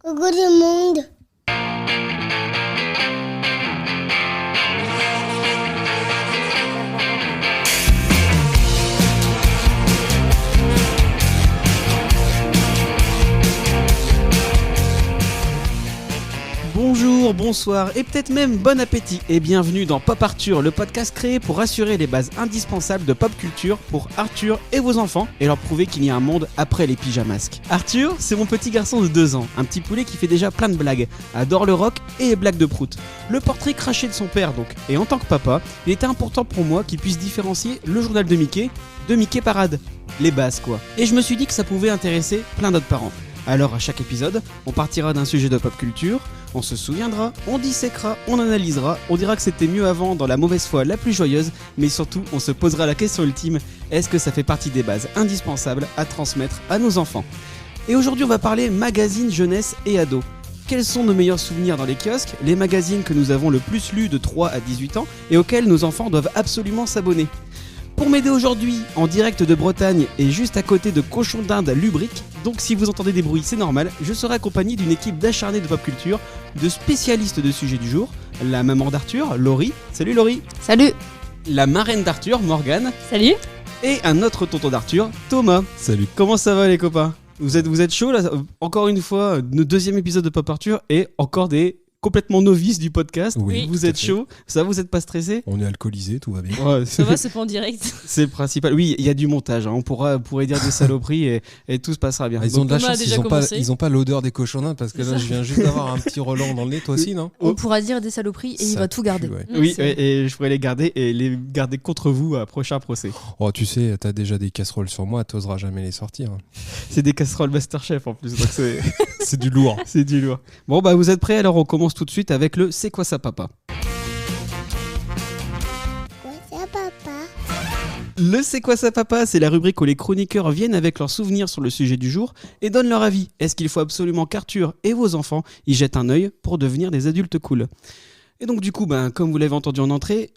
Coucou le monde. Bonjour, bonsoir et peut-être même bon appétit et bienvenue dans Pop Arthur, le podcast créé pour assurer les bases indispensables de pop culture pour Arthur et vos enfants et leur prouver qu'il y a un monde après les pyjamasques. Arthur, c'est mon petit garçon de 2 ans, un petit poulet qui fait déjà plein de blagues, adore le rock et les blagues de prout. Le portrait craché de son père donc, et en tant que papa, il était important pour moi qu'il puisse différencier le journal de Mickey Parade, les bases quoi. Et je me suis dit que ça pouvait intéresser plein d'autres parents. Alors à chaque épisode, on partira d'un sujet de pop culture, on se souviendra, on disséquera, on analysera, on dira que c'était mieux avant dans la mauvaise foi la plus joyeuse, mais surtout on se posera la question ultime, est-ce que ça fait partie des bases indispensables à transmettre à nos enfants ? Et aujourd'hui on va parler magazine jeunesse et ado. Quels sont nos meilleurs souvenirs dans les kiosques, les magazines que nous avons le plus lus de 3 à 18 ans et auxquels nos enfants doivent absolument s'abonner ? Pour m'aider aujourd'hui, en direct de Bretagne et juste à côté de Cochon d'Inde Lubrique, donc si vous entendez des bruits c'est normal, je serai accompagné d'une équipe d'acharnés de pop culture, de spécialistes de sujets du jour, la maman d'Arthur, Laurie. Salut Laurie. Salut. La marraine d'Arthur, Morgane. Salut. Et un autre tonton d'Arthur, Thomas. Salut. Comment ça va les copains ? Vous êtes chaud là ? Encore une fois, notre deuxième épisode de Pop Arthur et encore des complètement novices du podcast. Oui, vous êtes chaud ? Ça, vous êtes pas stressé ? On est alcoolisé, tout va bien. Ouais, Ça va, c'est pas en direct. c'est le principal. Oui, il y a du montage. On pourrait dire des saloperies et tout se passera bien. Ah, ils ont de la Thomas a chance, déjà ils ont pas l'odeur des cochons d'Inde parce que C'est là, ça. je viens juste d'avoir un petit relent dans le nez, toi aussi, non ? On pourra dire des saloperies et il Ça va tout garder. pue, ouais. Oui, C'est- et je pourrais les garder contre vous à prochain procès. Oh, tu sais, t'as déjà des casseroles sur moi, t'oseras jamais les sortir. C'est des casseroles Masterchef en plus, donc c'est C'est du lourd. c'est du lourd. Bon bah vous êtes prêts, alors on commence tout de suite avec le C'est quoi ça papa ? Quoi ça, papa? Le C'est quoi ça papa ? C'est la rubrique où les chroniqueurs viennent avec leurs souvenirs sur le sujet du jour et donnent leur avis. Est-ce qu'il faut absolument qu'Arthur et vos enfants y jettent un œil pour devenir des adultes cool ? Et donc du coup, comme vous l'avez entendu en entrée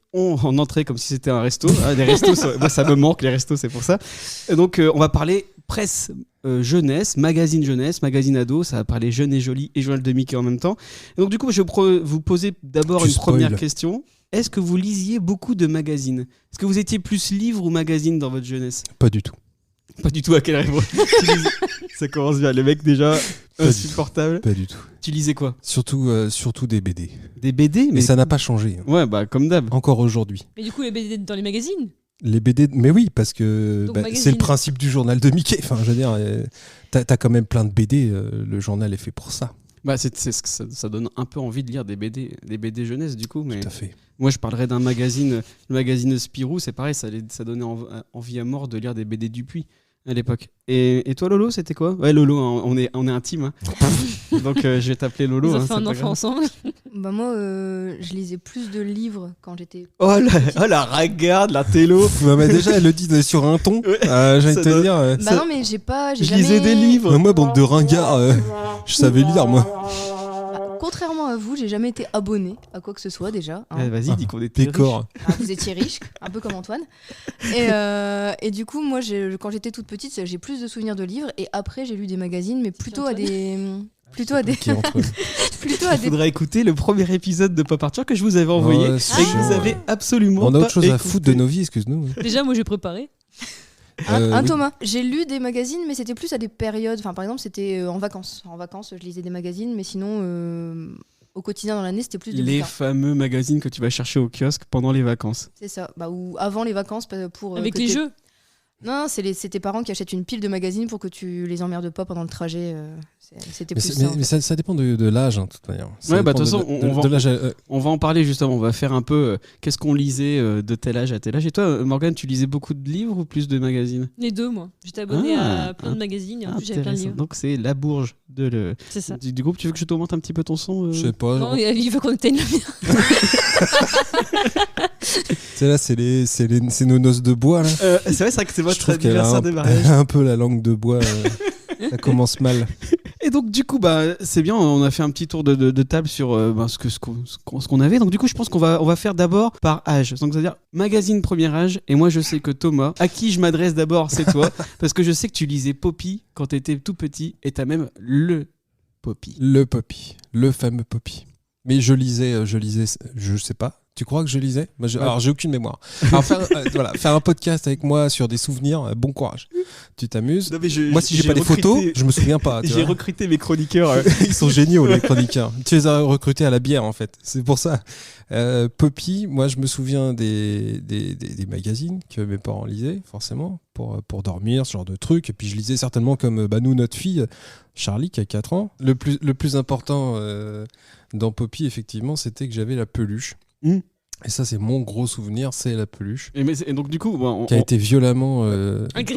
comme si c'était un resto. Hein, les restos, moi ça me manque les restos, c'est pour ça. Et donc on va parler presse jeunesse, magazine ado, ça va parler jeune et joli et journal de Mickey en même temps. Et donc du coup, je vais vous poser d'abord Tu une première spoil. question. Est-ce que vous lisiez beaucoup de magazines ? Est-ce que vous étiez plus livre ou magazine dans votre jeunesse ? Pas du tout. Pas du tout, à quelle réponse ? Ça commence bien, le mec déjà Pas du insupportable. Pas du tout. Tu lisais quoi ? Surtout des BD. Des BD ? Mais ça n'a pas changé. Ouais, bah comme d'hab. Encore aujourd'hui. Mais du coup, les BD dans les magazines. Les BD, mais oui, parce que Donc, c'est magazine. le principe du journal de Mickey. Enfin, je veux dire, t'as quand même plein de BD. Le journal est fait pour ça. Bah c'est ce que ça donne un peu envie de lire des BD jeunesse du coup, mais Tout à fait. moi je parlerais d'un magazine, le magazine Spirou, c'est pareil, ça donnait envie à mort de lire des BD Dupuis à l'époque. Et toi Lolo, c'était quoi ? Ouais Lolo, hein, on est intime, hein. Donc je vais t'appeler Lolo. Ils ont hein, fait c'est un pas enfant grave. ensemble. Bah moi, je lisais plus de livres quand j'étais... Oh la ragarde, la télo. Ouais, mais déjà, elle le dit sur un ton. Ouais. J'allais Ça te doit- dire. Bah non, mais j'ai Je jamais... lisais des livres. Moi, bande de ringards, je savais lire, moi. Bah, contrairement à vous, j'ai jamais été abonné à quoi que ce soit déjà. hein. Ouais, vas-y, dis qu'on était Décor. Ah, vous étiez riche, un peu comme Antoine. Et du coup, moi, quand j'étais toute petite, j'ai plus de souvenirs de livres. Et après, j'ai lu des magazines, mais plutôt à Antoine. des... Plutôt à des... Qui est entre eux. Plutôt à Il des... faudra écouter le premier épisode de Pop Arthur que je vous avais envoyé Ouais, et c'est que vous chiant, avez ouais. absolument On a pas autre chose à écouté. foutre de nos vies, excuse-nous. Déjà, moi, j'ai préparé. Hein, Oui. Thomas, j'ai lu des magazines, mais c'était plus à des périodes. Enfin, par exemple, c'était en vacances. En vacances, je lisais des magazines, mais sinon, au quotidien dans l'année, c'était plus des Les bouquins. fameux magazines que tu vas chercher au kiosque pendant les vacances. C'est ça. Bah, ou avant les vacances pour... Avec que les tes- jeux. Non, c'est tes parents qui achètent une pile de magazines pour que tu les emmerdes pas pendant le trajet. C'était Mais, plus c'est- ça. en mais fait. ça dépend de l'âge, hein, de toute manière. Ça Ouais, bah, dépend de toute façon, on va- de l'âge. On va en parler justement, on va faire un peu qu'est-ce qu'on lisait de tel âge à tel âge. Et toi, Morgane, tu lisais beaucoup de livres ou plus de magazines ? Les deux, moi. J'étais abonnée Ah, à plein de magazines et en plus, j'avais plein de Intéressant. livres. Donc c'est la bourge C'est ça. du groupe. Tu veux que je t'augmente un petit peu ton son Je sais pas. Non, il veut qu'on éteigne le mien. C'est là, c'est nos noces de bois là. C'est vrai que c'est Je votre trouve qu'elle a anniversaire de mariage. un peu la langue de bois. Ça commence mal. Et donc du coup, c'est bien, on a fait un petit tour de table sur ce qu'on avait. Donc du coup, je pense qu'on va faire d'abord par âge. Donc c'est-à-dire magazine premier âge. Et moi, je sais que Thomas, à qui je m'adresse d'abord, c'est toi, parce que je sais que tu lisais Poppy quand t'étais tout petit, et t'as même Poppy. Le Poppy, le fameux Poppy. Mais je lisais, je sais pas. Tu crois que je lisais ? Alors, j'ai aucune mémoire. Alors, faire un podcast avec moi sur des souvenirs, bon courage. Tu t'amuses. Non, mais Moi, si j'ai pas les photos, je me souviens pas. J'ai recruté mes chroniqueurs. Ils sont géniaux, les chroniqueurs. Tu les as recrutés à la bière, en fait. C'est pour ça. Poppy, moi, je me souviens des magazines que mes parents lisaient, forcément, pour dormir, ce genre de trucs. Et puis, je lisais certainement comme nous, notre fille, Charlie, qui a 4 ans. Le plus important dans Poppy, effectivement, c'était que j'avais la peluche. Et ça, c'est mon gros souvenir, c'est la peluche. Et donc, du coup, qui a été violemment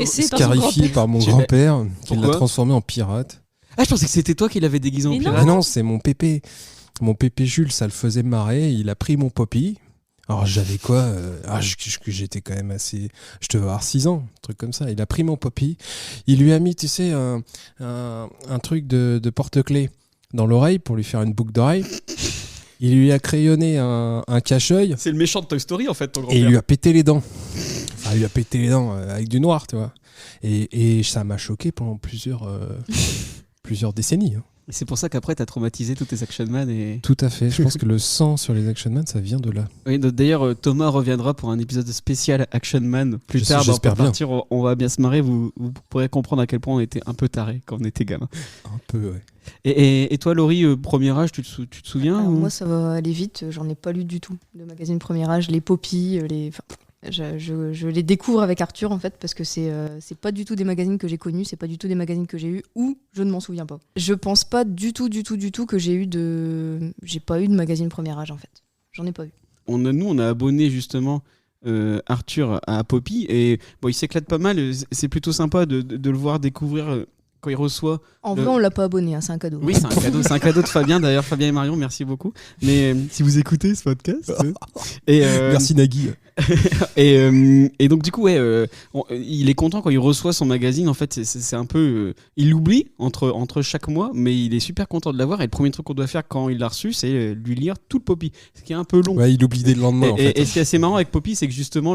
scarifiée par mon grand-père, qui l'a transformé en pirate. Ah, je pensais que c'était toi qui l'avais déguisé en pirate. Ah non, c'est mon pépé. Mon pépé Jules, ça le faisait marrer. Il a pris mon Poppy. Alors, j'avais quoi j'étais quand même assez... Je devais avoir 6 ans, un truc comme ça. Il a pris mon Poppy. Il lui a mis, tu sais, un truc de porte-clés dans l'oreille pour lui faire une boucle d'oreille. Il lui a crayonné un cache-œil. C'est le méchant de Toy Story, en fait, ton grand-père. Et il lui a pété les dents. Enfin, il lui a pété les dents avec du noir, tu vois. Et ça m'a choqué pendant plusieurs décennies. Hein. Et c'est pour ça qu'après, t'as traumatisé tous tes Action Man. Et... Tout à fait. Je pense que le sang sur les Action Man, ça vient de là. Oui, d'ailleurs, Thomas reviendra pour un épisode spécial Action Man plus tard. J'espère bien. On va bien se marrer. Vous pourrez comprendre à quel point on était un peu tarés quand on était gamin. Un peu, ouais. Et toi, Laurie, premier âge, tu te souviens Alors, moi, ça va aller vite. J'en ai pas lu du tout de magazine premier âge. Les Poppy, je les découvre avec Arthur, en fait, parce que c'est pas du tout des magazines que j'ai connus, c'est pas du tout des magazines que j'ai eus, ou je ne m'en souviens pas. Je pense pas du tout que j'ai pas eu de magazine premier âge, en fait. J'en ai pas eu. Nous, on a abonné justement Arthur à Poppy, et bon, il s'éclate pas mal. C'est plutôt sympa de le voir découvrir quand il reçoit. En vrai, on l'a pas abonné, hein, c'est un cadeau. Oui, c'est un cadeau. C'est un cadeau de Fabien, d'ailleurs. Fabien et Marion, merci beaucoup. Mais si vous écoutez ce podcast. Merci Nagui. Et donc, du coup, il est content quand il reçoit son magazine. En fait, c'est un peu. Il l'oublie entre chaque mois, mais il est super content de l'avoir. Et le premier truc qu'on doit faire quand il l'a reçu, c'est lui lire tout le Poppy. Ce qui est un peu long. Ouais, il oublie dès le lendemain. En fait. Et ce qui est assez marrant avec Poppy, c'est que justement,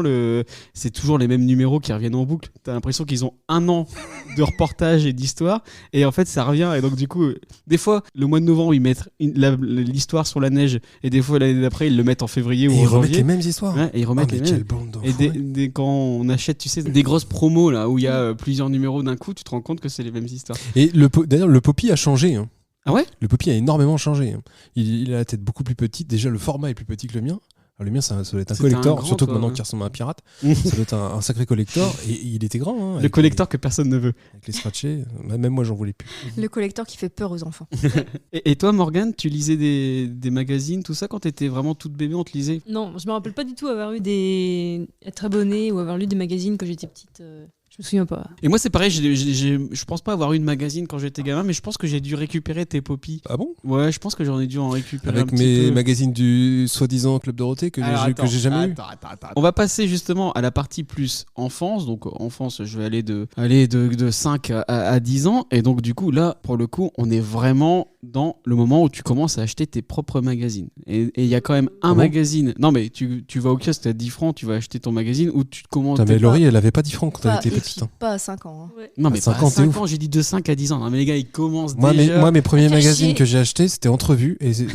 c'est toujours les mêmes numéros qui reviennent en boucle. T'as l'impression qu'ils ont 1 an de reportage et d'histoire. Et en fait, ça revient. Et donc, du coup, des fois, le mois de novembre, ils mettent l'histoire sur la neige. Et des fois, l'année d'après, ils le mettent en février ou en janvier. Ils remettent les mêmes histoires. Ouais, et ils remettent les mêmes. Quelle bande d'enfants. Et quand on achète, tu sais, des grosses promos là, où il y a plusieurs numéros d'un coup, tu te rends compte que c'est les mêmes histoires. Et d'ailleurs, le Poppy a changé. Hein. Ah ouais ? Le Poppy a énormément changé. Hein. Il a la tête beaucoup plus petite. Déjà, le format est plus petit que le mien. Alors, le mien, ça doit être un collector, surtout que maintenant qu'il ressemble à un pirate. Ça doit être un sacré collector. Et il était grand. Hein, le collector que personne ne veut. Avec les scratchés. Même moi, j'en voulais plus. Le collector qui fait peur aux enfants. Et toi, Morgane, tu lisais des magazines, tout ça, quand t'étais vraiment toute bébé, on te lisait ? Non, je me rappelle pas du tout avoir eu être abonné ou avoir lu des magazines quand j'étais petite. Je me souviens pas. Et moi, c'est pareil, je pense pas avoir eu de magazine quand j'étais gamin, mais je pense que j'ai dû récupérer tes Poppy. Ah bon ? Ouais, je pense que j'en ai dû en récupérer avec un petit peu. Mes magazines du soi-disant Club Dorothée que j'ai jamais eu. Attends. On va passer justement à la partie plus enfance. Donc, enfance, je vais aller de 5 à 10 ans. Et donc, du coup, là, pour le coup, on est vraiment dans le moment où tu commences à acheter tes propres magazines. Et il y a quand même un magazine. Non, mais tu vas au kiosque, t'as 10 francs, tu vas acheter ton magazine ou tu te commandes. Mais Laurie, elle avait pas 10 francs quand elle était petite. Pas à 5 ans. Hein. Ouais. Non, mais pas à 5 ans, j'ai dit de 5 à 10 ans. Non, mais les gars, ils commencent déjà. Moi, mes premiers magazines que j'ai achetés, c'était Entrevue. Et j'ai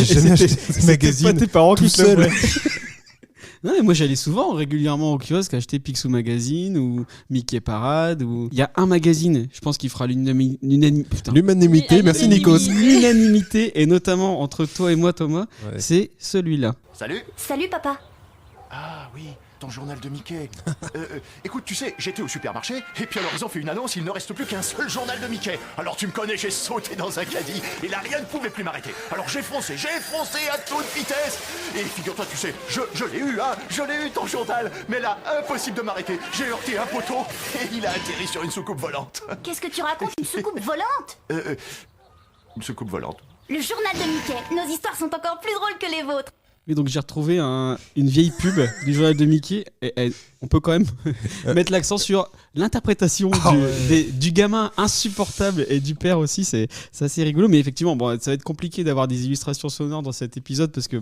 jamais acheté de magazine. Pas tes parents tout qui te seul. Non, mais moi j'allais régulièrement au kiosque acheter Picsou Magazine ou Mickey Parade. Il y a un magazine, je pense qu'il fera l'unanimité. Merci Nikos. L'unanimité, et notamment entre toi et moi, Thomas, c'est celui-là. Salut papa. Ah oui, ton journal de Mickey. Écoute, tu sais, j'étais au supermarché, et puis alors ils ont fait une annonce, il ne reste plus qu'un seul journal de Mickey. Alors tu me connais, j'ai sauté dans un caddie, et là rien ne pouvait plus m'arrêter. Alors j'ai foncé à toute vitesse. Et figure-toi, tu sais, je l'ai eu, hein, je l'ai eu ton journal. Mais là, impossible de m'arrêter. J'ai heurté un poteau, et il a atterri sur une soucoupe volante. Qu'est-ce que tu racontes, une soucoupe volante? Une soucoupe volante. Le journal de Mickey, nos histoires sont encore plus drôles que les vôtres. Et donc j'ai retrouvé une vieille pub du journal de Mickey. Et on peut quand même mettre l'accent sur l'interprétation du gamin insupportable et du père aussi. C'est assez rigolo, mais effectivement, bon, ça va être compliqué d'avoir des illustrations sonores dans cet épisode parce que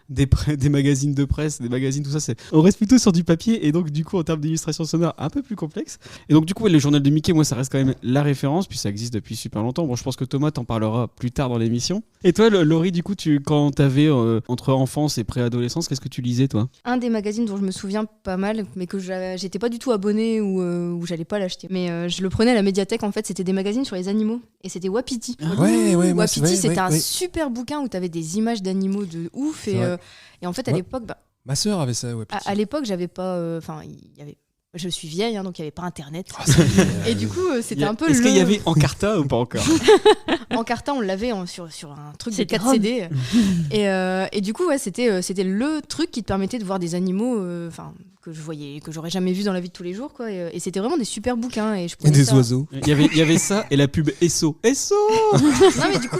des magazines de presse, des magazines, tout ça, on reste plutôt sur du papier et donc du coup en termes d'illustration sonore un peu plus complexe. Et donc du coup, le journal de Mickey, moi, ça reste quand même la référence, puis ça existe depuis super longtemps. Bon, je pense que Thomas t'en parlera plus tard dans l'émission. Et toi, Laurie, du coup, quand t'avais entre enfance et préadolescence, qu'est-ce que tu lisais, toi ? Un des magazines dont je me souviens pas mal, mais que j'étais pas du tout abonnée ou j'allais pas l'acheter. Mais je le prenais à la médiathèque, en fait, c'était des magazines sur les animaux. Et c'était Wapiti. Wapiti, c'était un super bouquin où t'avais des images d'animaux de ouf. Et en fait, à l'époque... Ma sœur avait ça, Wapiti. À l'époque, j'avais pas... il y avait... Je suis vieille, hein, donc il n'y avait pas Internet. Et du coup, c'était un peu Est-ce qu'il y avait Encarta ou pas encore ? Encarta, on l'avait sur un truc de 4 CD. Et du coup, c'était le truc qui te permettait de voir des animaux que j'aurais jamais vu dans la vie de tous les jours, quoi. Et c'était vraiment des super bouquins. Et des oiseaux. Il y avait ça et la pub Esso. Non, mais du coup,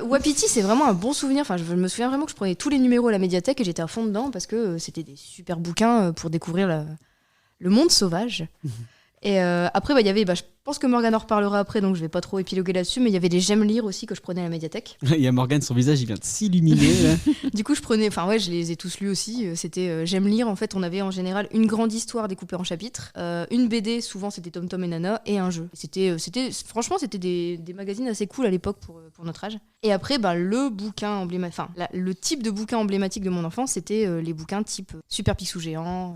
Wapiti, c'est vraiment un bon souvenir. Enfin, je me souviens vraiment que je prenais tous les numéros à la médiathèque et j'étais à fond dedans parce que c'était des super bouquins pour découvrir le monde sauvage. Et après, il y avait, je pense que Morgane en reparlera après, donc je vais pas trop épiloguer là-dessus, mais il y avait des J'aime lire aussi que je prenais à la médiathèque. Il y a Morgane, son visage, il vient de s'illuminer. Là. Du coup, je les ai tous lus aussi. C'était J'aime lire. En fait, on avait en général une grande histoire découpée en chapitres, une BD, souvent c'était Tom Tom et Nana, et un jeu. Franchement, c'était des magazines assez cool à l'époque pour notre âge. Et après, le bouquin emblématique, le type de bouquin emblématique de mon enfance, c'était les bouquins type Super Picsou Géant,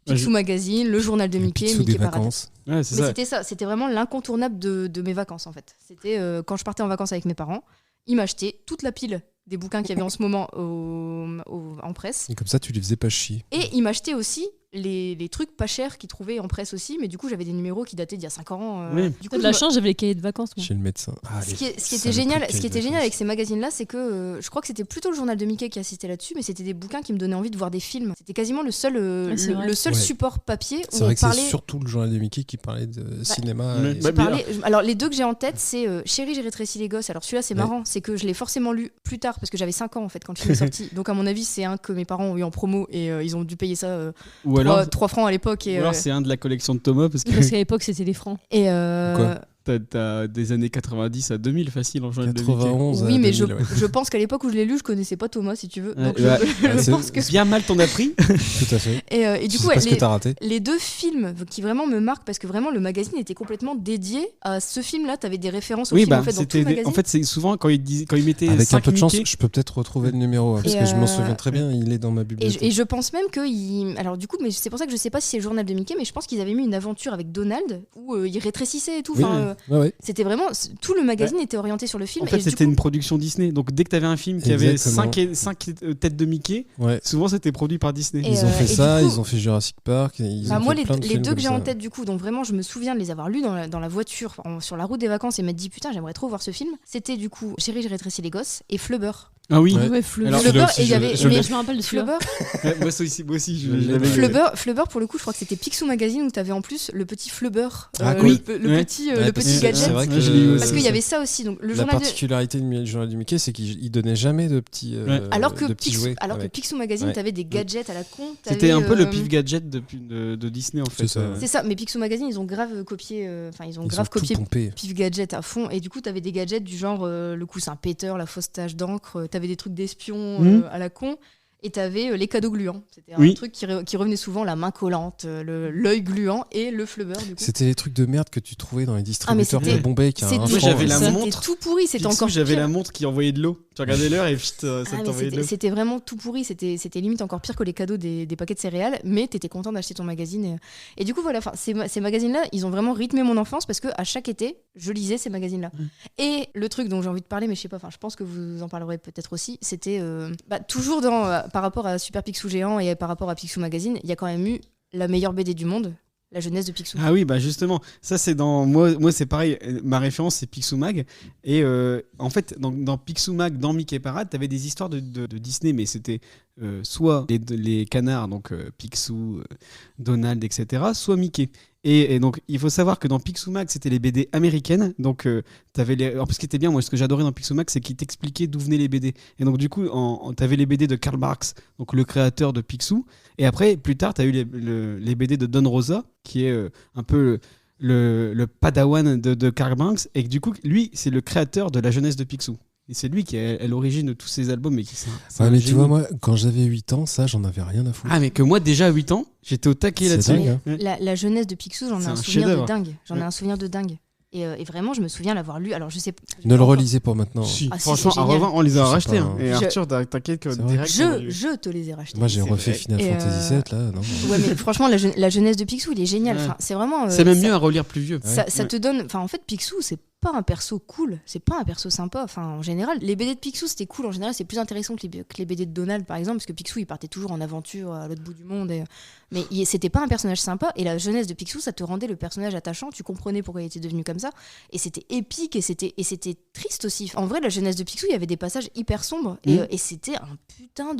Picsou Magazine, le journal de Mickey, Mickey Paradise. Ouais, c'était ça, c'était vraiment l'incontournable de mes vacances en fait. C'était quand je partais en vacances avec mes parents, ils m'achetaient toute la pile des bouquins qu'il y avait en ce moment en presse. Et comme ça, tu les faisais pas chier. Et ils m'achetaient aussi les trucs pas chers qu'ils trouvaient en presse aussi, mais du coup j'avais des numéros qui dataient d'il y a 5 ans. Du coup, de la chance, j'avais les cahiers de vacances. Moi. Chez le médecin. Ce qui était génial avec ces magazines-là, c'est que je crois que c'était plutôt le journal de Mickey qui assistait là-dessus, mais c'était des bouquins qui me donnaient envie de voir des films. C'était quasiment le seul support papier où c'est vrai on que parlait... c'est surtout le journal de Mickey qui parlait de cinéma. Alors les deux que j'ai en tête, c'est Chérie, j'ai rétréci les gosses. Alors celui-là, c'est marrant, c'est que je l'ai forcément lu plus tard parce que j'avais 5 ans en fait quand le film est sorti. Donc à mon avis, c'est un que mes parents ont eu en promo et ils ont dû payer ça 3 francs à l'époque. Ou alors c'est un de la collection de Thomas parce qu'à l'époque c'était des francs. Et T'as des années 90 à 2000 facile en journal de 91 oui, mais 2000, je pense qu'à l'époque où je l'ai lu, je connaissais pas Thomas, si tu veux. Donc je pense que bien mal t'en as pris. Tout à fait. Et du coup, que t'as raté. Les deux films qui vraiment me marquent, parce que vraiment le magazine était complètement dédié à ce film-là. T'avais des références au film en fait, dans tout le magazine. En fait, c'est souvent quand ils mettaient avec un peu de chance, Mickey. je peux peut-être retrouver le numéro parce que je m'en souviens très bien. Il est dans ma bibliothèque. Et je pense même que alors du coup, mais c'est pour ça que je sais pas si c'est le journal de Mickey, mais je pense qu'ils avaient mis une aventure avec Donald où il rétrécissait et tout. C'était vraiment tout le magazine était orienté sur le film. En fait, c'était une production Disney. Donc dès que tu avais un film qui avait 5 têtes de Mickey, souvent c'était produit par Disney. Ils ont fait ça, ils ont fait Jurassic Park. Moi, les deux que j'ai en tête, du coup, donc vraiment, je me souviens de les avoir lus dans la voiture, sur la route des vacances et m'être dit putain, j'aimerais trop voir ce film. C'était du coup Chérie, j'ai rétréci les gosses et Flubber. Ah oui, Flubber. Et il y avait. Je me rappelle de Flubber. Moi aussi, je l'avais vu. Flubber, pour le coup, je crois que c'était Picsou Magazine où t'avais en plus le petit Flubber. Le petit gadget. C'est vrai que je l'ai eu aussi. Parce qu'il y avait ça aussi. Donc, la particularité du journal du Mickey, c'est qu'il donnait jamais de petits jouets. Alors que Picsou Magazine, t'avais des gadgets à la con. C'était un peu le pif gadget de Disney en fait. C'est ça, mais Picsou Magazine, ils ont grave copié pif gadget à fond. Et du coup, t'avais des gadgets du genre le coussin péteur, la fausse tache d'encre. T'avais des trucs d'espion à la con. Et t'avais les cadeaux gluants. C'était un truc qui revenait souvent, la main collante, l'œil gluant et le Flubber. Du coup. C'était les trucs de merde que tu trouvais dans les distributeurs de Bombay. J'avais la montre. C'était tout pourri. C'était encore pire. J'avais la montre qui envoyait de l'eau. Tu regardais l'heure et ça t'envoyait de l'eau. C'était vraiment tout pourri. C'était limite encore pire que les cadeaux des paquets de céréales. Mais t'étais content d'acheter ton magazine. Et du coup, voilà. Ces magazines-là, ils ont vraiment rythmé mon enfance parce qu'à chaque été, je lisais ces magazines-là. Et le truc dont j'ai envie de parler, mais je sais pas. Je pense que vous en parlerez peut-être aussi. C'était toujours par rapport à Super Picsou Géant et par rapport à Picsou Magazine, il y a quand même eu la meilleure BD du monde, La jeunesse de Picsou. Ah oui, justement, ça c'est dans moi c'est pareil, ma référence c'est Picsou Mag et en fait dans Picsou Mag, dans Mickey Parade, t'avais des histoires de Disney, mais c'était soit les canards, donc Picsou, Donald, etc., soit Mickey. Et donc, il faut savoir que dans Picsou Mag, c'était les BD américaines. Donc, en plus, ce qui était bien, moi, ce que j'adorais dans Picsou Mag, c'est qu'il t'expliquait d'où venaient les BD. Et donc, du coup, t'avais les BD de Karl Marx, donc le créateur de Picsou. Et après, plus tard, t'as eu les BD de Don Rosa, qui est un peu le padawan de Karl Marx. Et du coup, lui, c'est le créateur de la jeunesse de Picsou. Et c'est lui qui est à l'origine de tous ces albums. Mais mais tu vois, moi, quand j'avais 8 ans, ça, j'en avais rien à foutre. Ah, mais que moi, déjà à 8 ans, j'étais au taquet là-dessus. Dingue, hein. Ouais. La jeunesse de Picsou, j'en ai C'est un un souvenir chef-d'œuvre. de dingue. J'en ai Ouais. un souvenir de dingue. Et vraiment, je me souviens l'avoir lu. Alors, je sais. Ne le relisez pas maintenant. Si, Ah, si, franchement, c'est à génial. revoir, on les a Je sais rachetés. pas, hein. Et Je- Arthur, t'inquiète que C'est vrai. direct. on a lu. Je te les ai rachetés. Moi, j'ai C'est refait vrai. Final Et, Fantasy VII, là, non. Ouais, mais franchement, la jeunesse de Picsou, il est génial. Ouais. Enfin, c'est vraiment. C'est même ça- mieux à relire plus vieux. Ça Ouais. te donne. Enfin, en fait, Picsou, c'est pas un perso cool. C'est pas un perso sympa. Enfin, en général, les BD de Picsou, c'était cool. En général, c'est plus intéressant que les BD de Donald, par exemple, parce que Picsou, il partait toujours en aventure à l'autre bout du monde. Mais c'était pas un personnage sympa. Et la jeunesse de Picsou, ça te rendait le personnage attachant. Tu comprenais pourquoi il était devenu comme ça. Et c'était épique. Et c'était triste aussi. En vrai, la jeunesse de Picsou, il y avait des passages hyper sombres. Et c'était un putain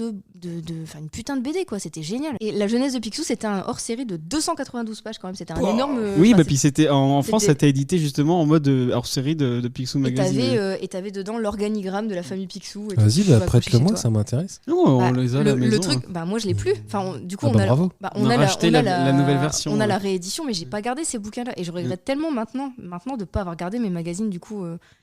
une putain de BD, quoi. C'était génial. Et la jeunesse de Picsou, c'était un hors-série de 292 pages quand même. C'était un énorme. Oui, enfin, bah puis c'était en France, c'était- ça a été édité justement en mode hors-série de Picsou Et Magazine. t'avais dedans l'organigramme de la famille Picsou. et Vas-y, tout, tu vas prête-le-moi, accrocher chez ça toi. m'intéresse. Non, on Bah, les a à la maison. le truc, hein. bah moi je l'ai plus. Enfin, du coup, Ah bah, bravo. On a racheté la nouvelle version, On a ouais. la réédition, mais j'ai pas gardé ces bouquins-là. Et je regrette tellement maintenant de pas avoir gardé mes magazines. Du coup,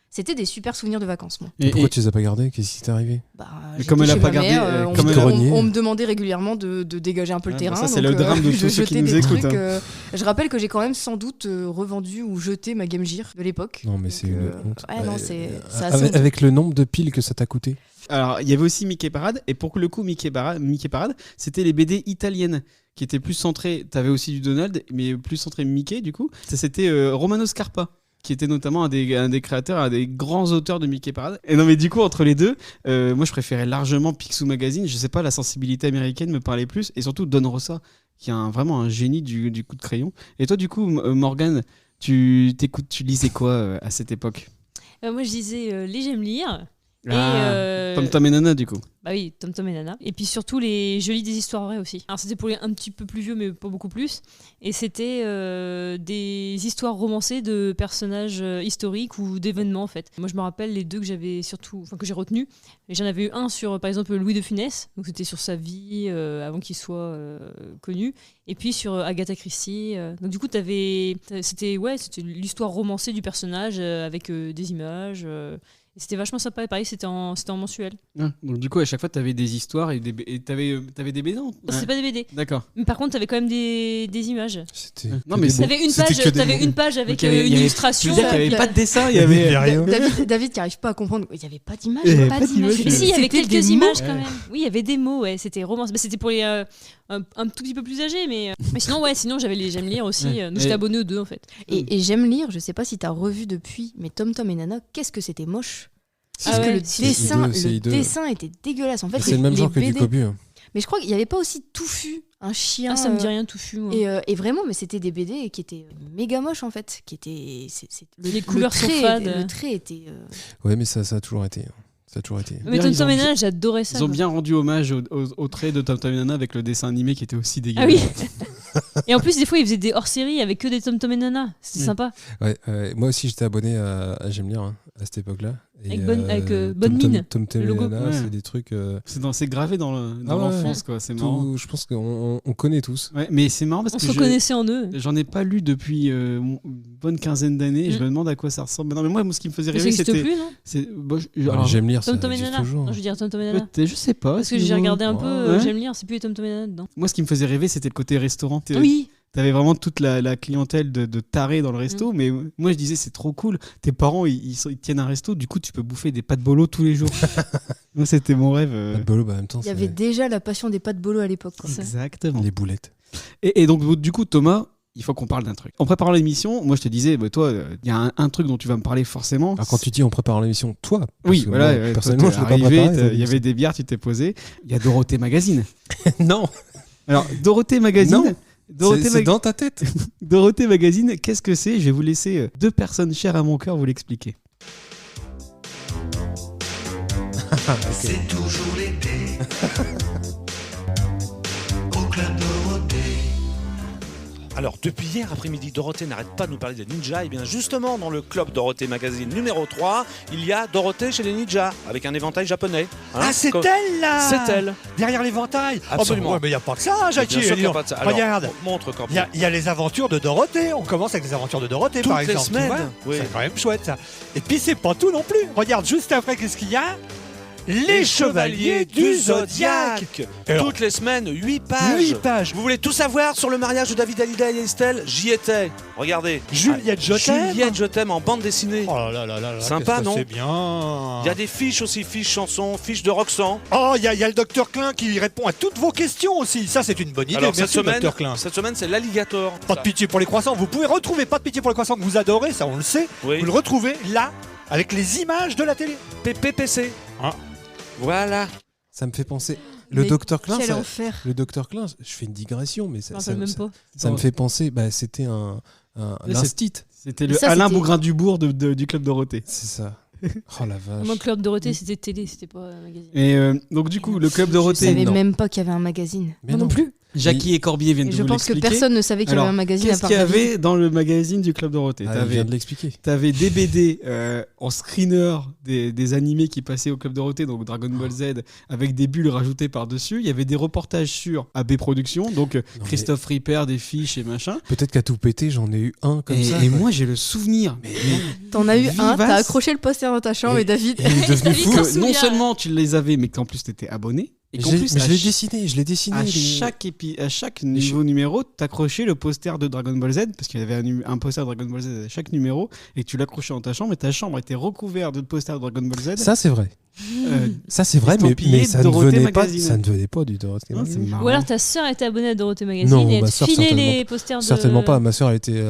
c'était des super souvenirs de vacances, moi. Et- Pourquoi et- tu les as pas gardés? Qu'est-ce qui t'est arrivé? Bah, Mais j'étais comme elle a chez pas ma gardé, mère, comme on, elle me, a- grenier. on me demandait régulièrement de dégager un peu le Ah, terrain. bah ça, c'est donc, le drame de je tous ceux qui jetais nous des écoutent, trucs, hein. je rappelle que j'ai quand même sans doute revendu ou jeté ma Game Gear de l'époque. Non, mais Donc, c'est une honte. ouais, non, c'est assez avec, honteux. avec le nombre de piles que ça t'a coûté. Alors, il y avait aussi Mickey Parade, et pour le coup, Mickey Parade, c'était les BD italiennes, qui étaient plus centrées. T'avais aussi du Donald, mais plus centré Mickey, du coup. C'était Romano Scarpa, qui était notamment un des créateurs, un des grands auteurs de Mickey Parade. Et non, mais du coup, entre les deux, moi, je préférais largement Picsou Magazine. Je sais pas, la sensibilité américaine me parlait plus, et surtout Don Rosa, qui est vraiment un génie du coup de crayon. Et toi, du coup, Morgane, tu lisais quoi à cette époque? Moi, je disais les J'aime lire. Tom Tom et Nana, du coup. Bah oui, Tom Tom et Nana. Et puis surtout, je lis des histoires vraies aussi. Alors c'était pour les un petit peu plus vieux, mais pas beaucoup plus. Et c'était des histoires romancées de personnages historiques ou d'événements, en fait. Moi, je me rappelle les deux que j'avais que j'ai retenus. Et j'en avais eu un sur, par exemple, Louis de Funès. Donc c'était sur sa vie avant qu'il soit connu. Et puis sur Agatha Christie. Donc du coup, c'était l'histoire romancée du personnage avec des images. Et c'était vachement sympa. Et pareil, c'était en mensuel. Ah, donc du coup, à chaque fois, t'avais des histoires et t'avais des BD. Non, C'était pas des BD. D'accord. Mais par contre, t'avais quand même des images. C'était. Non, mais T'avais une page avec Donc, il y avait- une tu illustration. veux dire qu'il n'y avait pas de dessin, il y Il y avait. a rien. David qui arrive pas à comprendre. Il y avait pas d'image. Il y avait pas pas d'image. d'image. Mais si, il y avait C'était quelques des images mots. quand même. Oui, il y avait des mots, ouais. C'était romance. Mais c'était pour les un tout petit peu plus âgés, mais sinon j'avais les J'aime lire aussi. Ouais. Donc j'étais abonné aux deux en fait. Et j'aime lire. Je sais pas si t'as revu depuis, mais Tom Tom et Nana, qu'est-ce que c'était moche. Ah Parce que ouais, le si, dessin, c'est hideux. dessin était dégueulasse. En fait, C'est le même genre que du BD. Cobu. hein. Mais je crois qu'il y avait pas aussi Touffu, un chien. Ah, ça me dit rien touffu. Moi. Et vraiment, mais c'était des BD qui étaient méga moches en fait, qui étaient. Les couleurs sont trait, fades. Le trait était. Ouais, mais ça a toujours été. Ça a toujours été. Mais Tom Tom et Nana, j'adorais ça. Ils ont quoi. bien rendu hommage au trait de Tom Tom et Nana avec le dessin animé qui était aussi Ah dégueulasse. oui. Et en plus, des fois, ils faisaient des hors-séries avec que des Tom Tom et Nana. C'était sympa. Ouais, moi aussi j'étais abonné à J'aime lire à cette époque-là. Et, Avec bonne Tom Tom- mine, Tom Tom le et logo. Nana, Ouais. c'est des trucs. C'est gravé dans Ah ouais, l'enfance, quoi. C'est marrant. tout, je pense qu'on connaît tous. Ouais, mais c'est marrant parce On que se reconnaissait en eux. j'en ai pas lu depuis une bonne quinzaine d'années. Je me demande à quoi ça ressemble. Non, mais moi, ce qui me faisait Mais ça rêver, n'existe c'était. plus, non Alors, J'aime lire, ça Tom Tom et existe Nana. toujours. Non, je veux dire Tom Tom et Nana. je sais pas. Parce que si j'ai vous- regardé un peu, Ouais. J'aime lire, c'est plus les Tom Tom et Nana dedans. Moi, ce qui me faisait rêver, c'était le côté restaurant. Oui. T'avais vraiment toute la clientèle de tarés dans le resto, mais moi je disais c'est trop cool. Tes parents ils tiennent un resto, du coup tu peux bouffer des pâtes bolo tous les jours. Moi c'était mon rêve. Pas de bolo, bah, en même temps, Il y avait déjà la passion des pâtes bolo à l'époque. quoi. Exactement. les boulettes. Et donc du coup Thomas, il faut qu'on parle d'un truc. En préparant l'émission, moi je te disais, bah, toi il y a un truc dont tu vas me parler forcément. Alors quand tu dis on prépare l'émission, toi Oui, parce que voilà. moi, personnellement, je l'ai pas arrivé, préparé. il y avait des bières, tu t'es posé. Il y a Dorothée Magazine. Non, Alors Dorothée Magazine. Non. Dorothée, c'est dans ta tête. Dorothée Magazine, qu'est-ce que c'est? Je vais vous laisser deux personnes chères à mon cœur vous l'expliquer. C'est toujours l'été au club Dorothée. Alors, depuis hier après-midi, Dorothée n'arrête pas de nous parler des ninjas. Et bien justement, dans le club Dorothée Magazine numéro 3, il y a Dorothée chez les ninjas, avec un éventail japonais. Hein, Ah, c'est elle là. C'est elle. Derrière l'éventail. Absolument. Oh, bah, mais il n'y a pas que ça, Jackie. Bien sûr qu'il y a pas de ça. Alors, Regarde. montre quand Il y a les aventures de Dorothée. On commence avec les aventures de Dorothée, Toutes par les exemple. tu semaines. vois. Oui. C'est quand même chouette, ça. Et puis, c'est pas tout non plus. Regarde, juste après, qu'est-ce qu'il y a? Les Chevaliers du Zodiaque. Alors, Toutes les semaines, 8 pages. 8 pages. Vous voulez tout savoir sur le mariage de David Hallyday et Estelle? J'y étais. Regardez. Juliette, je t'aime. Juliette, je t'aime en bande dessinée. Oh là là là là. Sympa, qu'est-ce que non? C'est bien. Il y a des fiches aussi, fiches chansons, fiches de Roxan. Oh, il y a le docteur Klein qui répond à toutes vos questions aussi. Ça, c'est une bonne idée. Alors Merci, docteur Klein. cette semaine, c'est l'alligator. Pas de pitié pour les croissants. Vous pouvez retrouver Pas de pitié pour les croissants que vous adorez, ça on le sait. Oui. Vous le retrouvez là, avec les images de la télé. PPPC. Ah. Voilà. Ça me fait penser. Le Mais docteur Klein, quel enfer. le docteur Klein, je fais une digression, mais Je me rappelle même pas. ça me fait penser. C'était l'instit. C'était le Ça, Alain c'était- Bougrain-Dubourg du Club Dorothée. C'est ça. Oh la vache. Moi, Club Dorothée, c'était télé, c'était pas un magazine. Et donc du coup, le Club Je Dorothée, savais non. même pas qu'il y avait un magazine. Mais Moi non non. plus. Jackie et Corbier viennent Et de je vous pense que l'expliquer. personne ne savait qu'il y avait Alors, un magazine à qu'est-ce part qu'il y David. avait dans le magazine du Club Dorothée? Ah, il vient de l'expliquer. T'avais des BD en screener des animés qui passaient au Club Dorothée, donc Dragon Ball Z, avec des bulles rajoutées par-dessus. Il y avait des reportages sur AB Productions, donc Christophe Ripper, des fiches et machin. Peut-être qu'à tout péter, j'en ai eu un comme ça. Et moi, j'ai le souvenir. T'en as eu un, Vivace. t'as accroché le poster dans ta chambre et David. Et il est devenu fou. s'en Que non souvient. seulement tu les avais, mais qu'en plus t'étais abonné. Et qu'en plus, Mais je l'ai à dessiné, à les- chaque nouveau numéro, t'accrochais le poster de Dragon Ball Z, parce qu'il y avait un poster de Dragon Ball Z à chaque numéro, et que tu l'accrochais dans ta chambre, et ta chambre était recouverte de posters de Dragon Ball Z. Ça, c'est vrai. Euh, Ça, c'est vrai, mais estampillé ça ne Dorothée venait pas. Magazine. Ça ne venait pas du Dorothée non, c'est Magazine. marrant. Ou alors ta sœur était abonnée à Dorothée Magazine Non, et elle ma te sœur, filait certainement les posters de... Certainement pas. Ma sœur, elle était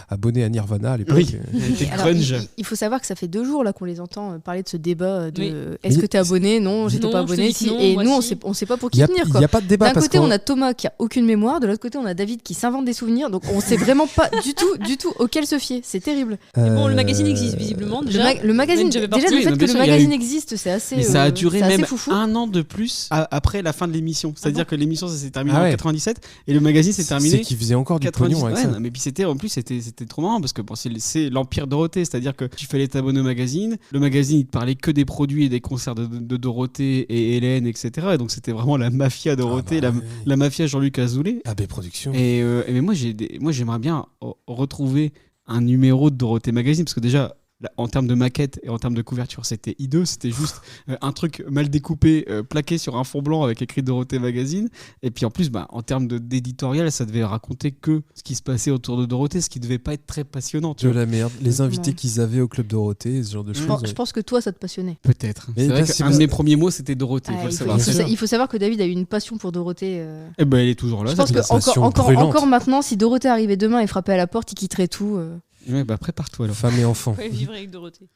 abonnée à Nirvana à l'époque. Oui, elle était Et alors, grunge. il faut savoir que ça fait 2 jours là qu'on les entend parler de ce débat de Oui. est-ce Mais que t'es abonné? Non, j'étais Non, pas je te abonné. dis que Si. non, Et moi nous, si. on sait pas pour Il qui n'y a, tenir il quoi. y a pas de débat D'un parce côté, qu'on on a Thomas qui a aucune mémoire, de l'autre côté, on a David qui s'invente des souvenirs, donc on sait vraiment pas du tout auquel se fier. C'est terrible. Mais bon, le magazine existe visiblement déjà. Le magazine, Déjà fait déjà partie. le fait Non, que bien le sûr, il y a magazine eu- existe, c'est assez. Mais ça a duré c'est assez même foufou. un an de plus après la fin de l'émission. C'est-à-dire que l'émission, ça s'est terminé Ah ouais. en 97, et le magazine s'est terminé C'est qu'ils faisaient encore du 90. pognon avec Ouais, ça. non, mais puis c'était trop marrant parce que bon, c'est l'empire Dorothée, c'est-à-dire que tu fallait t'abonner au magazine. Le magazine, il te parlait que des produits et des concerts de Dorothée et Hélène, etc. Et donc c'était vraiment la mafia Dorothée, Ah bah la mafia Jean-Luc Azoulay. AB Productions. Et mais moi, j'aimerais bien retrouver un numéro de Dorothée Magazine parce que déjà, là, en termes de maquette et en termes de couverture, c'était hideux. C'était juste un truc mal découpé, plaqué sur un fond blanc avec écrit Dorothée Magazine. Et puis en plus, en termes d'éditorial, ça devait raconter que ce qui se passait autour de Dorothée, ce qui devait pas être très passionnant. Tu De vois. la merde. Les invités Non. qu'ils avaient au Club Dorothée, ce genre de Je choses. pense que toi, ça te passionnait. Peut-être. Mais C'est vrai là, c'est qu'un pas- de mes premiers mots, c'était Dorothée. Ah, faut le il, faut, savoir. il faut bien sa- sûr. il faut savoir que David a eu une passion pour Dorothée. Eh ben, elle est toujours là. Je pense ça que fait- passion brûlante. encore maintenant, si Dorothée arrivait demain et frappait à la porte, il quitterait tout. Ouais, prépare-toi alors. Femme et enfants. Ouais, vivre avec Dorothée.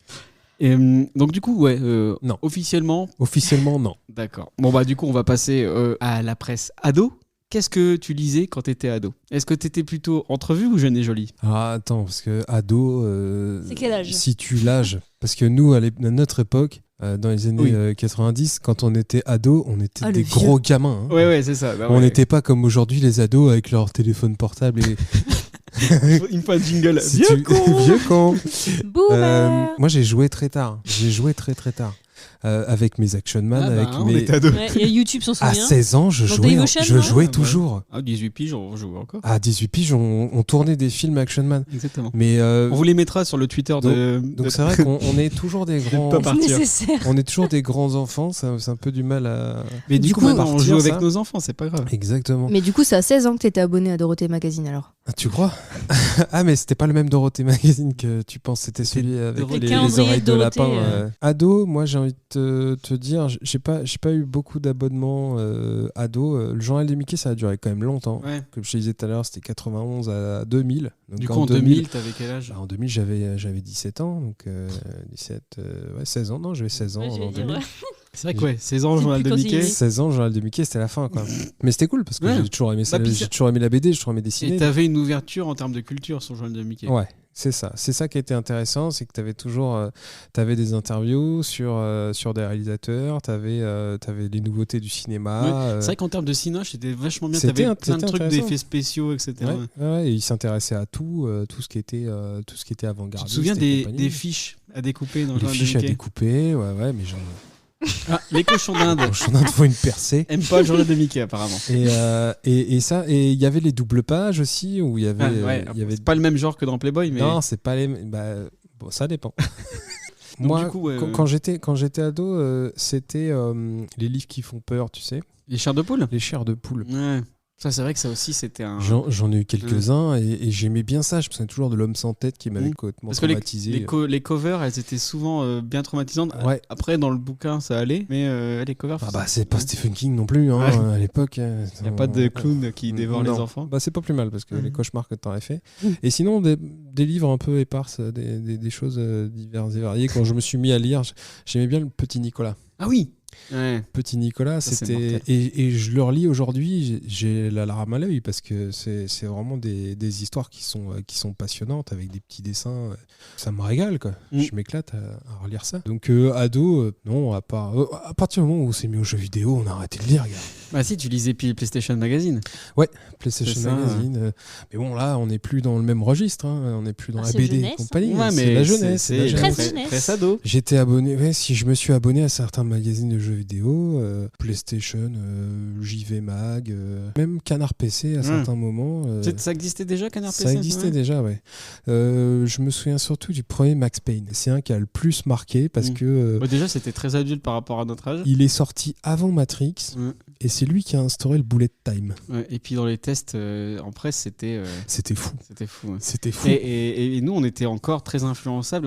Et, donc du coup, ouais, Non. officiellement, Officiellement, non. d'accord. Bon du coup, on va passer à la presse ado. Qu'est-ce que tu lisais quand t'étais ado? Est-ce que t'étais plutôt Entrevue ou Jeune et Jolie? Ah, attends, parce que ado. C'est quel âge? Situe l'âge. Parce que nous, à notre époque, dans les années 90, quand on était ado, on était Ah, le des vieux. gros gamins. hein. Ouais, c'est ça. On n'était pas comme aujourd'hui les ados avec leur téléphone portable et. Il me faut un jingle. Si Vieux tu- con. Vieux con. Boomer. Moi, j'ai joué très tard. J'ai joué très très tard. Avec mes Action Man, Ah, avec on mes. était ados. Ouais, il y a YouTube, s'en À souvient. 16 ans, je Dans jouais, Dave Ocean, je non jouais Ah, bah. toujours. À 18 piges, on joue encore. À 18 piges, on tournait des films Action Man. Exactement. Mais On vous les mettra sur le Twitter de. donc c'est vrai qu'on est toujours des grands. pas C'est partir. nécessaire. On est toujours des grands enfants. C'est un peu du mal à. Mais du Du coup, coup, maintenant, on partir, joue avec ça. nos enfants, c'est pas grave. Exactement. Mais du coup, c'est à 16 ans que t'étais abonné à Dorothée Magazine alors. Ah, tu crois? Ah, mais c'était pas le même Dorothée Magazine que tu penses. C'était celui avec Dorothée. les Calendrier oreilles de Dorothée, lapin. Ado, moi j'ai envie de te dire, j'ai pas eu beaucoup d'abonnements ado. Le journal de Mickey, ça a duré quand même longtemps. Ouais. Comme je te disais tout à l'heure, c'était 91 à 2000. Donc Du coup, en 2000, t'avais quel âge? en 2000, j'avais 17 ans, donc 16 ans, non, j'avais 16 ans Ouais, en j'allais dire, 2000. ouais. C'est vrai que 16 ans, journal de plus Mickey. conseillé. 16 ans, Journal de Mickey, c'était la fin, quoi. Mais c'était cool parce que Ouais. j'ai toujours aimé ça. Bah, puis J'ai toujours aimé la BD, j'ai toujours aimé dessiner. Et t'avais une ouverture en termes de culture sur le journal de Mickey. Ouais, c'est ça. C'est ça qui était intéressant, c'est que tu avais toujours t'avais des interviews sur des réalisateurs, tu avais les nouveautés du cinéma. Ouais. C'est vrai qu'en termes de cinoche, c'était vachement bien. C'était T'avais plein de c'était trucs intéressant. d'effets spéciaux, etc. Ouais, et il s'intéressait à tout ce qui était Tu avant-gardiste. te souviens et compagnie. des fiches à découper dans le Les journal de fiches à Mickey découper, ouais, mais j'en Ah, les cochons d'Inde. j'en ai faut une percée. Aime pas le journal de Mickey apparemment. Et ça, et il y avait les doubles pages aussi où il y avait, il y avait C'est pas le même genre que dans Playboy, mais non, c'est pas les. Bah, bon, ça dépend. Donc, Moi, du coup, ouais, quand j'étais ado, c'était les livres qui font peur, tu sais, les chairs de poule. les chairs de poule. Ouais. Ça, c'est vrai que ça aussi, c'était un. J'en ai eu quelques-uns et j'aimais bien ça. Je me souviens toujours de l'homme sans tête qui m'avait complètement Parce que traumatisé. les covers, elles étaient souvent bien traumatisantes. Ouais. Après, dans le bouquin, ça allait, mais les covers. Ah bah, c'est pas Stephen King non plus, hein, Ouais. à l'époque. Il n'y a pas de clown qui dévore les Non. enfants. Bah, c'est pas plus mal parce que les cauchemars que t'en as fait. Et sinon, des livres un peu éparses, des choses diverses et variées. Quand je me suis mis à lire, j'aimais bien le Petit Nicolas. Ah oui. Ouais. Petit Nicolas, Ça, c'est c'était mortel. et je le relis aujourd'hui, j'ai la larme à l'œil parce que c'est vraiment des histoires qui sont passionnantes avec des petits dessins. Ça me régale, quoi. Je m'éclate à relire ça. Donc ado, non, à partir du moment où on s'est mis aux jeux vidéo, on a arrêté de lire, gars. Bah si, tu lisais PlayStation Magazine. Ouais, PlayStation C'est ça, Magazine. Mais bon, là, on n'est plus dans le même registre. On n'est plus dans la c'est BD et jeunesse. compagnie. Ouais, c'est mais la jeunesse. c'est la jeunesse. Très jeunesse. Très ado. J'étais abonné, si je me suis abonné à certains magazines de jeux vidéo, PlayStation, JV Mag, même Canard PC à certains moments. Ça existait déjà, Canard PC? Ça existait déjà, ouais. Je me souviens surtout du premier Max Payne. C'est un qui a le plus marqué parce que Bah, déjà, c'était très adulte par rapport à notre âge. il est sorti avant Matrix et c'est lui qui a instauré le bullet time. Ouais, et puis dans les tests en presse, c'était fou. C'était fou. Ouais. C'était fou. Et nous, on était encore très influençables.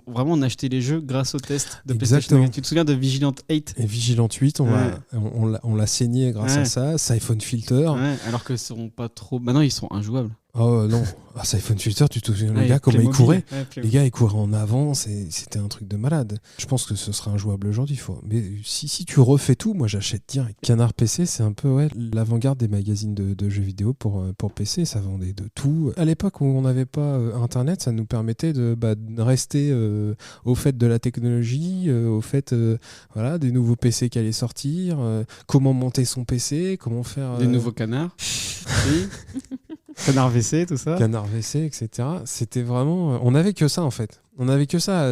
Vraiment, on achetait les jeux grâce aux tests de PlayStation. Exactement. Tu te souviens de Vigilant 8? Et Vigilant 8, on l'a saigné grâce à ça. Siphon Filter. Ouais, alors que sont pas trop. Maintenant, ils sont injouables. Oh non, Siphon Filter, tu te souviens, Ouais, les gars, comment ils Playmobil. couraient. Ouais, Playmobil. Les gars, ils couraient en avant, c'était un truc de malade. Je pense que ce sera injouable aujourd'hui. Mais si tu refais tout, moi j'achète direct. Canard PC, c'est un peu l'avant-garde des magazines de jeux vidéo pour PC. Ça vendait de tout. À l'époque où on n'avait pas Internet, ça nous permettait de rester au fait de la technologie, au fait des nouveaux PC qui allaient sortir, comment monter son PC, comment faire... Des nouveaux canards. Oui. Canard WC, tout ça. Canard WC, etc. C'était vraiment... on n'avait que ça, en fait. On n'avait que ça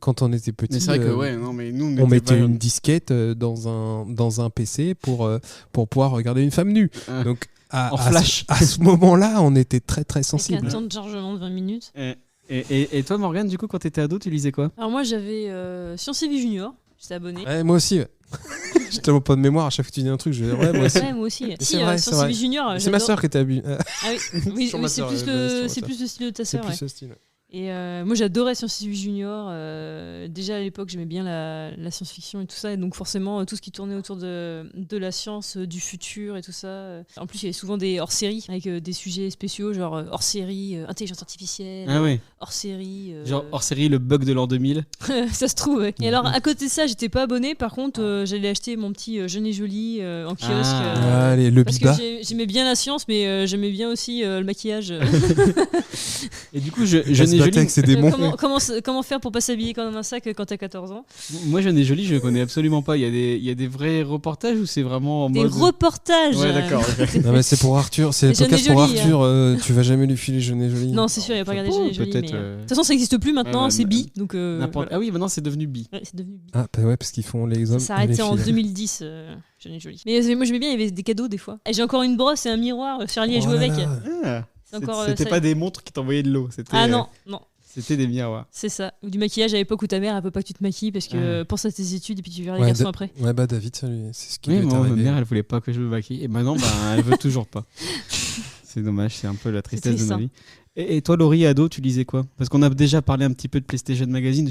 quand on était petit. Mais c'est vrai que nous, on mettait une disquette dans un PC pour pouvoir regarder une femme nue. Donc, en flash. À ce moment-là, on était très, très sensible. Avec un temps de chargement de 20 minutes. Et toi, Morgane, du coup, quand t'étais ado, tu lisais quoi? Alors moi, j'avais Science et Vie Junior. J'étais abonné. Ouais, moi aussi. J'ai tellement pas de mémoire, à chaque fois que tu dis un truc, je vais dire, moi aussi. Ouais, moi aussi. Mais Si, c'est vrai, Science et Vie Junior. C'est ma sœur qui était abusée. Ah oui, Sur ma c'est sœur, plus, c'est plus le style de ta C'est sœur. plus ce style. Et moi j'adorais Science et Vie Junior. Déjà à l'époque j'aimais bien la science-fiction et tout ça. Et donc forcément tout ce qui tournait autour de la science, du futur et tout ça. En plus il y avait souvent des hors-séries avec des sujets spéciaux, genre hors-série intelligence artificielle, Ah ouais. hors-série... Genre hors-série le bug de l'an 2000. Ça se trouve, ouais. Et alors à côté de ça j'étais pas abonnée. Par contre j'allais acheter mon petit Jeune et Joli en kiosque. Allez, le parce biba. que j'aimais bien la science mais j'aimais bien aussi le maquillage. Et du coup Jeune et Joli. Avec ses démons. Comment faire pour pas s'habiller comme un sac quand t'as 14 ans? Moi, Jeune et Joli, je connais absolument pas. Il y a des vrais reportages ou c'est vraiment en Des mode. reportages. Ouais, d'accord. ok. Non, mais c'est pour Arthur, c'est le Jeune podcast et pour Joli, Arthur. Tu vas jamais lui filer Jeune et Joli. Non, c'est sûr, il a pas regardé Oh, Jeune et Joli. peut-être, Mais, de toute façon, ça n'existe plus maintenant, ouais, c'est bah, bi. Donc, voilà. Ah oui, maintenant c'est devenu bi. Ouais, c'est devenu bi. Ah, bah ouais, parce qu'ils font les hommes. Ça s'est et les arrêté en filles. 2010, Jeune et Joli. Mais moi, j'aimais bien, il y avait des cadeaux des fois. Et j'ai encore une brosse et un miroir, Charlie a Oh joué là avec. là. Ah, C'est encore, c'était ça- pas des montres qui t'envoyaient de l'eau. C'était, Ah non, non. C'était des miroirs. C'est ça. Ou du maquillage à l'époque où ta mère elle veut pas que tu te maquilles parce que pense à tes études et puis tu verras les Ouais, garçons après. Ouais, bah David, c'est ce qui Oui, lui est moi, ma arrivé. mère, elle voulait pas que je me maquille. Et maintenant, elle veut toujours pas. C'est dommage, c'est un peu la tristesse triste, de ma hein. vie. Et toi, Laurie, ado, tu lisais quoi? Parce qu'on a déjà parlé un petit peu de PlayStation Magazine.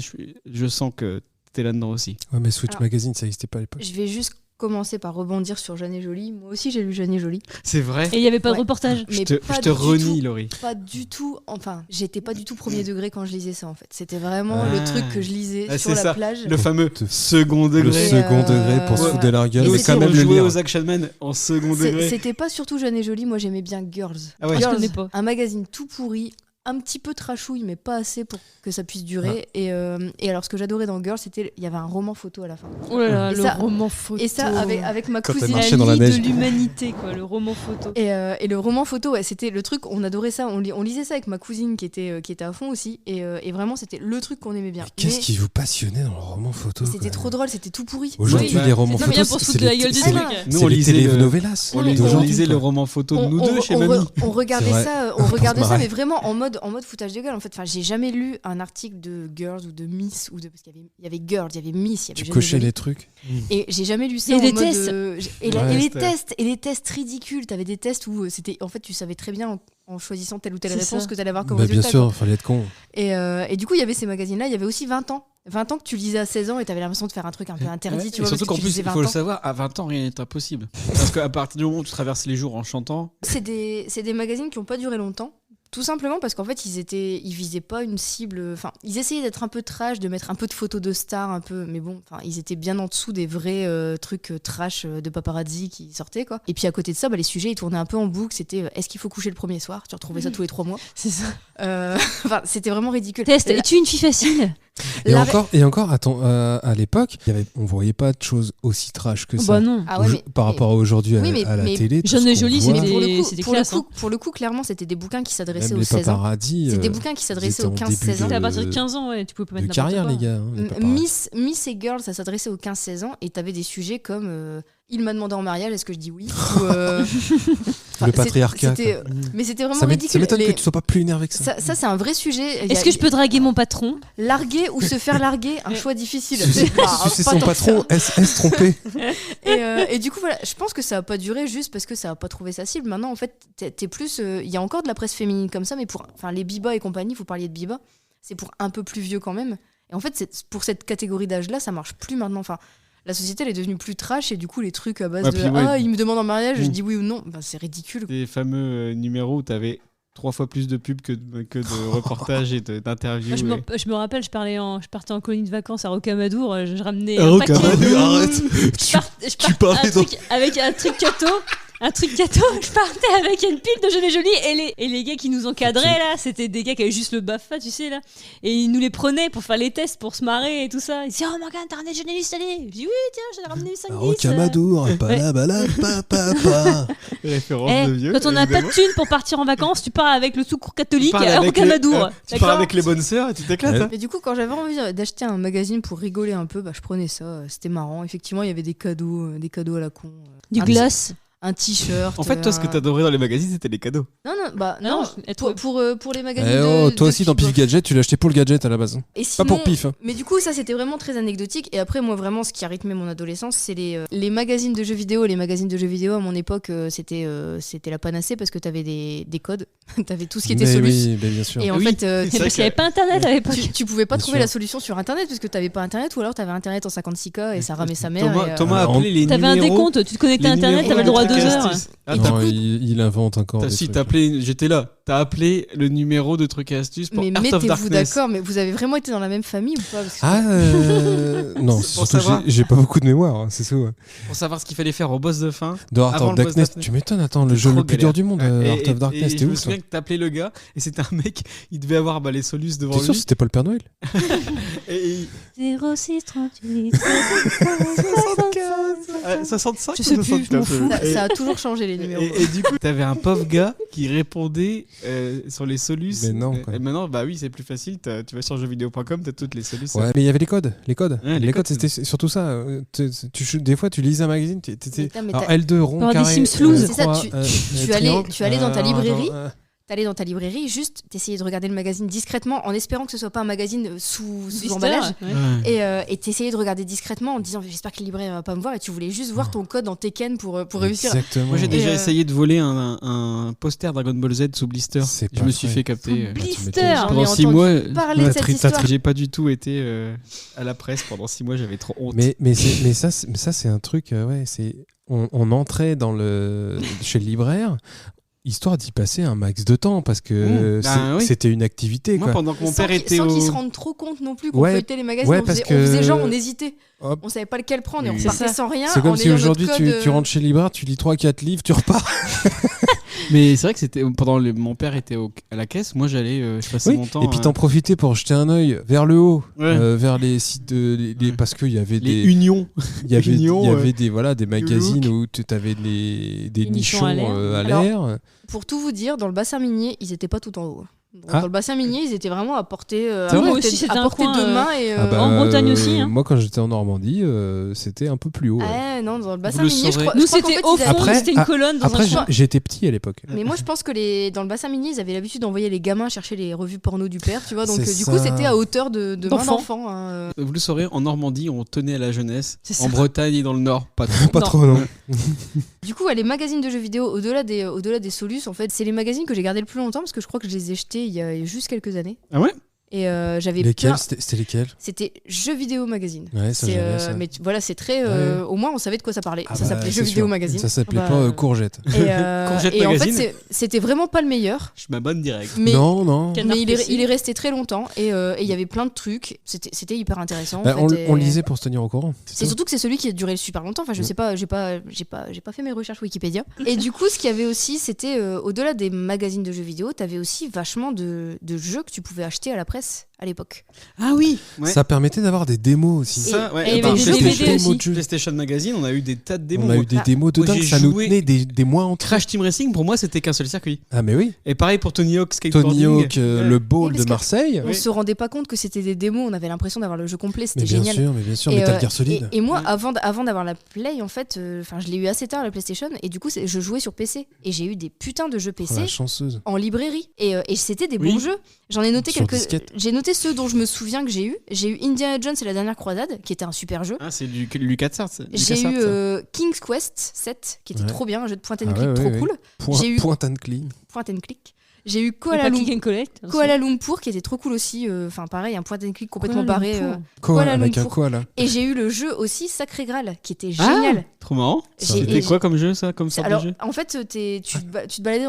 Je sens que t'es là-dedans aussi. Ouais, mais Switch Alors- Magazine, ça n'existait pas à l'époque. Je vais juste commencer par rebondir sur Jeanne et Jolie. Moi aussi, j'ai lu Jeanne et Jolie. C'est vrai. Et il n'y avait pas de Ouais. reportage. Je Mais te pas du renie, tout. Laurie. Pas du tout. Enfin, j'étais pas du tout premier degré quand je lisais ça, en fait. C'était vraiment Ah. le truc que je lisais Ah, sur c'est la ça. plage. Le fameux second Le degré. second degré pour se ouais. foutre de leur gueule, Nous mais aussi, quand on même le jouait lire. aux Action Man en second degré. C'était pas surtout Jeanne et Jolie. Moi, j'aimais bien Girls. Ah ouais. Je Girls, connais pas. un magazine tout pourri, un petit peu trashouille, mais pas assez pour que ça puisse durer. Et alors, ce que j'adorais dans Girls, c'était il y avait un roman photo à la fin. Oh là là, Et le ça- roman photo. Et ça, avec ma Quand elle cousine. marchait dans la lie neige. de l'humanité, quoi, le roman photo. Et le roman photo, ouais, c'était le truc, on adorait ça. On lisait ça avec ma cousine qui était à fond aussi. Et vraiment, c'était le truc qu'on aimait bien. Mais qu'est-ce Mais qui vous passionnait dans le roman photo c'était quoi trop drôle, c'était tout pourri. Aujourd'hui, Oui, bah, les romans non, mais bien photos, pour se c'est foutre de la gueule du c'est truc. les- Nous, c'est on les lisait le- telenovelas On d'aujourd'hui, lisait quoi. le roman photo de nous deux chez mamie. On regardait C'est vrai. ça, On se ça, marrait. mais vraiment en mode foutage de gueule. En fait, enfin, j'ai jamais lu un article de Girls ou de Miss parce qu'il y avait Girls, il y avait Miss, il y avait Tu Jeanne et cochais Jolie. les trucs. Et j'ai jamais lu ça Et en des mode, tests. Et Ouais, les tests ridicules. T'avais des tests où c'était en fait tu savais très bien en choisissant telle ou telle C'est réponse ça. que t'allais avoir comme Bah, bien résultat. sûr, quoi. fallait être con. Et du coup, il y avait ces magazines-là. Il y avait aussi 20 ans. 20 ans que tu lisais à 16 ans et t'avais l'impression de faire un truc un peu interdit, Ouais, tu et vois. surtout parce qu'en que tu plus, lisais il 20 faut le ans. savoir, à 20 ans, rien n'est impossible. Parce qu'à partir du moment où tu traverses les jours en chantant, C'est des magazines qui n'ont pas duré longtemps. Tout simplement parce qu'en fait, ils visaient pas une cible. Enfin, ils essayaient d'être un peu trash, de mettre un peu de photos de stars, un peu. Mais bon, enfin, ils étaient bien en dessous des vrais trucs trash de paparazzi qui sortaient, quoi. Et puis à côté de ça, les sujets, ils tournaient un peu en boucle. C'était est-ce qu'il faut coucher le premier soir? Tu retrouvais ça tous les 3 mois. C'est ça. Enfin, c'était vraiment ridicule. Test, La- es-tu une fille facile? la- Et encore, attends, à l'époque, on voyait pas de choses aussi trash que ça. Bah non. Ah ouais, mais- Par rapport à aujourd'hui Oui, mais- à la mais télé. tout Jeanne ce et qu'on Jolie, voit, c'est Mais des- c'était classe, hein. pour le coup, clairement, c'était des bouquins qui s'adressaient même aux les 16 ans. paparazzis. C'est des bouquins qui s'adressaient aux ils étaient en 15-16 début ans. C'était à partir de 15 ans, ouais, tu pouvais pas de mettre carrière, n'importe les quoi. gars. hein, les paparazzi. Miss et Girl, ça s'adressait aux 15-16 ans et t'avais des sujets comme il m'a demandé en mariage, est-ce que je dis oui ou, enfin, Le patriarcat. c'était- quoi. Mais c'était vraiment Ça ridicule. m'étonne Les- que tu sois pas plus énervé que ça. Ça, c'est un vrai sujet. Il y Est-ce a- que je peux draguer mon patron? Larguer ou se faire larguer, un choix difficile. Sucer Pas son tant patron, que ça. est-ce trompé? Et du coup, voilà, je pense que ça a pas duré juste parce que ça a pas trouvé sa cible. Maintenant, en fait, t'es plus. Il y a encore de la presse féminine comme ça, mais enfin, les Biba et compagnie, vous parliez de Biba, c'est pour un peu plus vieux quand même. Et en fait, pour cette catégorie d'âge-là, ça marche plus maintenant. Enfin, la société, elle est devenue plus trash et du coup, les trucs à base Ouais, de puis ouais. ah, il me demande en mariage, je Mm. dis oui ou non, ben, c'est ridicule. des fameux numéros où tu avais 3 fois plus de pubs que de reportages et d'interviews. Je me rappelle, je partais en colonie de vacances à Rocamadour, je ramenais À un paquet. Rocamadour, arrête. Je partais avec un truc gâteau. Je partais avec une pile de Jeanne et Jolie et les gars qui nous encadraient là, c'était des gars qui avaient juste le BAFA, tu sais là, et ils nous les prenaient pour faire les tests, pour se marrer et tout ça. Ils disaient oh Morgane, t'as ramené Jeanne et Jolie? Je dis oui tiens, j'en ai ramené 5-10. Rocamadour, Référence de Eh, vieux. quand on n'a pas évidemment. de thunes pour partir en vacances, tu pars avec le secours catholique Tu parles à avec les- Rocamadour. tu parles avec les bonnes sœurs et tu t'éclates. Ouais. hein. Mais du coup, quand j'avais envie d'acheter un magazine pour rigoler un peu, bah, je prenais ça. C'était marrant. Effectivement, il y avait des cadeaux à la con. Du Un glace. Un t-shirt. En fait, toi, ce que t'adorais dans les magazines, c'était les cadeaux. Non, Ah non, non, pour les magazines. Eh oh, toi de aussi dans Pif Pif Gadget, tu l'as acheté pour le gadget à la base. Et Pas pour Pif. hein. Mais du coup, ça c'était vraiment très anecdotique. Et après, moi, vraiment, ce qui a rythmé mon adolescence, c'est les magazines de jeux vidéo. Les magazines de jeux vidéo, à mon époque, c'était la panacée parce que t'avais des codes. T'avais tout ce qui était Mais Solus. oui, mais bien sûr. Et en Oui, fait, c'est Parce vrai qu'il n'y avait pas internet à l'époque. tu pouvais pas Bien trouver sûr. la solution sur internet parce que t'avais pas internet ou alors t'avais internet en 56K et ça ramait sa mère. Thomas on- appelait les T'avais un numéros. décompte, tu te connectais à les internet, numéros t'avais le droit à de 2 trucs heures. astuces. Ah, Et t'as- Non, il invente encore. des si trucs. t'as appelé, j'étais là, t'as appelé le numéro de trucs et astuces pour Mais Art of mettez-vous Darkness. d'accord, mais vous avez vraiment été dans la même famille ou pas? Parce que- Ah non, c'est Pour surtout que savoir. j'ai pas beaucoup de mémoire, hein, c'est ça. Ouais. Pour savoir ce qu'il fallait faire au boss de fin. Dans Art Avant of le boss Darkness, Darkness. tu m'étonnes, attends, le jeu Trop le plus galère. dur du monde, Et- Art of Darkness, et t'es je me où ça? souviens que t'appelais le gars et c'était un mec, il devait avoir les solus devant T'es sûr que lui. c'était pas le Père Noël? Et 06 38 65 Je sais ou plus, je m'en 64, fous. Ça a toujours changé les numéros. Et du coup, t'avais un pauvre gars qui répondait sur les solus. Mais non, quoi. Et maintenant, bah oui, c'est plus facile. Tu vas sur jeuxvideo.com, t'as toutes les solus. Ouais, mais il y avait les codes. Les codes, Ouais, les les codes, codes, c'était surtout ça. Des fois, tu lisais un magazine, t'étais. Putain, mais Alors, t'as- L2, rond, Avoir des carré. Sims loose. C'est ça, tu allais dans ta librairie. t'allais dans ta librairie, juste t'essayais de regarder le magazine discrètement en espérant que ce soit pas un magazine sous Blister, emballage. ouais. Et t'essayais de regarder discrètement en te disant j'espère que le libraire va pas me voir, et tu voulais juste voir ton code en Tekken pour réussir. Exactement. Moi, j'ai déjà Et, essayé de voler un poster Dragon Ball Z sous blister. C'est Je pas me suis vrai. fait capter. Blister. J'en ai Pendant 6 entendu mois, parler de cette histoire. j'ai pas du tout été à la presse pendant 6 mois. J'avais trop honte. Mais ça, c'est un truc, on entrait chez le libraire, histoire d'y passer un max de temps, parce que oui. c'était une activité. Moi, Quoi. pendant que mon père était sans au... qu'ils se rendent trop compte non plus qu'on Ouais, feuilletait les magazines, ouais, on parce faisait que- genre, on hésitait. Hop. On savait pas lequel prendre et on Oui. repartait C'est ça. sans rien. C'est comme en si ayant aujourd'hui notre tu code, rentres chez le libraire, tu lis 3-4 livres, tu repars. Mais c'est vrai que c'était pendant mon père était à la caisse. Moi, j'allais, je passais Oui. mon temps. Et puis t'en profitais pour jeter un œil vers le haut, Ouais. vers les sites parce qu'il y avait les des unions. il y avait Union, il y avait des magazines Look. où tu avais des Des nichons nichons à l'air. à l'air. Pour tout vous dire, dans le bassin minier, ils étaient pas tout en haut. Ah. Dans le bassin minier, ils étaient vraiment à portée, C'est vrai. Moi aussi, c'était à un portée coin, de main. Et, Ah bah, en Bretagne aussi, hein. Moi, quand j'étais en Normandie, c'était un peu plus haut. ah, non, dans le bassin Vous le minier, je saurez. crois, Nous, je crois qu'en c'était fait, au ils avaient- fond, Après- c'était une colonne dans Après, un coin. j'étais petit à l'époque. Mais moi, je pense que dans le bassin minier, ils avaient l'habitude d'envoyer les gamins chercher les revues porno du père, tu vois. Donc, C'est du coup, ça. c'était à hauteur de main D'enfant. d'enfant. hein. Vous le saurez, en Normandie, on tenait à la jeunesse. C'est En ça. Bretagne et dans le Nord, pas trop. Pas Non. trop, non. Du coup, les magazines de jeux vidéo, au-delà des Solus, en fait, c'est les magazines que j'ai gardés le plus longtemps parce que je crois que je les ai jetés il y a juste quelques années. Ah ouais? Et j'avais Lesquels plein. C'était lesquels C'était Jeux vidéo magazine. Ouais, ça, C'est, j'avais ça. mais voilà, c'est très. Ouais. Au moins, on savait de quoi ça parlait. Ah ça bah, s'appelait c'est Jeux vidéo sûr. magazine. Ça s'appelait Bah, pas Courgette. Courgette Et en fait, Magazine. c'était vraiment pas le meilleur. Je m'abonne direct. Mais, Non. Canard mais PC. il est resté très longtemps et il y avait plein de trucs. C'était hyper intéressant. Bah, en fait, on et- lisait pour se tenir au courant. C'est surtout que c'est celui qui a duré super longtemps. Enfin, je Mm. sais pas, j'ai pas fait mes recherches Wikipédia. Et du coup, ce qu'il y avait aussi, c'était au-delà des magazines de jeux vidéo, t'avais aussi vachement de jeux que tu pouvais acheter à la presse à l'époque. Ah oui. Ouais. Ça permettait d'avoir des démos aussi. Ça, ouais. et il y Attends, avait des PlayStation- DVD aussi. démos de jeux. PlayStation Magazine, on a eu des tas de démos. On a eu des démos de moi, dingue, j'ai ça nous joué- tenait des mois entiers. Crash Team Racing, pour moi, c'était qu'un seul circuit. Ah mais oui. Et pareil pour Tony Hawk Skateboarding. Tony Hawk, Ouais. le Bowl Oui, parce de que- Marseille. On se rendait pas compte que c'était des démos. On avait l'impression d'avoir le jeu complet. C'était Mais bien génial. sûr, Et, Metal Gear Solid. Et moi, Ouais. avant d'avoir la Play, en fait, je l'ai eu assez tard la PlayStation, et du coup, je jouais sur PC. Et j'ai eu des putains de jeux Oh, PC la chanceuse. en librairie. Et c'était des Oui. bons jeux. J'en ai noté Sur quelques. disquette. J'ai noté ceux dont je me souviens que j'ai eu. J'ai eu Indiana Jones et la dernière croisade, qui était un super jeu. Ah, c'est du LucasArts. J'ai eu King's Quest 7, qui était Ouais. trop bien, un jeu de point and Ah click ouais, trop ouais, cool. J'ai eu Point and clean. point and click. J'ai eu Et pas Click and Collect. Kuala Lumpur, qui était trop cool aussi. Enfin, pareil, un point and click complètement barré. Quoi Kuala avec un Lumpur. quoi là Et j'ai eu le jeu aussi Sacré Graal, qui était Ah, génial. trop marrant. J'ai- C'était et quoi comme jeu, ça, comme sorte Alors, de jeu? en fait, tu te baladais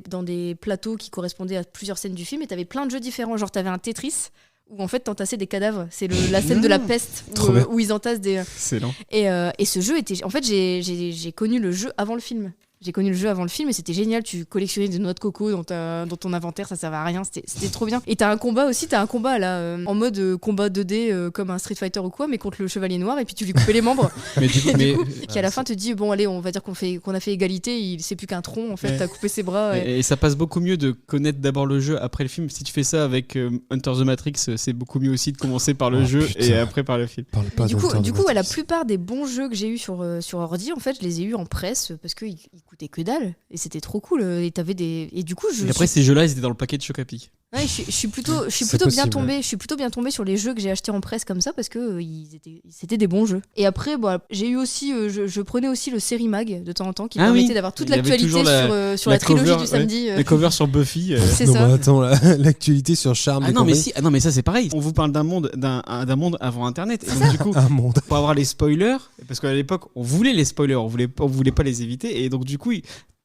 dans des plateaux qui correspondaient à plusieurs scènes du film, et t'avais plein de jeux différents. Genre, t'avais un Tetris où en fait t'entassais des cadavres. C'est la scène de la peste Trop bien. où ils entassent des. Excellent. Et ce jeu était. En fait, j'ai connu le jeu avant le film. J'ai connu le jeu avant le film et c'était génial. Tu collectionnais des noix de coco dans ton inventaire, ça servait à rien. C'était trop bien. Et t'as un combat aussi, en mode combat 2D comme un Street Fighter ou quoi, mais contre le chevalier noir, et puis tu lui coupais les membres. Mais du coup, Et mais, du coup, qui à la fin te dit bon allez, on va dire qu'on a fait égalité, il c'est plus qu'un tronc en fait, Ouais. t'as coupé ses bras. et ça passe beaucoup mieux de connaître d'abord le jeu après le film. Si tu fais ça avec Hunter the Matrix, c'est beaucoup mieux aussi de commencer par le Oh, jeu putain. et après par le film. Parle pas Du coup, d'Hunter the la Matrix. plupart des bons jeux que j'ai eu sur ordi, en fait, je les ai eu en presse parce qu'ils coûtaient que dalle et c'était trop cool. Et t'avais des et du coup, Et après, ces jeux-là, ils étaient dans le paquet de Choc-à-Pic. ouais, je suis plutôt C'est bien possible, tombée. Je suis plutôt bien tombée sur les jeux que j'ai achetés en presse comme ça parce que c'était des bons jeux. Et après, bon, j'ai eu aussi, je prenais aussi le Série Mag de temps en temps qui Ah permettait oui. d'avoir toute Il y avait l'actualité toujours sur la trilogie cover, du ouais. samedi. Les covers sur Buffy. C'est Non, ça. mais attends, l'actualité sur Charme Ah et non, mais compagnie. si, ah non, mais ça c'est pareil. On vous parle d'un monde avant Internet. Et donc, du coup, Un monde. pour avoir les spoilers, parce qu'à l'époque, on voulait les spoilers, on voulait pas les éviter. Et donc, du coup,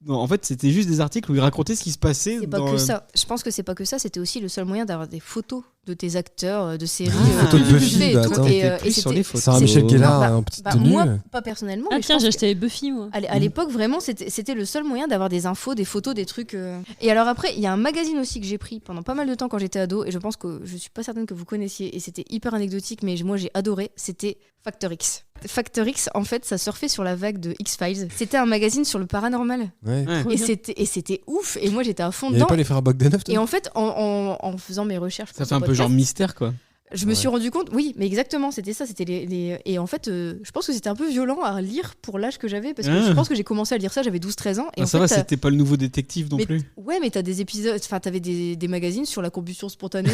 non, en fait, c'était juste des articles où ils racontaient ce qui se passait. C'est pas dans, que ça. Je pense que c'est pas que ça. C'était aussi le seul moyen d'avoir des photos de tes acteurs de séries. Photos de tout Buffy, fait et bah, tout. attends. Et, Plus sur les photos. Sarah Michel c'est- Gellar bah, en petite bah, tenue. moi, pas personnellement. Ah mais je tiens, pense j'ai que- acheté Buffy moi. À l'époque, vraiment, c'était le seul moyen d'avoir des infos, des photos, des trucs. Et alors après, il y a un magazine aussi que j'ai pris pendant pas mal de temps quand j'étais ado, et je pense que je suis pas certaine que vous connaissiez, et c'était hyper anecdotique, mais moi j'ai adoré, c'était Factor X. Factor X, en fait, ça surfait sur la vague de X-Files. C'était un magazine sur le paranormal. Ouais. Ouais. Et c'était ouf, et moi j'étais à fond Il y dedans. avait pas les frères Bogdanov Et en fait, en faisant mes recherches... Ça pour fait ce un peu genre podcast, mystère, quoi. Je me suis rendu compte, oui, mais exactement, c'était ça. C'était Et en fait, je pense que c'était un peu violent à lire pour l'âge que j'avais, parce que je pense que j'ai commencé à lire ça, j'avais 12-13 ans. Et ça va, c'était pas le nouveau détective non plus. Ouais, mais t'as des épisodes, enfin, t'avais des magazines sur la combustion spontanée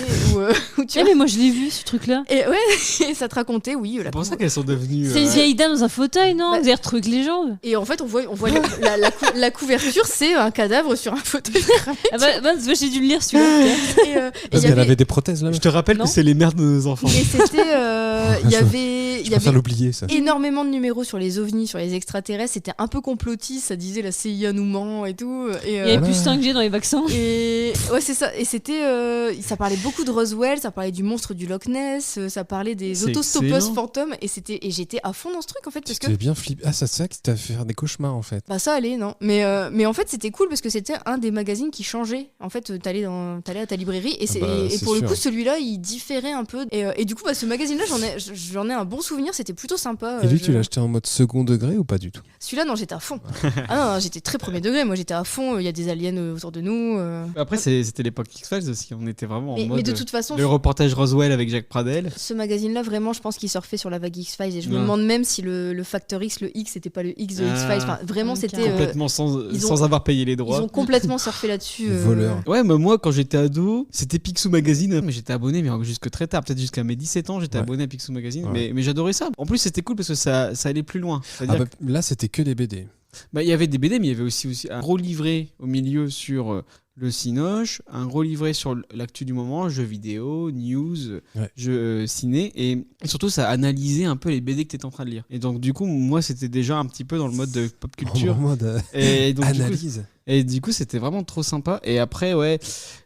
où tu mais moi je l'ai vu ce truc-là. Et ouais, et ça te racontait, oui. C'est pour ça qu'elles sont devenues. C'est une vieille dame dans un fauteuil, non? Vous avez retrouvé les jambes. Et en fait, on voit la couverture, c'est un cadavre sur un fauteuil. J'ai dû le lire celui-là. Parce qu'elle avait des prothèses là. Je te rappelle que c'est les mères de nos enfants. Et c'était, il y avait l'oublier, ça. énormément de numéros sur les ovnis, sur les extraterrestres. C'était un peu complotiste, ça disait la CIA nous ment et tout. Il y avait plus 5G dans les vaccins. Et ouais, c'est ça. Et c'était, ça parlait beaucoup de Roswell, ça parlait du monstre du Loch Ness, ça parlait des autostoppeuses fantômes. Et j'étais à fond dans ce truc en fait, parce que. C'était bien flippé. Ah, c'est ça qui t'a fait faire des cauchemars en fait. Bah ça allait, non. Mais en fait, c'était cool parce que c'était un des magazines qui changeait. En fait, t'allais à ta librairie et pour le coup, celui-là, il différait un peu. Et du coup, ce magazine-là, j'en ai un bon souvenir. C'était plutôt sympa. Et lui, tu l'as acheté en mode second degré ou pas du tout? Celui-là, non, j'étais à fond. Non, j'étais très premier degré. Moi, j'étais à fond. Il y a des aliens autour de nous. Après, c'était l'époque X-Files aussi. On était vraiment en mode. Mais de toute façon, le reportage Roswell avec Jacques Pradel. Ce magazine-là, vraiment, je pense qu'il surfait sur la vague X-Files. Et je me demande même si le facteur X, le X, c'était pas le X de X-Files. Enfin, vraiment, c'était. Complètement sans avoir payé les droits. Ils ont complètement surfé là-dessus. Voleur. Ouais, mais moi, quand j'étais ado, c'était Picsou Magazine. Mais j'étais abonné, mais jusque très tard. Peut-être jusqu'à mes 17 ans, j'étais abonné à Picsou Magazine. Ouais. Mais j'adorais ça. En plus, c'était cool parce que ça allait plus loin. Là, c'était que des BD. Il y avait des BD, mais il y avait aussi un gros livret au milieu sur le Cinoche, un gros livret sur l'actu du moment, jeux vidéo, news, jeux ciné, et surtout ça analysait un peu les BD que tu étais en train de lire. Et donc du coup, moi c'était déjà un petit peu dans le mode de pop culture. En mode et donc, analyse. Et du coup, c'était vraiment trop sympa. Et après,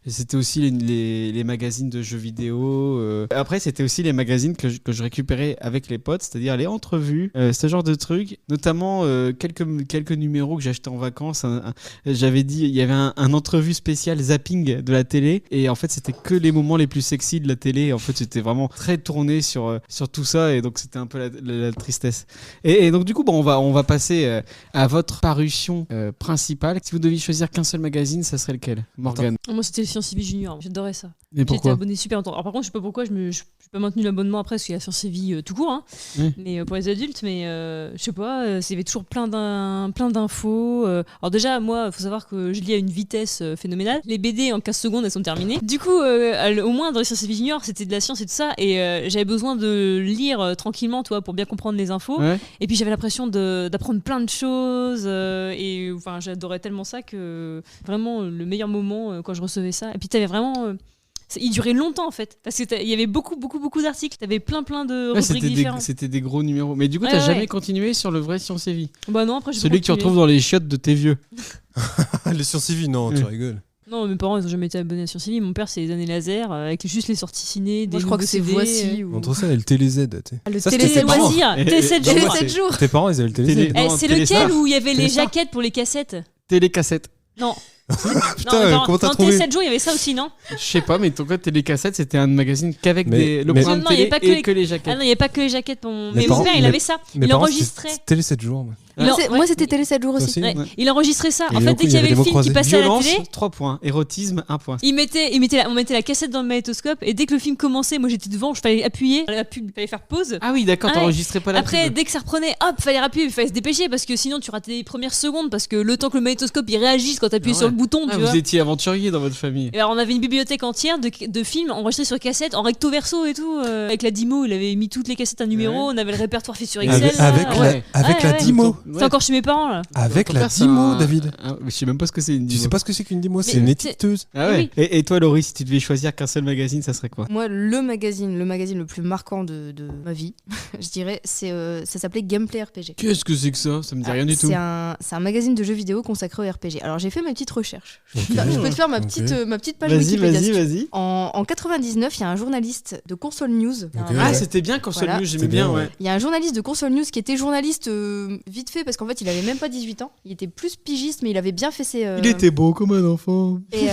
c'était aussi les magazines de jeux vidéo. Après, c'était aussi les magazines que je récupérais avec les potes, c'est-à-dire les entrevues, ce genre de trucs. Notamment quelques numéros que j'achetais en vacances. J'avais dit, il y avait un entrevue spéciale zapping de la télé. Et en fait, c'était que les moments les plus sexy de la télé. En fait, c'était vraiment très tourné sur tout ça. Et donc, c'était un peu la tristesse. Et donc, du coup, on va passer à votre parution principale. Si vous deviez choisir qu'un seul magazine, ça serait lequel, Morgane? Moi, c'était le Science et Vie Junior. J'adorais ça. Mais pourquoi? J'étais abonné super longtemps. Alors, par contre, je sais pas pourquoi, je n'ai pas maintenu l'abonnement après, parce qu'il y a Science et Vie tout court, hein. Mais pour les adultes, mais je sais pas, il y avait toujours plein d'infos. Alors, déjà, moi, il faut savoir que je lis à une vitesse phénoménale. Les BD, en 15 secondes, elles sont terminées. Du coup, au moins, dans les Science et Vie Junior, c'était de la science et tout ça. Et j'avais besoin de lire tranquillement, toi, pour bien comprendre les infos. Ouais. Et puis, j'avais l'impression d'apprendre plein de choses. Et enfin, j'adorais tellement ça que vraiment le meilleur moment quand je recevais ça. Et puis t'avais vraiment il durait longtemps en fait parce que il y avait beaucoup d'articles, t'avais plein de rubriques différentes. C'était des gros numéros. Mais du coup, t'as jamais continué sur le vrai Science et Vie? Bah non, après celui que tu retrouves dans les chiottes de tes vieux. Les Science et Vie, non, tu rigoles. Non, mes parents ils ont jamais été abonnés à Science et Vie. Mon père c'est les années laser avec juste les sorties ciné. Moi je crois que c'est Voici. Entre ça et le Télé Z. Le Télé Loisirs, Télé 7 jours. Tes parents ils avaient le Télé Z. C'est lequel où il y avait les jaquettes pour les cassettes? Télécassette. Non. Putain, comment t'as trouvé? Dans T7 jours, il y avait ça aussi, non? Je sais pas, mais ton code Télécassette, c'était un magazine qu'avec le programme de télé et que les jaquettes. Ah non, il n'y avait pas que les jaquettes. Mais mon père, il avait ça. Il enregistrait. Télé 7 jours. Moi, c'était Télé 7 jours aussi. Ouais. Il enregistrait ça. En fait, dès qu'il y avait le film qui passait à la télé, 3 points. Érotisme, 1 point. On mettait la cassette dans le magnétoscope et dès que le film commençait, moi j'étais devant, je fallait appuyer, il fallait faire pause. Ah oui, d'accord, t'enregistrais pas la pub. Après, dès que ça reprenait, hop, fallait appuyer, il fallait se dépêcher parce que sinon tu ratais les premières secondes parce que le temps que le magnétoscope il réagisse quand t'appuies sur le bouton, tu vois. Vous étiez aventurier dans votre famille. Et alors on avait une bibliothèque entière de films enregistrés sur cassette en recto verso et tout. Avec la Dimo, il avait mis toutes les cassettes à numéro. On avait le répertoire fait sur Excel. Avec la Dimo. C'est encore chez mes parents là. Avec la Dimo, David. Je sais même pas ce que c'est une Dimo. Tu sais pas ce que c'est qu'une Dimo? C'est une étiqueteuse. Ah ouais. Et toi, Laurie, si tu devais choisir qu'un seul magazine, ça serait quoi? Moi, le magazine le plus marquant de ma vie, je dirais, ça s'appelait Gameplay RPG. Qu'est-ce que c'est que ça? Ça me dit rien du tout. C'est un magazine de jeux vidéo consacré au RPG. Alors j'ai fait ma petite recherche. Je peux te faire ma petite page Wikipédia. Vas-y. En 99, il y a un journaliste de Console News. Ah, c'était bien Console News, j'aimais bien, ouais. Il y a un journaliste de Console News qui était journaliste vite fait parce qu'en fait, il avait même pas 18 ans. Il était plus pigiste, mais il avait bien fait ses. Il était beau comme un enfant. Et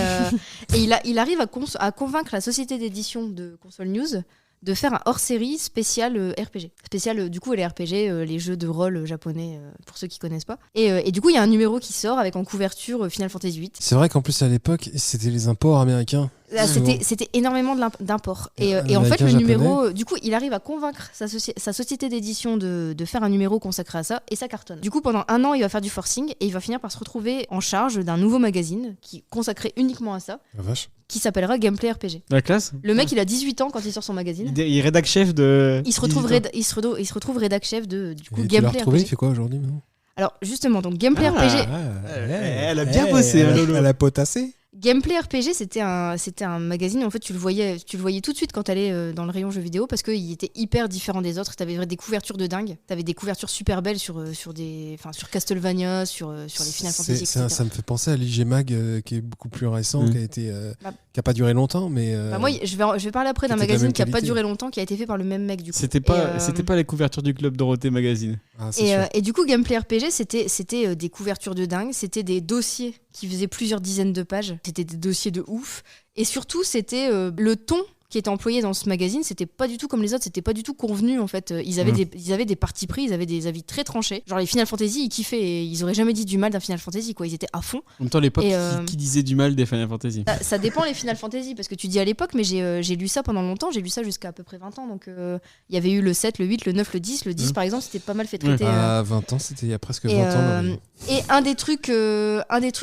il arrive à convaincre la société d'édition de Console News de faire un hors-série spécial RPG. Spécial, du coup, les RPG, les jeux de rôle japonais, pour ceux qui connaissent pas. Et du coup, il y a un numéro qui sort avec en couverture Final Fantasy VIII. C'est vrai qu'en plus, à l'époque, c'était les imports américains. Là, c'était énormément d'import. Et en fait, le numéro, du coup, il arrive à convaincre sa société d'édition de faire un numéro consacré à ça, et ça cartonne. Du coup, pendant 1 an, il va faire du forcing, et il va finir par se retrouver en charge d'un nouveau magazine qui est consacré uniquement à ça. La vache. Qui s'appellera Gameplay RPG. La classe. Le mec, il a 18 ans quand il sort son magazine. Il est rédac chef de. Il se retrouve rédac chef de du coup Et Gameplay tu l'as retrouvé, RPG. il fait quoi aujourd'hui maintenant? Alors justement, donc Gameplay RPG. Elle a bien bossé, Lolo. Elle a potassé. Gameplay RPG, c'était un magazine. En fait, tu le voyais tout de suite quand t'allais dans le rayon jeux vidéo parce qu'il était hyper différent des autres. T'avais des couvertures de dingue. T'avais des couvertures super belles sur Castlevania, sur les Final Fantasy, etc. Ça me fait penser à l'IG Mag qui est beaucoup plus récent, qui a pas duré longtemps, mais. Moi, je vais parler après d'un magazine qui a pas duré longtemps, qui a été fait par le même mec du coup. C'était pas les couvertures du Club Dorothée Magazine. Et du coup, Gameplay RPG, c'était des couvertures de dingue. C'était des dossiers qui faisaient plusieurs dizaines de pages. C'était des dossiers de ouf. Et surtout, c'était le ton qui était employé dans ce magazine, c'était pas du tout comme les autres, c'était pas du tout convenu en fait. Ils avaient des partis pris, ils avaient des avis très tranchés. Genre les Final Fantasy, ils kiffaient et ils auraient jamais dit du mal d'un Final Fantasy quoi, ils étaient à fond. En même temps, à l'époque, qui disait du mal des Final Fantasy? Ça dépend les Final Fantasy parce que tu dis à l'époque, mais j'ai lu ça pendant longtemps, j'ai lu ça jusqu'à à peu près 20 ans. Donc il y avait eu le 7, le 8, le 9, le 10. Le 10 par exemple, c'était pas mal fait traiter. À 20 ans, c'était il y a presque 20 ans. Et un des trucs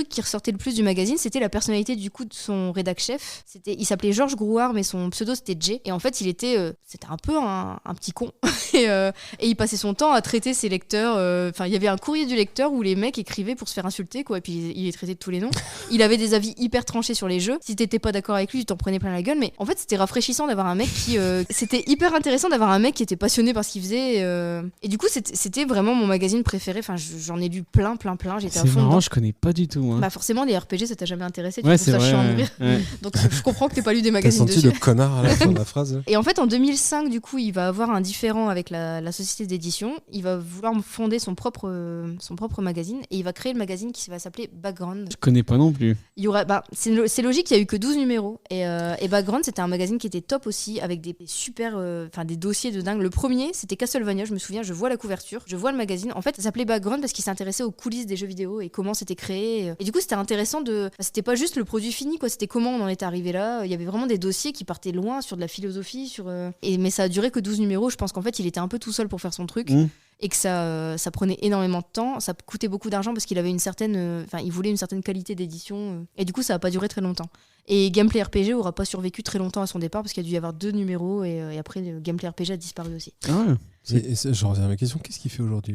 qui ressortait le plus du magazine, c'était la personnalité du coup de son rédac chef. Il s'appelait Georges Grouard, mais son pseudo c'était Jay. Et en fait, c'était un peu un petit con. et il passait son temps à traiter ses lecteurs. Enfin, il y avait un courrier du lecteur où les mecs écrivaient pour se faire insulter, quoi. Et puis il les traitait de tous les noms. Il avait des avis hyper tranchés sur les jeux. Si t'étais pas d'accord avec lui, tu t'en prenais plein la gueule. Mais en fait, c'était rafraîchissant d'avoir un mec c'était hyper intéressant d'avoir un mec qui était passionné par ce qu'il faisait. Et du coup, c'était vraiment mon magazine préféré. Enfin, j'en ai lu plein. J'étais à fond marrant, dedans. je connais pas du tout. Hein. Bah forcément, les RPG, ça t'a jamais intéressé. Ouais, tu trouves ça chiant à mourir. Ouais. Donc je comprends que t'aies pas lu des T'as magazines senti dessus. le connard à la fin de la phrase. Et en fait, en 2005, du coup, il va avoir un différend avec la société d'édition. Il va vouloir fonder son propre magazine et il va créer le magazine qui va s'appeler Background. Je connais pas non plus. Il y aura, c'est logique, il y a eu que 12 numéros. Et Background, c'était un magazine qui était top aussi, avec des super, des dossiers de dingue. Le premier, c'était Castlevania, je me souviens, je vois la couverture, je vois le magazine. En fait, ça s'appelait Background parce qu'il s'intéressait aux coulisses des jeux vidéo et comment c'était créé. Et du coup, c'était intéressant c'était pas juste le produit fini, quoi. C'était comment on en était arrivé là. Il y avait vraiment des dossiers qui partaient loin sur de la philosophie, mais ça a duré que 12 numéros. Je pense qu'en fait, il était un peu tout seul pour faire son truc. Et que ça prenait énormément de temps, ça coûtait beaucoup d'argent parce qu'il avait il voulait une certaine qualité d'édition et du coup ça a pas duré très longtemps. Et Gameplay RPG aura pas survécu très longtemps à son départ parce qu'il a dû y avoir 2 numéros et après le Gameplay RPG a disparu aussi. Ah ouais. Je reviens à ma question, qu'est-ce qu'il fait aujourd'hui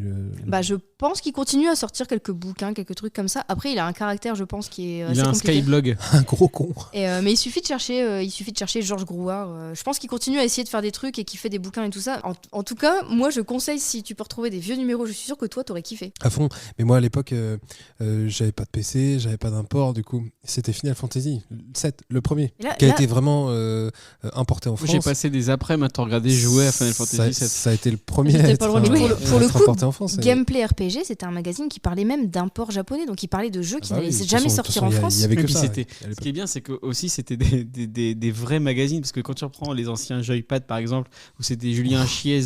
Je pense qu'il continue à sortir quelques bouquins, quelques trucs comme ça. Après, il a un caractère, je pense, qui est assez compliqué. Il a un Skyblog. Un gros con. Mais il suffit de chercher Georges Grouard. Je pense qu'il continue à essayer de faire des trucs et qu'il fait des bouquins et tout ça. En tout cas, moi, je conseille, si tu peux retrouver des vieux numéros, je suis sûr que toi, t'aurais kiffé. À fond. Mais moi, à l'époque, j'avais pas de PC, j'avais pas d'import. Du coup, c'était Final Fantasy 7, le premier, qui a été vraiment importé en France. J'ai passé des après-midi à regarder jouer à Final Fantasy 7. Ça a été le premier à être pour le coup, importé en France. Gameplay RPG, c'était un magazine qui parlait même d'import japonais, donc il parlait de jeux qui n'allaient jamais sortir en France. Ce qui est bien, c'est que aussi c'était des vrais magazines, parce que quand tu reprends les anciens Joypad par exemple, où c'était Julien Chiez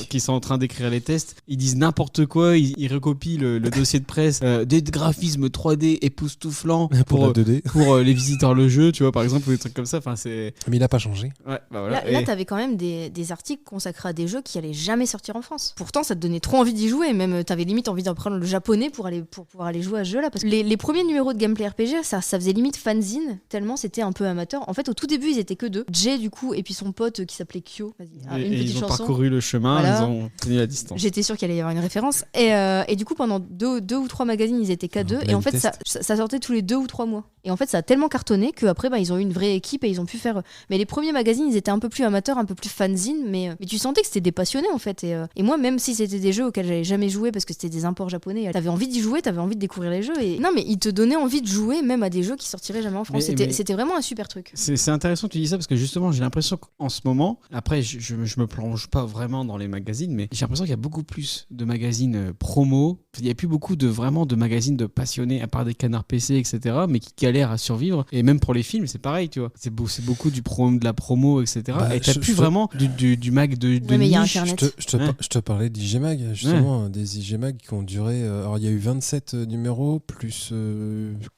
qui sont en train d'écrire les tests, ils disent n'importe quoi, ils recopient le dossier de presse, des graphismes 3D époustouflants pour les visiteurs le jeu, tu vois, par exemple, ou des trucs comme ça. Enfin, mais il a pas changé. Ouais, voilà. Là t'avais quand même des articles consacrés à des jeux qui allaient jamais sortir en France. Pourtant, ça te donnait trop envie d'y jouer. Même, t'avais limite envie d'apprendre le japonais pour pouvoir aller jouer à ce jeu-là. Parce que les premiers numéros de Gameplay RPG, ça faisait limite fanzine, tellement c'était un peu amateur. En fait, au tout début, ils étaient que 2. Jay, du coup, et puis son pote qui s'appelait Kyo. Et ils ont parcouru le chemin, voilà. Ils ont tenu la distance. J'étais sûre qu'il allait y avoir une référence. Et du coup, pendant 2 ou 3 magazines, ils étaient qu'à 2. Et en fait, ça sortait tous les 2 ou 3 mois. Et en fait, ça a tellement cartonné qu'après, ils ont eu une vraie équipe et ils ont pu faire. Mais les premiers magazines, ils étaient un peu plus amateurs, un peu plus fanzine, mais tu sentais que c'était des passionnés en fait. Et moi, même si c'était des jeux auxquels j'avais jamais joué parce que c'était des imports japonais, t'avais envie d'y jouer, t'avais envie de découvrir les jeux. Et non, mais ils te donnaient envie de jouer même à des jeux qui sortiraient jamais en France. C'était vraiment un super truc. C'est intéressant que tu dis ça parce que justement, j'ai l'impression qu'en ce moment, après, je me plonge pas vraiment dans les magazines, mais j'ai l'impression qu'il y a beaucoup plus de magazines promo. Il n'y a plus beaucoup de magazines de passionnés, à part des canards PC, etc., mais qui galèrent à survivre. Et même pour les films, c'est pareil, tu vois. C'est beaucoup de la promo, etc. Et t'as plus vraiment du mag de niche Internet. Je te parlais d'IGMag, justement, des IGMag qui ont duré. Alors, il y a eu 27 numéros, plus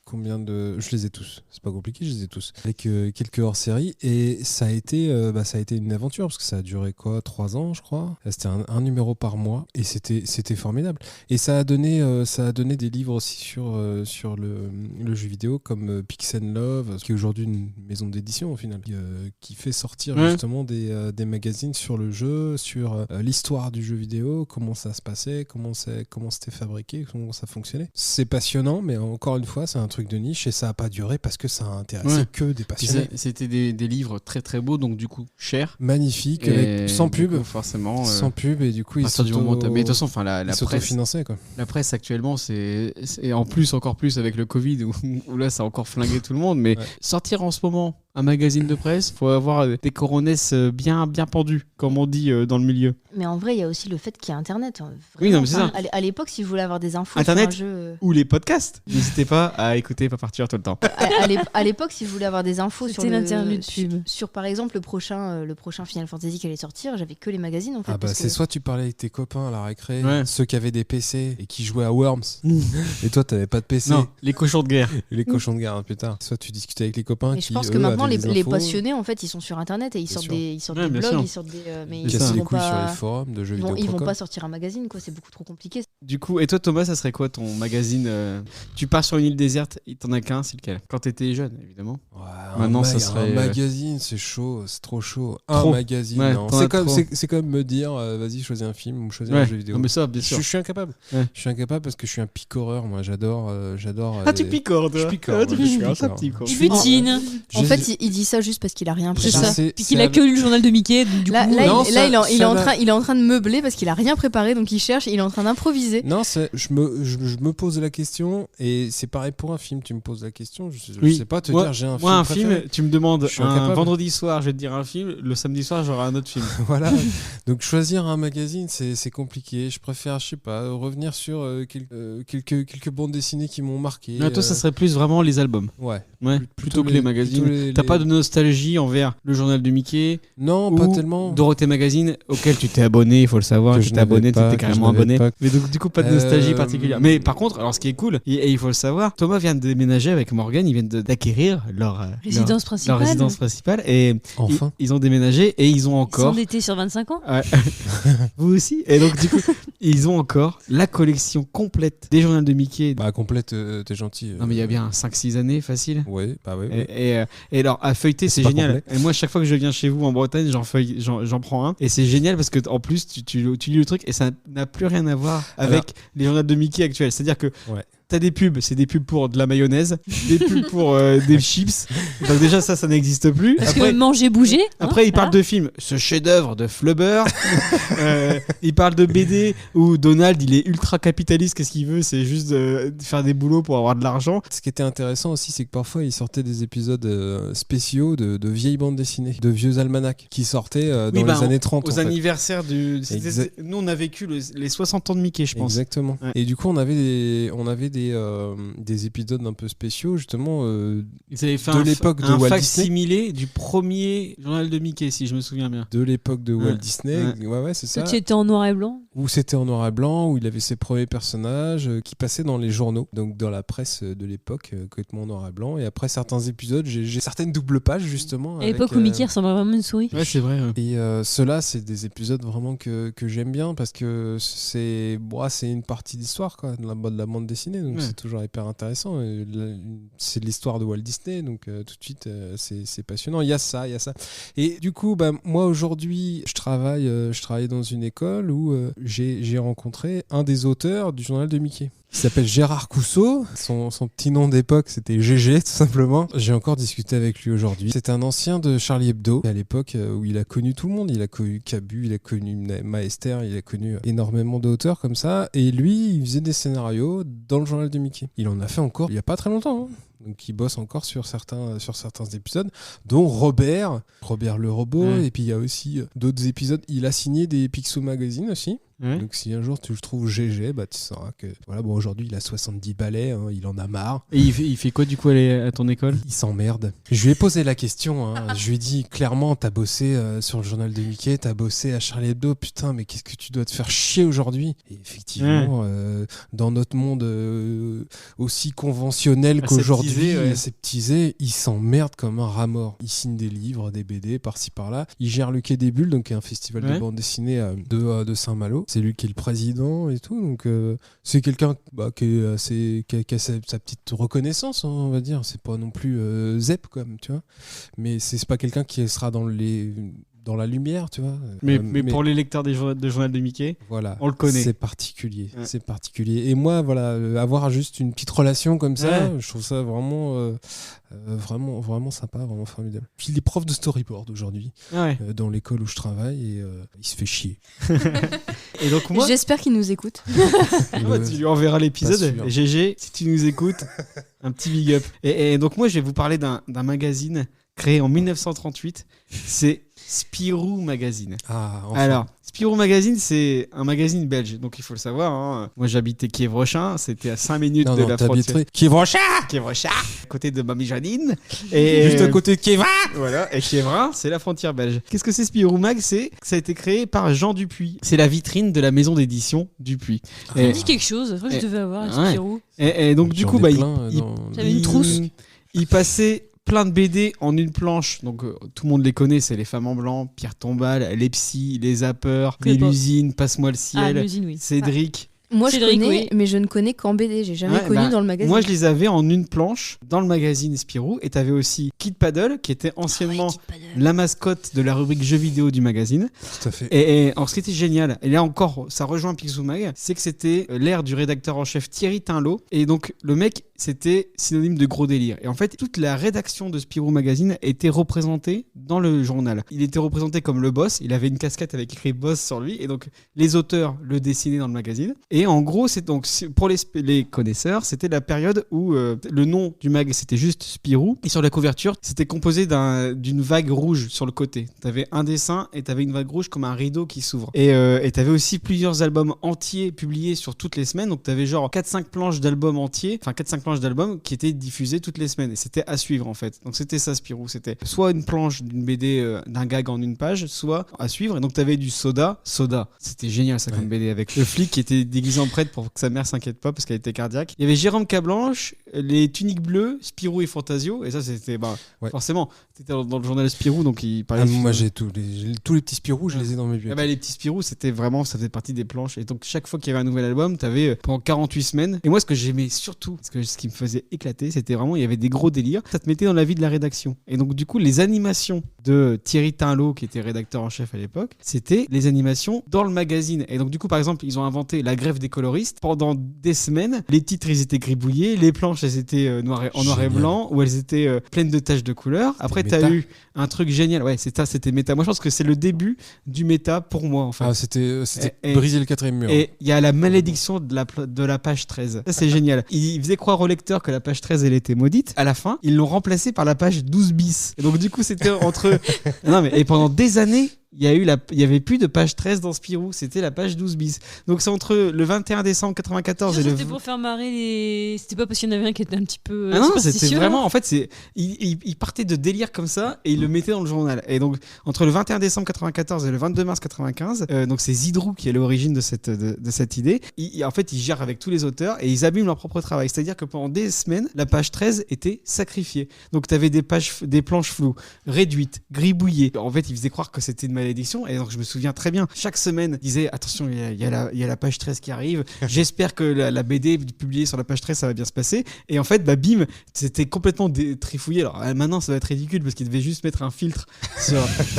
combien de. Je les ai tous. C'est pas compliqué, je les ai tous. Avec quelques hors-série. Et ça a été une aventure, parce que ça a duré 3 ans, je crois. C'était un numéro par mois. Et c'était formidable. Et ça a donné des livres aussi sur le jeu vidéo, comme Pix & Love, qui est aujourd'hui une maison d'édition, au final, qui fait sortir justement des magazines sur le jeu, sur l'histoire du jeu vidéo, comment ça se passait, comment c'était fabriqué, comment ça fonctionnait. C'est passionnant, mais encore une fois, c'est un truc de niche et ça n'a pas duré parce que ça a intéressé que des passionnés. C'était des livres très très beaux, donc du coup chers. Magnifiques, sans pub. Coup, forcément. Sans pub, et du coup, mais de toute façon, la presse. Quoi. La presse actuellement, c'est en plus, encore plus avec le Covid, où là, ça a encore flingué tout le monde, mais sortir en ce moment un magazine de presse, faut avoir des coronesses bien pendues, comme on dit dans le milieu. Mais en vrai, il y a aussi le fait qu'il y a Internet. Vraiment. Oui, non, mais c'est ça. À l'époque, si vous voulez avoir des infos Internet sur un jeu... ou les podcasts, n'hésitez pas à écouter Pas Partir tout le temps. À l'époque, si vous voulez avoir des infos sur par exemple le prochain Final Fantasy qui allait sortir, j'avais que les magazines en fait. C'est soit tu parlais avec tes copains à la récré, ceux qui avaient des PC et qui jouaient à Worms, et toi t'avais pas de PC. Non, les cochons de guerre. Les cochons de guerre, putain. Soit tu discutais avec les copains. Mais je pense que maintenant les passionnés en fait ils sont sur Internet et ils sortent des blogs, ils sortent des mais ils casser les couilles sur les forums de jeux vidéo. Ils vont pas sortir un magazine quoi, c'est beaucoup trop compliqué. Du coup, et toi Thomas, ça serait quoi ton magazine Tu pars sur une île déserte, il t'en a qu'un, c'est lequel? Quand t'étais jeune, évidemment. Maintenant ça serait un magazine, c'est chaud, c'est trop chaud. Un magazine, non. C'est comme me dire vas-y, choisis un film ou choisis un jeu vidéo. Non, mais ça, bien sûr. Je suis incapable. Je suis incapable parce que je suis un picoreur, moi, j'adore tu picores, toi. Je picore. Je butine. En fait, il dit ça juste parce qu'il a rien préparé. C'est ça. Puis qu'il a que lu le journal de Mickey. Du coup, il est en train de meubler parce qu'il a rien préparé, donc il cherche, il est en train d'improviser. Non, je me pose la question et c'est pareil pour un film. Tu me poses la question, je sais pas te dire j'ai un film. Moi, un préféré. film, tu me demandes un vendredi soir, je vais te dire un film. Le samedi soir, j'aurai un autre film. Voilà. Donc choisir un magazine, c'est compliqué. Je préfère, je sais pas, revenir sur quelques bandes dessinées qui m'ont marqué. Non, toi, ça serait plus vraiment les albums. Ouais. Plutôt que les magazines. T'as pas de nostalgie envers le journal de Mickey? Non, pas tellement. Dorothée Magazine, auquel tu t'es abonné, il faut le savoir. Tu t'es abonné, tu t'es carrément abonné. Mais donc, du coup, pas de nostalgie particulière. Mais par contre, alors ce qui est cool, et il faut le savoir, Thomas vient de déménager avec Morgane, ils viennent d'acquérir leur résidence principale. Et enfin. Ils ont déménagé et ils ont encore. Ils sont d'été sur 25 ans. Ouais. Vous aussi. Et donc, du coup, ils ont encore la collection complète des journaux de Mickey. Bah, complète, t'es gentil. Non, mais il y a bien 5-6 années, facile. Oui, bah oui. Et alors, à feuilleter, c'est génial. Et moi, chaque fois que je viens chez vous en Bretagne, j'en prends un. Et c'est génial parce que en plus, tu lis le truc et ça n'a plus rien à voir avec les journaux de Mickey actuels. C'est-à-dire que t'as des pubs, c'est des pubs pour de la mayonnaise, des pubs pour des chips. Donc déjà ça n'existe plus. Parce que manger, bouger. Après ils parlent de films, ce chef-d'œuvre de Flubber. Ils parlent de BD où Donald il est ultra capitaliste, qu'est-ce qu'il veut, c'est juste de faire des boulots pour avoir de l'argent. Ce qui était intéressant aussi, c'est que parfois ils sortaient des épisodes spéciaux de vieilles bandes dessinées, de vieux almanachs qui sortaient dans les années 30. Aux anniversaires du... Nous on a vécu les 60 ans de Mickey, je pense. Exactement. Ouais. Et du coup on avait des épisodes un peu spéciaux justement ils avaient fait de l'époque de Walt Disney. Un fac-similé du premier journal de Mickey, si je me souviens bien. De l'époque de Walt Disney, ouais, c'est ça. Qui était en noir et blanc. Où c'était en noir et blanc, où il avait ses premiers personnages qui passaient dans les journaux, donc dans la presse de l'époque, complètement en noir et blanc. Et après certains épisodes, j'ai certaines doubles pages justement. À l'époque où Mickey ressemblait vraiment à une souris. Ouais, c'est vrai. Et ceux-là, c'est des épisodes vraiment que j'aime bien parce que c'est une partie d'histoire quoi, de la bande dessinée. Donc c'est toujours hyper intéressant. C'est l'histoire de Walt Disney, donc tout de suite c'est passionnant. Il y a ça. Et du coup, moi aujourd'hui, je travaille dans une école où j'ai rencontré un des auteurs du journal de Mickey. Il s'appelle Gérard Cousseau. Son petit nom d'époque, c'était GG, tout simplement. J'ai encore discuté avec lui aujourd'hui. C'est un ancien de Charlie Hebdo, à l'époque où il a connu tout le monde. Il a connu Cabu, il a connu Maester, il a connu énormément d'auteurs comme ça. Et lui, il faisait des scénarios dans le journal de Mickey. Il en a fait encore il n'y a pas très longtemps. Donc il bosse encore sur certains épisodes, dont Robert le robot. Et puis il y a aussi d'autres épisodes. Il a signé des Picsou Magazine aussi. Ouais. Donc si un jour tu le trouves GG, bah tu sauras que voilà, bon, aujourd'hui il a 70 balais, hein, il en a marre. Et il fait quoi du coup à ton école? Il s'emmerde. Je lui ai posé la question, hein. Je lui ai dit clairement, t'as bossé sur le journal de Mickey, t'as bossé à Charlie Hebdo, putain, mais qu'est-ce que tu dois te faire chier aujourd'hui? Et effectivement, dans notre monde aussi conventionnel qu'aujourd'hui, aseptisé, il s'emmerde comme un rat mort. Il signe des livres, des BD par-ci par-là. Il gère le Quai des Bulles, donc un festival de bande dessinée de Saint-Malo. C'est lui qui est le président et tout, donc c'est quelqu'un qui a sa petite reconnaissance, hein, on va dire. C'est pas non plus Zep, comme tu vois, mais c'est pas quelqu'un qui sera dans la lumière, tu vois. Mais pour les lecteurs de journal de Mickey, voilà, on le connaît. C'est particulier, c'est particulier. Et moi, voilà, avoir juste une petite relation comme ça, je trouve ça vraiment, vraiment sympa, vraiment formidable. Puis il est prof de storyboard aujourd'hui dans l'école où je travaille et il se fait chier. Et donc moi, j'espère qu'il nous écoute. Tu lui enverras l'épisode. Et GG, si tu nous écoutes, un petit big up. Et donc moi, je vais vous parler d'un magazine créé en 1938. C'est Spirou Magazine. Enfin. Alors, Spirou Magazine, c'est un magazine belge, donc il faut le savoir. Hein. Moi, j'habitais Kievrechin, c'était à 5 minutes de la frontière. Kievrechin, à côté de Mamie Janine. Et juste à côté de Kievrin. Voilà, et Kievrin, c'est la frontière belge. Qu'est-ce que c'est Spirou Mag? Ça a été créé par Jean Dupuis. C'est la vitrine de la maison d'édition Dupuis. Ça me dit quelque chose, je crois que je devais avoir un Spirou. Et donc, du coup, j'avais une trousse. Il passait plein de BD en une planche, donc tout le monde les connaît, c'est Les Femmes en Blanc, Pierre Tombal, Les Psys, Les Zappeurs, L'Usine, Passe-moi le ciel, L'Usine, oui. Cédric. Moi Cédric, je connais, mais je ne connais qu'en BD, j'ai jamais connu dans le magazine. Moi je les avais en une planche dans le magazine Spirou, et t'avais aussi Kid Paddle qui était anciennement la mascotte de la rubrique jeux vidéo du magazine. Tout à fait. Et alors ce qui était génial, et là encore ça rejoint Picsou Mag, c'est que c'était l'ère du rédacteur en chef Thierry Tinlot, et donc le mec c'était synonyme de gros délire. Et en fait toute la rédaction de Spirou Magazine était représentée dans le journal. Il était représenté comme le boss, il avait une casquette avec écrit boss sur lui, et donc les auteurs le dessinaient dans le magazine. Et en gros, c'est donc pour les connaisseurs, c'était la période où le nom du mag c'était juste Spirou, et sur la couverture c'était composé d'une vague rouge sur le côté. T'avais un dessin et t'avais une vague rouge comme un rideau qui s'ouvre. Et t'avais aussi plusieurs albums entiers publiés sur toutes les semaines. Donc t'avais genre 4-5 planches d'albums entiers, enfin 4-5 planches d'albums qui étaient diffusées toutes les semaines. Et c'était à suivre en fait. Donc c'était ça Spirou, c'était soit une planche d'une BD d'un gag en une page, soit à suivre. Et donc t'avais du Soda. C'était génial ça comme BD avec le flic qui était déguisé en prêtre pour que sa mère s'inquiète pas parce qu'elle était cardiaque. Il y avait Jérôme Cablanche, les tuniques bleues, Spirou et Fantasio, et ça c'était forcément c'était dans le journal Spirou, donc il parlait. Moi j'ai tous les petits Spirou, je les ai dans mes bibliothèques. Les petits Spirou, c'était vraiment, ça faisait partie des planches, et donc chaque fois qu'il y avait un nouvel album, t'avais pendant 48 semaines. Et moi ce que j'aimais surtout, ce qui me faisait éclater, c'était vraiment il y avait des gros délires. Ça te mettait dans la vie de la rédaction. Et donc du coup les animations de Thierry Tinlot, qui était rédacteur en chef à l'époque, c'était les animations dans le magazine. Et donc du coup par exemple ils ont inventé la grève des coloristes. Pendant des semaines, les titres ils étaient gribouillés, les planches elles étaient en noir et blanc, ou elles étaient pleines de taches de couleurs. Après t'as eu un truc génial, c'était méta. Moi je pense que c'est le début du méta pour moi en fait. C'était briser le quatrième mur. Et il y a la malédiction de la page 13. Ça c'est génial. Ils faisaient croire au lecteur que la page 13 elle était maudite. À la fin, ils l'ont remplacée par la page 12 bis. Et donc du coup c'était entre et pendant des années il y avait plus de page 13 dans Spirou, c'était la page 12 bis. Donc c'est entre le 21 décembre 94 et le... C'était pour faire marrer les... C'était pas parce qu'il y en avait un qui était un petit peu... non, c'était vraiment... En fait, il partait de délire comme ça et il le mettait dans le journal. Et donc, entre le 21 décembre 94 et le 22 mars 95, donc c'est Zidrou qui est l'origine de cette idée. En fait, ils gèrent avec tous les auteurs et ils abîment leur propre travail. C'est-à-dire que pendant des semaines, la page 13 était sacrifiée. Donc t'avais des planches floues, réduites, gribouillées. En fait, ils faisaient croire que c'était une malédiction, et donc je me souviens très bien, chaque semaine ils disaient attention, il y a la page 13 qui arrive, j'espère que la BD publiée sur la page 13 ça va bien se passer, et en fait bim, c'était complètement trifouillé. Alors maintenant ça va être ridicule parce qu'ils devaient juste mettre un filtre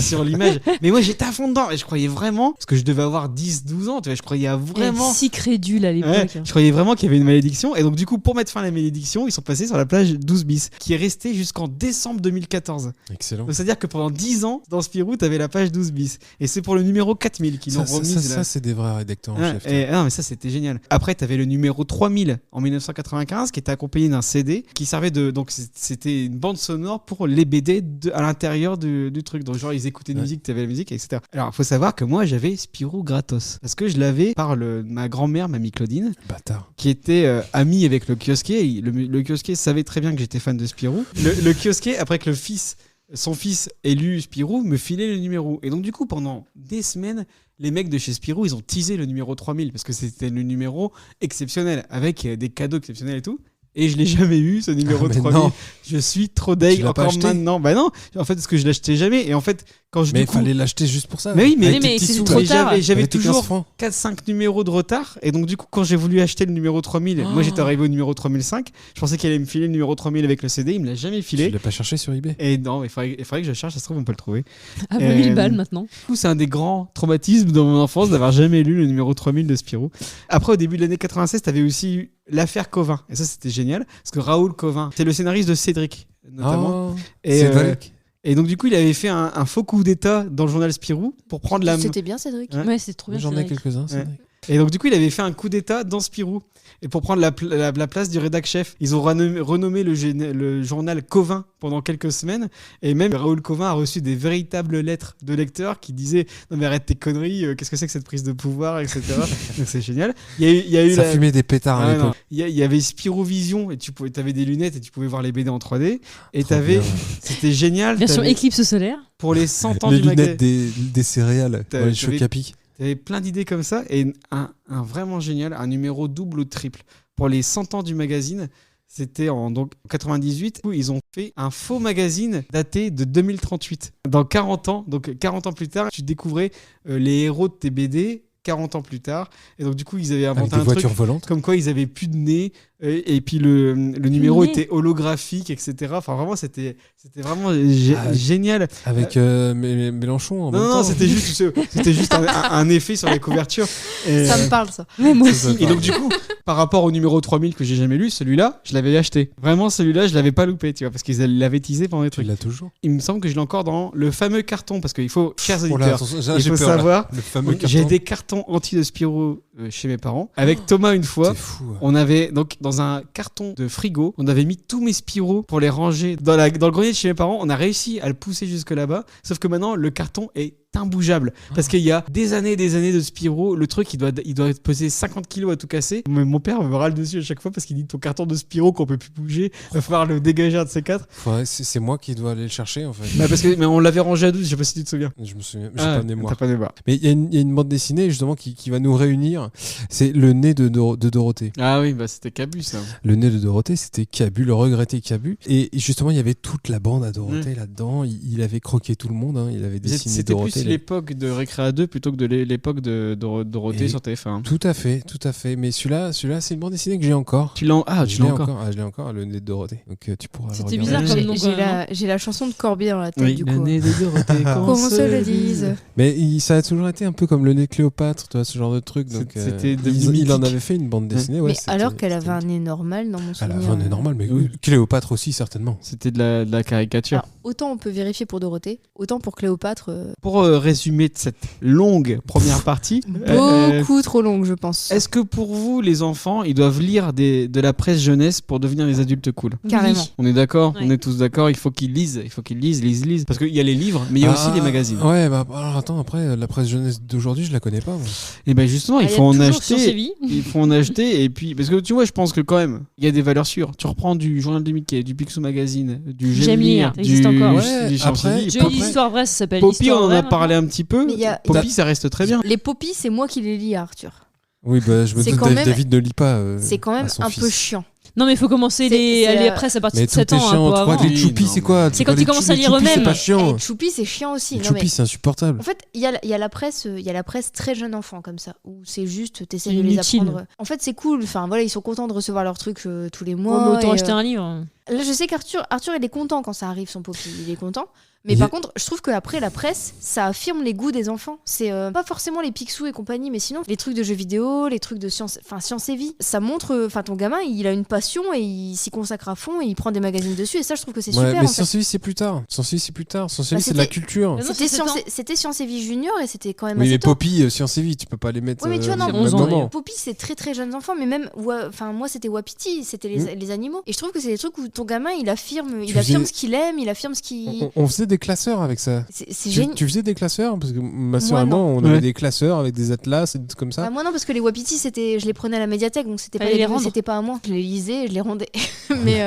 sur l'image, mais moi j'étais à fond dedans et je croyais vraiment, parce que je devais avoir 10-12 ans, tu vois, je croyais vraiment si crédule à l'époque, je croyais vraiment qu'il y avait une malédiction, et donc du coup pour mettre fin à la malédiction ils sont passés sur la page 12 bis qui est restée jusqu'en décembre 2014. Excellent. Donc, c'est à dire que pendant 10 ans dans Spirou t'avais la page 12 bis. Et c'est pour le numéro 4000 qu'ils l'ont remis. Ça, c'est des vrais rédacteurs en chef. Non, mais ça, c'était génial. Après, tu avais le numéro 3000 en 1995 qui était accompagné d'un CD qui servait de. Donc, c'était une bande sonore pour les BD à l'intérieur du truc. Donc, genre, ils écoutaient de musique, tu avais la musique, etc. Alors, il faut savoir que moi, j'avais Spirou gratos. Parce que je l'avais par ma grand-mère, mamie Claudine, qui était amie avec le kiosquier. Le kiosquier savait très bien que j'étais fan de Spirou. Le kiosquier, après que son fils ait lu Spirou, me filait le numéro. Et donc, du coup, pendant des semaines, les mecs de chez Spirou, ils ont teasé le numéro 3000 parce que c'était le numéro exceptionnel avec des cadeaux exceptionnels et tout. Et je l'ai jamais eu, ce numéro 3000. Non. Je suis trop deg encore maintenant. Bah non, en fait, parce que je l'achetais jamais. Et en fait, mais il fallait l'acheter juste pour ça. Mais oui, mais c'est trop tard. J'avais toujours 4-5 numéros de retard. Et donc, du coup, quand j'ai voulu acheter le numéro 3000, moi j'étais arrivé au numéro 3005. Je pensais qu'il allait me filer le numéro 3000 avec le CD. Il me l'a jamais filé. Tu l'as pas cherché sur eBay? Et non, il faudrait que je cherche. Ça se trouve, on peut le trouver. À 20 balles maintenant. Du coup, c'est un des grands traumatismes de mon enfance d'avoir jamais lu le numéro 3000 de Spirou. Après, au début de l'année 96, t'avais aussi eu l'affaire Covin. Et ça, c'était génial. Parce que Raoul Covin, c'est le scénariste de Cédric, notamment. Et donc, du coup, il avait fait un faux coup d'état dans le journal Spirou pour prendre la main. C'était bien, Cédric. Ouais, c'est trop bien. J'en ai quelques-uns, Cédric. Et donc, du coup, il avait fait un coup d'état dans Spirou. Et pour prendre la place du rédac chef, ils ont renommé le journal Covin pendant quelques semaines. Et même Raoul Covin a reçu des véritables lettres de lecteurs qui disaient non mais arrête tes conneries, qu'est-ce que c'est que cette prise de pouvoir, etc. Donc c'est génial. Il y a eu ça fumait des pétards à l'époque. Il y avait Spirovision et tu avais des lunettes et tu pouvais voir les BD en 3D. Et c'était génial. Version éclipse solaire. Pour les 100 ans les du magasin. Les lunettes des céréales, les chocs à pic. Il y avait plein d'idées comme ça et un vraiment génial, un numéro double ou triple. Pour les 100 ans du magazine, c'était en 98 où ils ont fait un faux magazine daté de 2038. Dans 40 ans, donc 40 ans plus tard, tu découvrais les héros de tes BD 40 ans plus tard. Et donc du coup, ils avaient inventé un truc volantes. Comme quoi ils avaient plus de nez et puis le numéro était holographique, etc. Enfin vraiment, c'était vraiment génial. Avec Mélenchon en même temps. Non, c'était juste un effet sur la couverture. Et, ça me parle, ça. Ouais, moi aussi. Et donc du coup, par rapport au numéro 3000 que j'ai jamais lu, celui-là, je l'avais acheté. Vraiment, celui-là, je l'avais pas loupé, tu vois, parce qu'ils l'avaient teasé pendant des trucs. Tu l'as toujours. Il me semble que je l'ai encore dans le fameux carton, parce qu'il faut, chers auditeurs, il faut savoir, le fameux carton. J'ai des cartons anti de Spirou chez mes parents. Avec Thomas, une fois, on avait donc dans un carton de frigo, on avait mis tous mes Spirou pour les ranger dans le grenier de chez mes parents. On a réussi à le pousser jusque là-bas, sauf que maintenant le carton est imbougeable parce qu'il y a des années de Spirou. Le truc, il doit peser 50 kilos à tout casser. Mais mon père me râle dessus à chaque fois parce qu'il dit ton carton de Spirou qu'on peut plus bouger, il va falloir le dégager un de ces quatre. C'est moi qui dois aller le chercher en fait. Mais on l'avait rangé à 12, je sais pas si tu te souviens. Je me souviens, j'ai pas de mémoire. T'as pas de mémoire. Mais il y a une bande dessinée justement qui va nous réunir. C'est le nez de Dorothée. Ah oui, bah c'était Cabu ça. Le nez de Dorothée, c'était Cabu, le regretté Cabu. Et justement, il y avait toute la bande à Dorothée là-dedans. Il avait croqué tout le monde. Hein. Il avait dessiné Dorothée. C'était plus l'époque de Récréa 2 plutôt que de l'époque de Dorothée sur TF1. Tout à fait. Mais celui-là, c'est une bande dessinée que j'ai encore. Tu l'as encore. Je l'ai encore, le nez de Dorothée. Donc tu pourras le C'était regarder. bizarre comme nom. J'ai la chanson de Corbier dans la tête du coup. Le nez de Dorothée. Comment se le dise. Mais ça a toujours été un peu comme le nez de Cléopâtre, tu vois, ce genre de truc. Donc il en avait fait une bande dessinée. Mais alors qu'elle avait un nez normal dans mon souvenir. Elle avait un nez normal, mais Cléopâtre aussi certainement. C'était de la caricature. Alors, autant on peut vérifier pour Dorothée, autant pour Cléopâtre. Pour résumer cette longue première partie, beaucoup trop longue, je pense. Est-ce que pour vous, les enfants, ils doivent lire de la presse jeunesse pour devenir des adultes cool? Carrément. Oui. On est d'accord? Ouais. On est tous d'accord. Il faut qu'ils lisent. Lisent. Parce qu'il y a les livres, mais il y a aussi les magazines. Ouais, bah alors attends, après la presse jeunesse d'aujourd'hui, je la connais pas. Moi. Et ben justement, il faut en acheter. Il faut en acheter. Et puis, parce que tu vois, je pense que quand même, il y a des valeurs sûres. Tu reprends du Journal de Mickey, du Picsou Magazine, du J'aime lire, ça existe encore. Du après, Jolie histoire vraie, ça s'appelle Poppy, Histoire on en vraie, a parlé un petit peu. Poppy, ça reste très bien. Les Poppy, c'est moi qui les lis à Arthur. Oui, bah je me doute que David ne lit pas. C'est quand même un peu chiant. Non, mais il faut commencer les presses à partir de 7 ans. Tu crois que les Choupi, c'est quoi? C'est quand ils commencent à lire eux-mêmes. C'est pas chiant. Choupi, c'est chiant aussi. Choupi, c'est insupportable. En fait, il y a la presse très jeune enfant comme ça, où c'est juste, t'essaies de les apprendre. En fait, c'est cool. Enfin, voilà, ils sont contents de recevoir leurs trucs tous les mois. Autant acheter un livre. Là, je sais qu'Arthur, il est content quand ça arrive, son Poppy. Il est content. Mais Il par est- contre, je trouve qu'après, la presse, ça affirme les goûts des enfants. C'est pas forcément les Picsou et compagnie, mais sinon, les trucs de jeux vidéo, les trucs de science et vie. Ça montre, ton gamin, il a une passion et il s'y consacre à fond et il prend des magazines dessus. Et ça, je trouve que c'est super. mais en fait. Science et Vie, c'est plus tard. Science et Vie, c'est plus tard. Science et Bah, Vie, c'est de la c'était- culture. Non, C'était Science et Vie Junior et c'était quand même Oui, assez mais tôt. Poppy, Science et Vie, tu peux pas les mettre Oui, mais tu vois, non, au même 11 ans, moment. Poppy, c'est très très jeunes enfants, mais même, moi c'était Wapiti, c'était les animaux. Et je trouve que c'est des trucs où ton gamin il affirme faisais- ce qu'il aime, il affirme ce qu'il. On faisait des classeurs avec ça. C'est génial. Tu faisais des classeurs parce que ma soeur Moi, et moi, non. on avait Ouais. des classeurs avec des atlas et des trucs comme ça. Bah, moi non, parce que les Wapiti, je les prenais à la médiathèque, donc c'était pas, Fallait les rendre. c'était pas à moi. Je les lisais et je les rendais. mais,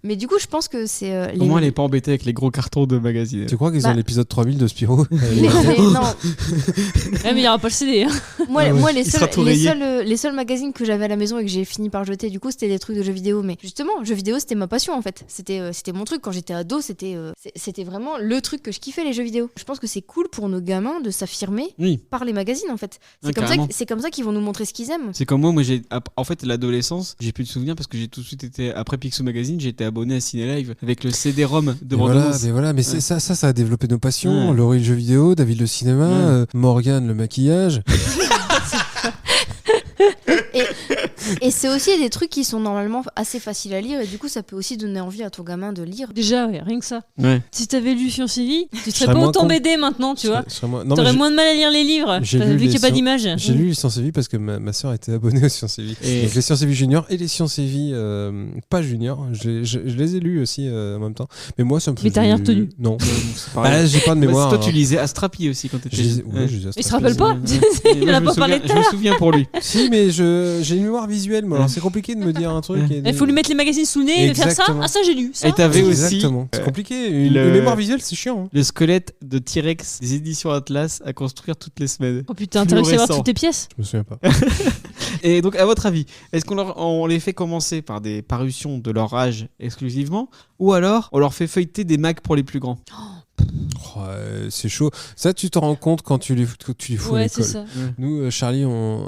mais du coup, je pense que c'est. Au moins, elle est pas embêtée avec les gros cartons de magazine. Tu crois qu'ils ont Bah- l'épisode 3000 de Spirou non, Ah, mais il n'y aura pas le CD. Hein. moi, Ah ouais, moi il sera tout rayé. les seuls magazines que j'avais à la maison et que j'ai fini par jeter, du coup, c'était des trucs de jeux vidéo. Mais justement, jeux vidéo, c'était ma passion en fait. C'était mon truc. Quand j'étais ado, c'était vraiment le truc que je kiffais, les jeux vidéo. Je pense que c'est cool pour nos gamins de s'affirmer Oui. par les magazines en fait. Ouais, carrément. C'est comme ça qu'ils vont nous montrer ce qu'ils aiment. C'est comme moi, en fait, l'adolescence, j'ai plus de souvenirs parce que j'ai tout de suite été, après Picsou Magazine, j'ai été abonné à Ciné Live avec le CD-ROM de Brandon. mais c'est ça a développé nos passions. Ouais. Laurie le jeu vidéo, David le cinéma, Ouais. Morgane le maquillage. Et c'est aussi des trucs qui sont normalement assez faciles à lire et du coup ça peut aussi donner envie à ton gamin de lire. Déjà, ouais, rien que ça. Ouais. Si t'avais lu Science et Vie, tu serais serais pas moins autant con. BD maintenant, tu vois. Non, mais T'aurais j'ai- moins de mal à lire les livres, j'ai vu lu qu'il n'y les a pas sciences- d'image. J'ai lu les Sciences et Vie parce que ma soeur était abonnée aux Sciences et Vie. Et- Donc les Sciences et Vie junior et les Sciences et Vie pas junior. Je les ai lus aussi en même temps. Mais moi, ça me Mais t'as rien retenu. Non. C'est pareil. Bah, j'ai pas de Bah, mémoire. toi, tu hein. lisais Astrapi aussi quand t'étais Je lisais- jeune. ouais, je lisais Il se Astrapi. rappelle pas Ouais. Il Moi, en a je pas me parlé souviens- de Je me souviens pour lui. Si, mais j'ai une mémoire visuelle, moi. Alors c'est compliqué de me dire un truc. Il faut lui mettre les magazines sous le nez et faire ça. Exactement. Ah, ça j'ai lu. Ça. Et t'avais aussi Exactement. C'est compliqué. Une le- mémoire visuelle, c'est chiant. hein. le squelette de T-Rex des éditions Atlas à construire toutes les semaines. Oh putain, t'as réussi à avoir Fluorescent. toutes tes pièces. Je me souviens pas. Et donc, à votre avis, est-ce on les fait commencer par des parutions de leur âge exclusivement, ou alors on leur fait feuilleter des mags pour les plus grands? Oh, c'est chaud. Ça, tu t'en rends compte quand tu les fous à Ouais, c'est l'école. ça. Nous, Charlie,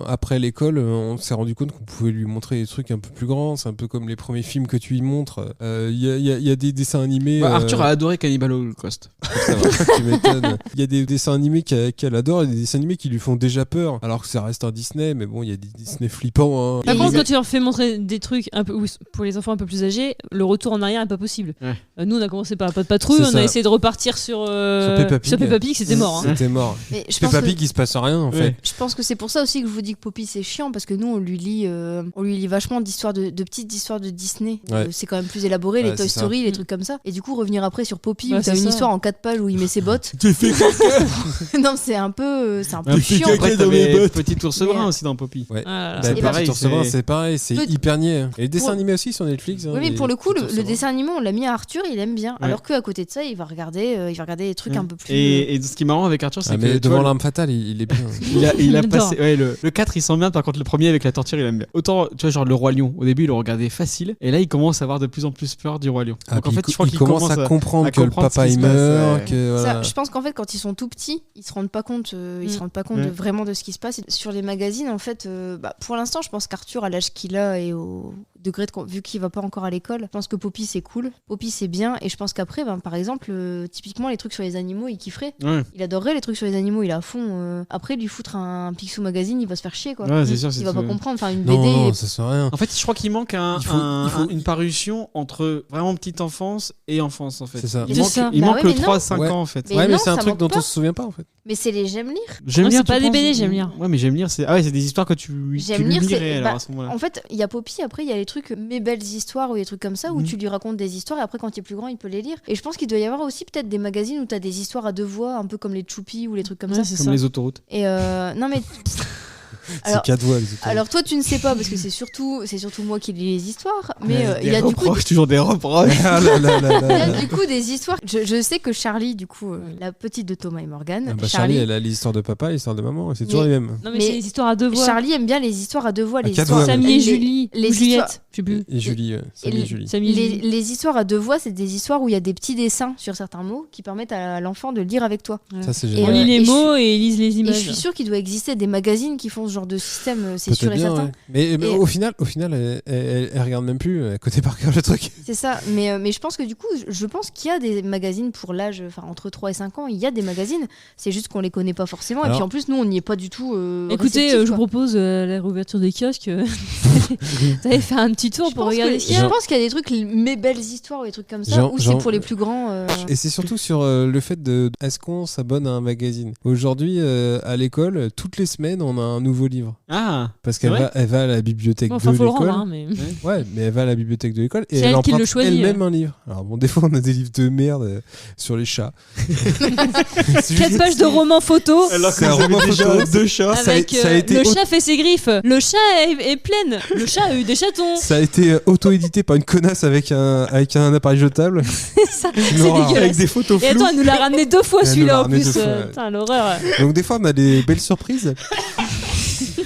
après l'école, on s'est rendu compte qu'on pouvait lui montrer des trucs un peu plus grands. C'est un peu comme les premiers films que tu lui montres. Il y a des dessins animés. Bah, Arthur a adoré Cannibal Holocaust. Ça va, tu m'étonnes. Il y a des dessins animés qu'elle adore et des dessins animés qui lui font déjà peur. Alors que ça reste un Disney, mais bon, il y a des Disney flippants. Hein. Par Et contre, les- quand tu leur fais montrer des trucs un peu pour les enfants un peu plus âgés, le retour en arrière est pas possible. Ouais. Nous, on a commencé par Pas de patrouille, C'est on ça. a essayé de repartir sur Peppa Pig, c'était mort. Hein. C'était mort. Mais je Peppa pense que- Pig, il se passe rien en fait. Ouais. Je pense que c'est pour ça aussi que je vous dis que Poppy c'est chiant parce que nous on lui lit vachement d'histoires de petites histoires de Disney. Ouais. C'est quand même plus élaboré, Ouais, les Toy c'est ça. Story, les trucs comme ça. Et du coup revenir après sur Poppy Ouais, où t'as c'est une ça. histoire en 4 pages où il met ses bottes. T'es fait Non c'est un peu Après, chiant. dans mes t'avais bottes. Petit ours Mais, brun aussi dans Poppy. Ouais. Ah là là. Bah, Et Petit pareil, Ours Brun, c'est- c'est pareil, c'est Peut- hyper niais. Et les dessins Pour- animés aussi sur Netflix. hein, Oui mais les pour le coup Petit Ours le Brun. dessin animé on l'a mis à Arthur, il aime bien. Ouais. Alors qu'à côté de ça il va regarder des trucs un peu plus. Et ce qui est marrant avec Arthur, c'est Ah, que mais tu devant vois, l'arme fatale, il est bien. il a Il adore. passé. Ouais, le 4 il sent bien, par contre le premier avec la torture il aime bien. Autant, tu vois, genre le Roi Lion, au début il le regardait facile, et là il commence à avoir de plus en plus peur du Roi Lion. Ah, Donc en puis fait, je crois il qu'il commence à comprendre que le comprendre papa ce qui il se passe, meurt. ouais. Que, Ça, voilà. je pense qu'en fait quand ils sont tout petits ils se rendent pas compte Ouais. vraiment de ce qui se passe. Et sur les magazines en fait pour l'instant je pense qu'Arthur à l'âge qu'il a et au degré de vu qu'il va pas encore à l'école, je pense que Poppy c'est cool, Poppy c'est bien et je pense qu'après par exemple typiquement les trucs sur les animaux il kifferait. Ouais, Il adorerait les trucs sur les animaux, il est à fond. Après, lui foutre un Picsou Magazine, il va se faire chier quoi. Ouais, c'est sûr, Il c'est va pas tout. comprendre. Enfin, une Non, BD. non, ça sert à rien. en fait, je crois qu'il manque Il faut- une parution entre vraiment petite enfance et enfance en fait. C'est ça. Il C'est manque, ça. il Bah manque ouais, le mais non. 3-5 Ouais. ans en fait. Mais Ouais, mais non, c'est un ça truc manque dont pas. on se souvient pas en fait. Mais c'est les j'aime lire. J'aime Non, lire, c'est pas tu des penses BD, j'aime lire. Ouais, mais j'aime lire, c'est des histoires que tu J'aime lui lire, c'est- lirais alors bah, à ce moment-là. En fait, il y a Poppy, après il y a les trucs Mes belles histoires ou des trucs comme ça où Mhm. tu lui racontes des histoires et après quand il est plus grand, il peut les lire. Et je pense qu'il doit y avoir aussi peut-être des magazines où tu as des histoires à deux voix, un peu comme les Choupi ou les trucs comme Ouais, ça. c'est Comme ça. les autoroutes. Et non mais C'est Alors- 4 voix. les autres. alors toi tu ne sais pas parce que c'est surtout moi qui lis les histoires, mais il y a du coup toujours des reproches. Ah là là là il y là a là. du coup des histoires. Je sais que Charlie, du coup, la petite de Thomas et Morgane, Ah bah, Charlie, elle a l'histoire de papa, l'histoire de maman, c'est toujours Mais- les mêmes. Non, mais, Mais c'est les histoires à deux voix. Charlie aime bien les histoires à deux voix, les quatre histoires. voix, Samy les- et Julie. les Ou Juliette. histoires- Je sais plus. Et Julie, Samy et Julie. Samy et Les, Julie. les histoires à deux voix, c'est des histoires où il y a des petits dessins sur certains mots qui permettent à l'enfant de lire avec toi. Ça, c'est Et, On génial. lit les et je mots et ils lisent les Et je images. suis sûre qu'il doit exister des magazines qui font ce ce genre de système, c'est Peut-être sûr et bien, certain. ouais. Mais Et- au final, elle regarde même plus. Elle connaît par cœur le truc. C'est ça, mais je pense que du coup, je pense qu'il y a des magazines pour l'âge, enfin entre 3 et 5 ans, il y a des magazines, c'est juste qu'on les connaît pas forcément, et Alors- puis en plus, nous, on n'y est pas du tout. Écoutez, réceptifs, je vous quoi. propose la réouverture des kiosques. Vous allez faire un petit tour Je pour pense regarder que- ce qu'il y a. je pense qu'il y a des trucs, mes belles histoires ou des trucs comme ça, Genre- ou c'est genre- pour les plus grands. Et c'est surtout sur le fait de est-ce qu'on s'abonne à un magazine. Aujourd'hui, à l'école, toutes les semaines, on a un nouveau livre. Ah, Parce c'est qu'elle vrai va, elle va à la bibliothèque Bon, enfin, de faut le l'école. rendre, hein, mais. Ouais, mais elle va à la bibliothèque de l'école et C'est elle elle qui le emprunte choisit, elle-même un livre. Alors bon, des fois, on a des livres de merde sur les chats. C'est 4 juste- pages de romans photo. C'est un roman photo. deux chats. Ça a- Avec ça a été le au- chat fait ses griffes. Le chat est plein. Le chat a eu des chatons. Ça a été auto-édité par une connasse avec un appareil jetable. Ça, Une c'est horreur. dégueulasse. Avec des photos Et floues. attends, elle nous l'a ramené 2 fois Elle nous celui-là l'a en ramené plus. 2 fois, ouais. Putain, l'horreur. Donc des fois, on a des belles surprises.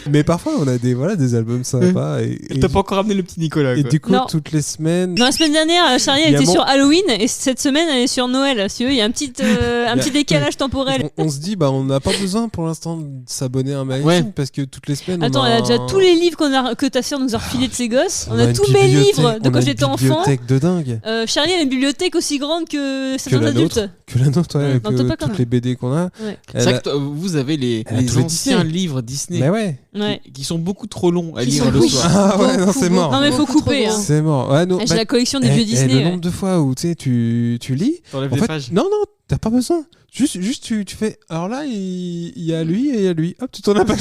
Mais parfois, on a des albums sympas. Elle t'a pas encore ramené le petit Nicolas. Et quoi. du coup, Non. toutes les semaines... Non, la semaine dernière, Charlie Il y a était mon- sur Halloween et cette semaine elle est sur Noël. Si vous voulez, il y a un petit décalage temporel. On se dit, bah, on n'a pas besoin pour l'instant de s'abonner à un magazine Ouais. parce que toutes les semaines. Attends, on a elle a déjà un- tous les livres que ta sœur nous a refilés de ses gosses. On a une tous mes bibliothèque- livres de on a quand une j'étais enfant. bibliothèque de dingue. Charlie a une bibliothèque aussi grande que Que certains la adultes. nôtre. Que la nôtre, ouais. Ouais. Non, que toi, pas quand toutes même. les BD qu'on a. Ouais. C'est vrai que vous avez les Elle a tous les anciens Disney. livres Disney Mais ouais. Ouais. qui sont beaucoup trop longs à Qui lire sont le beaucoup- soir. Ah ouais, non, Beaucoup, c'est mort. Non, mais faut Beaucoup trop couper. gros. Hein. C'est mort. Ouais, non, J'ai bah, la collection des vieux Disney. le ouais. nombre de fois où tu sais, tu lis. T'enlèves En des fait, pages. non, t'as pas besoin. Juste tu fais. Alors là, il y a lui et il y a lui. Hop, tu tournes la page.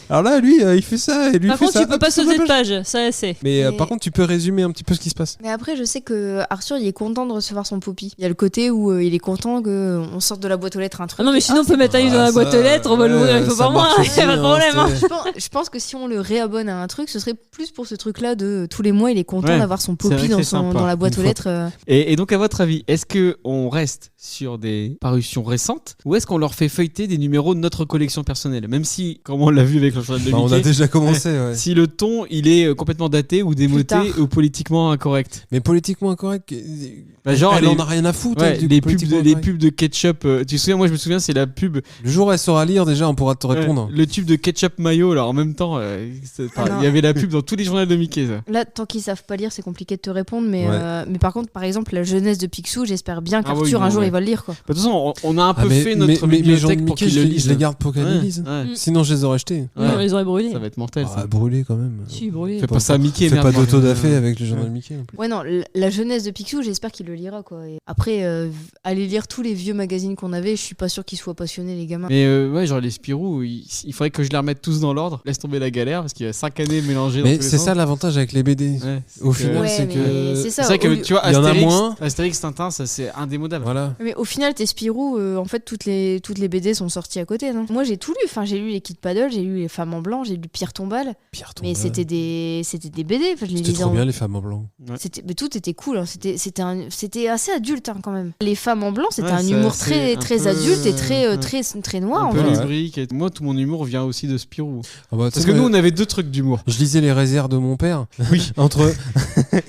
Alors là, lui, il fait ça et lui Par fait contre, ça. tu peux Hop, pas tournes la sauter de page. page. Ça, c'est. Mais Mais- par contre, tu peux résumer un petit peu ce qui se passe. Mais après, je sais que Arthur, il est content de recevoir son Poppy. Il y a le côté où il est content qu'on sorte de la boîte aux lettres un truc. Ah non, mais sinon, on peut mettre un livre dans la boîte aux lettres. On va l'ouvrir une fois par mois. Il y a pas de problème. Hein. Je pense que si on le réabonne à un truc, ce serait plus pour ce truc-là de tous les mois, il est content Ouais, d'avoir son c'est vrai Poppy que dans, c'est sympa. dans la boîte Une aux fois. lettres. Et donc, à votre avis, est-ce que on reste sur des parutions récentes ou est-ce qu'on leur fait feuilleter des numéros de notre collection personnelle, même si, comme on l'a vu avec le journal de Bah, on Mickey, a déjà commencé, ouais. si le ton il est complètement daté ou démodé tard. ou politiquement incorrect. Mais politiquement incorrect. Bah, genre elle les- en a rien à foutre. Ouais, elle, du les, coup, pubs politiquement les incorrect. pubs de ketchup. Tu te souviens, moi je me souviens, c'est la pub. Le jour où elle saura lire, déjà, on pourra te répondre. Le tube de ketchup mayo, là en même temps, il y avait la pub dans tous les journaux de Mickey. Ça. Là, tant qu'ils savent pas lire, c'est compliqué de te répondre. Mais, Ouais. mais par contre, par exemple, la jeunesse de Picsou, j'espère bien Ah qu'Arthur, oui, un jour, ouais. il va le lire. Quoi. Bah, de toute façon, on a un peu mais- fait notre mais les gens de bibliothèque pour Mickey, qu'ils le lisent. je les garde pour qu'elles Ouais, les lisent. ouais. Sinon, je les aurais jetés. Ouais. Non, on les aurait brûlés. Ça va être mortel. Ah, ça. brûler quand même. Si, brûlés. Fais pas ça à Mickey, Fais merde. pas d'auto-da-fait avec le journal de Mickey. non plus. Ouais, non, la jeunesse de Picsou, j'espère qu'il le lira. Quoi. Et après, aller lire tous les vieux magazines qu'on avait, je suis pas sûr qu'ils soient passionnés, les gamins. Mais ouais, genre les Spirou, il faudrait que je les remette tous dans l'ordre. Laisse tomber la galère parce qu'il y a 5 années mélangées. Mais dans tous les c'est sens. ça l'avantage avec les BD. Ouais, Au c'est final, Ouais, c'est mais que. c'est ça. C'est vrai que au- tu vois, il y en a Astérix, moins. Astérix Tintin, ça c'est indémodable. Voilà. Mais au final, tes Spirou, en fait, toutes les BD sont sorties à côté. Non moi, j'ai tout lu. Enfin, j'ai lu les Kid Paddle, j'ai lu les Femmes en blanc, j'ai lu Pierre Tombal. Pierre Mais Tombal. c'était des BD. Enfin, je les C'était lisais trop en- bien, les femmes en blanc. Mais tout était cool. Hein. C'était assez adulte hein, quand même. Les Femmes en blanc, c'était Ouais, un c'est humour assez- très un peu, adulte et ouais. très noir. Un en peu fait. ouais. lubrique. Et moi, tout mon humour vient aussi de Spirou. Ah bah, tu Parce sais, que nous, moi, on avait deux trucs d'humour. je lisais les réserves de mon père. Oui. entre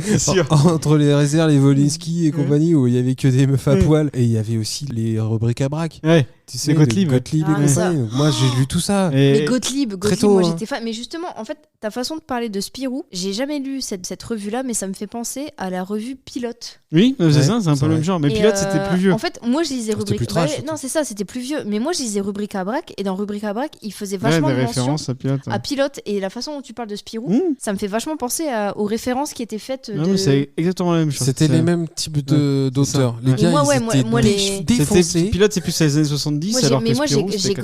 Bien sûr. entre les réserves, les Wolinski et compagnie, où il y avait que des meufs à Ouais. poil. Et il y avait aussi les rubriques à braque. Ouais. Tu sais, Les Gottlieb. Gottlieb Ah, et mais ça- compagnie. Donc, moi, j'ai lu tout ça. Mais Et... Gottlieb, tôt, moi hein. j'étais fan. Mais justement, en fait, ta façon de parler de Spirou, j'ai jamais lu cette revue-là, mais ça me fait penser à la revue Pilote. Oui, c'est Ouais, ça, c'est un c'est peu le vrai. même genre. Mais Et, Pilote, c'était plus vieux. En fait, moi je lisais C'était rubrique. plus trash, ouais, surtout. non, c'est ça, c'était plus vieux. Mais moi je lisais rubrique à braque, et dans rubrique à braque, il faisait Ouais, vachement des de mention références à Pilote. à Pilote. Et la façon dont tu parles de Spirou, Mmh. ça me fait vachement penser aux références qui étaient faites. Non, de... mais c'est exactement la même chose. C'était C'est- les mêmes types d'auteurs. Les Mais gars, moi, ils ouais, étaient moi, les- défoncés. C'était Pilote, c'est plus les années 70, Moi, j'ai- alors mais que moi Spirou, j'ai c'était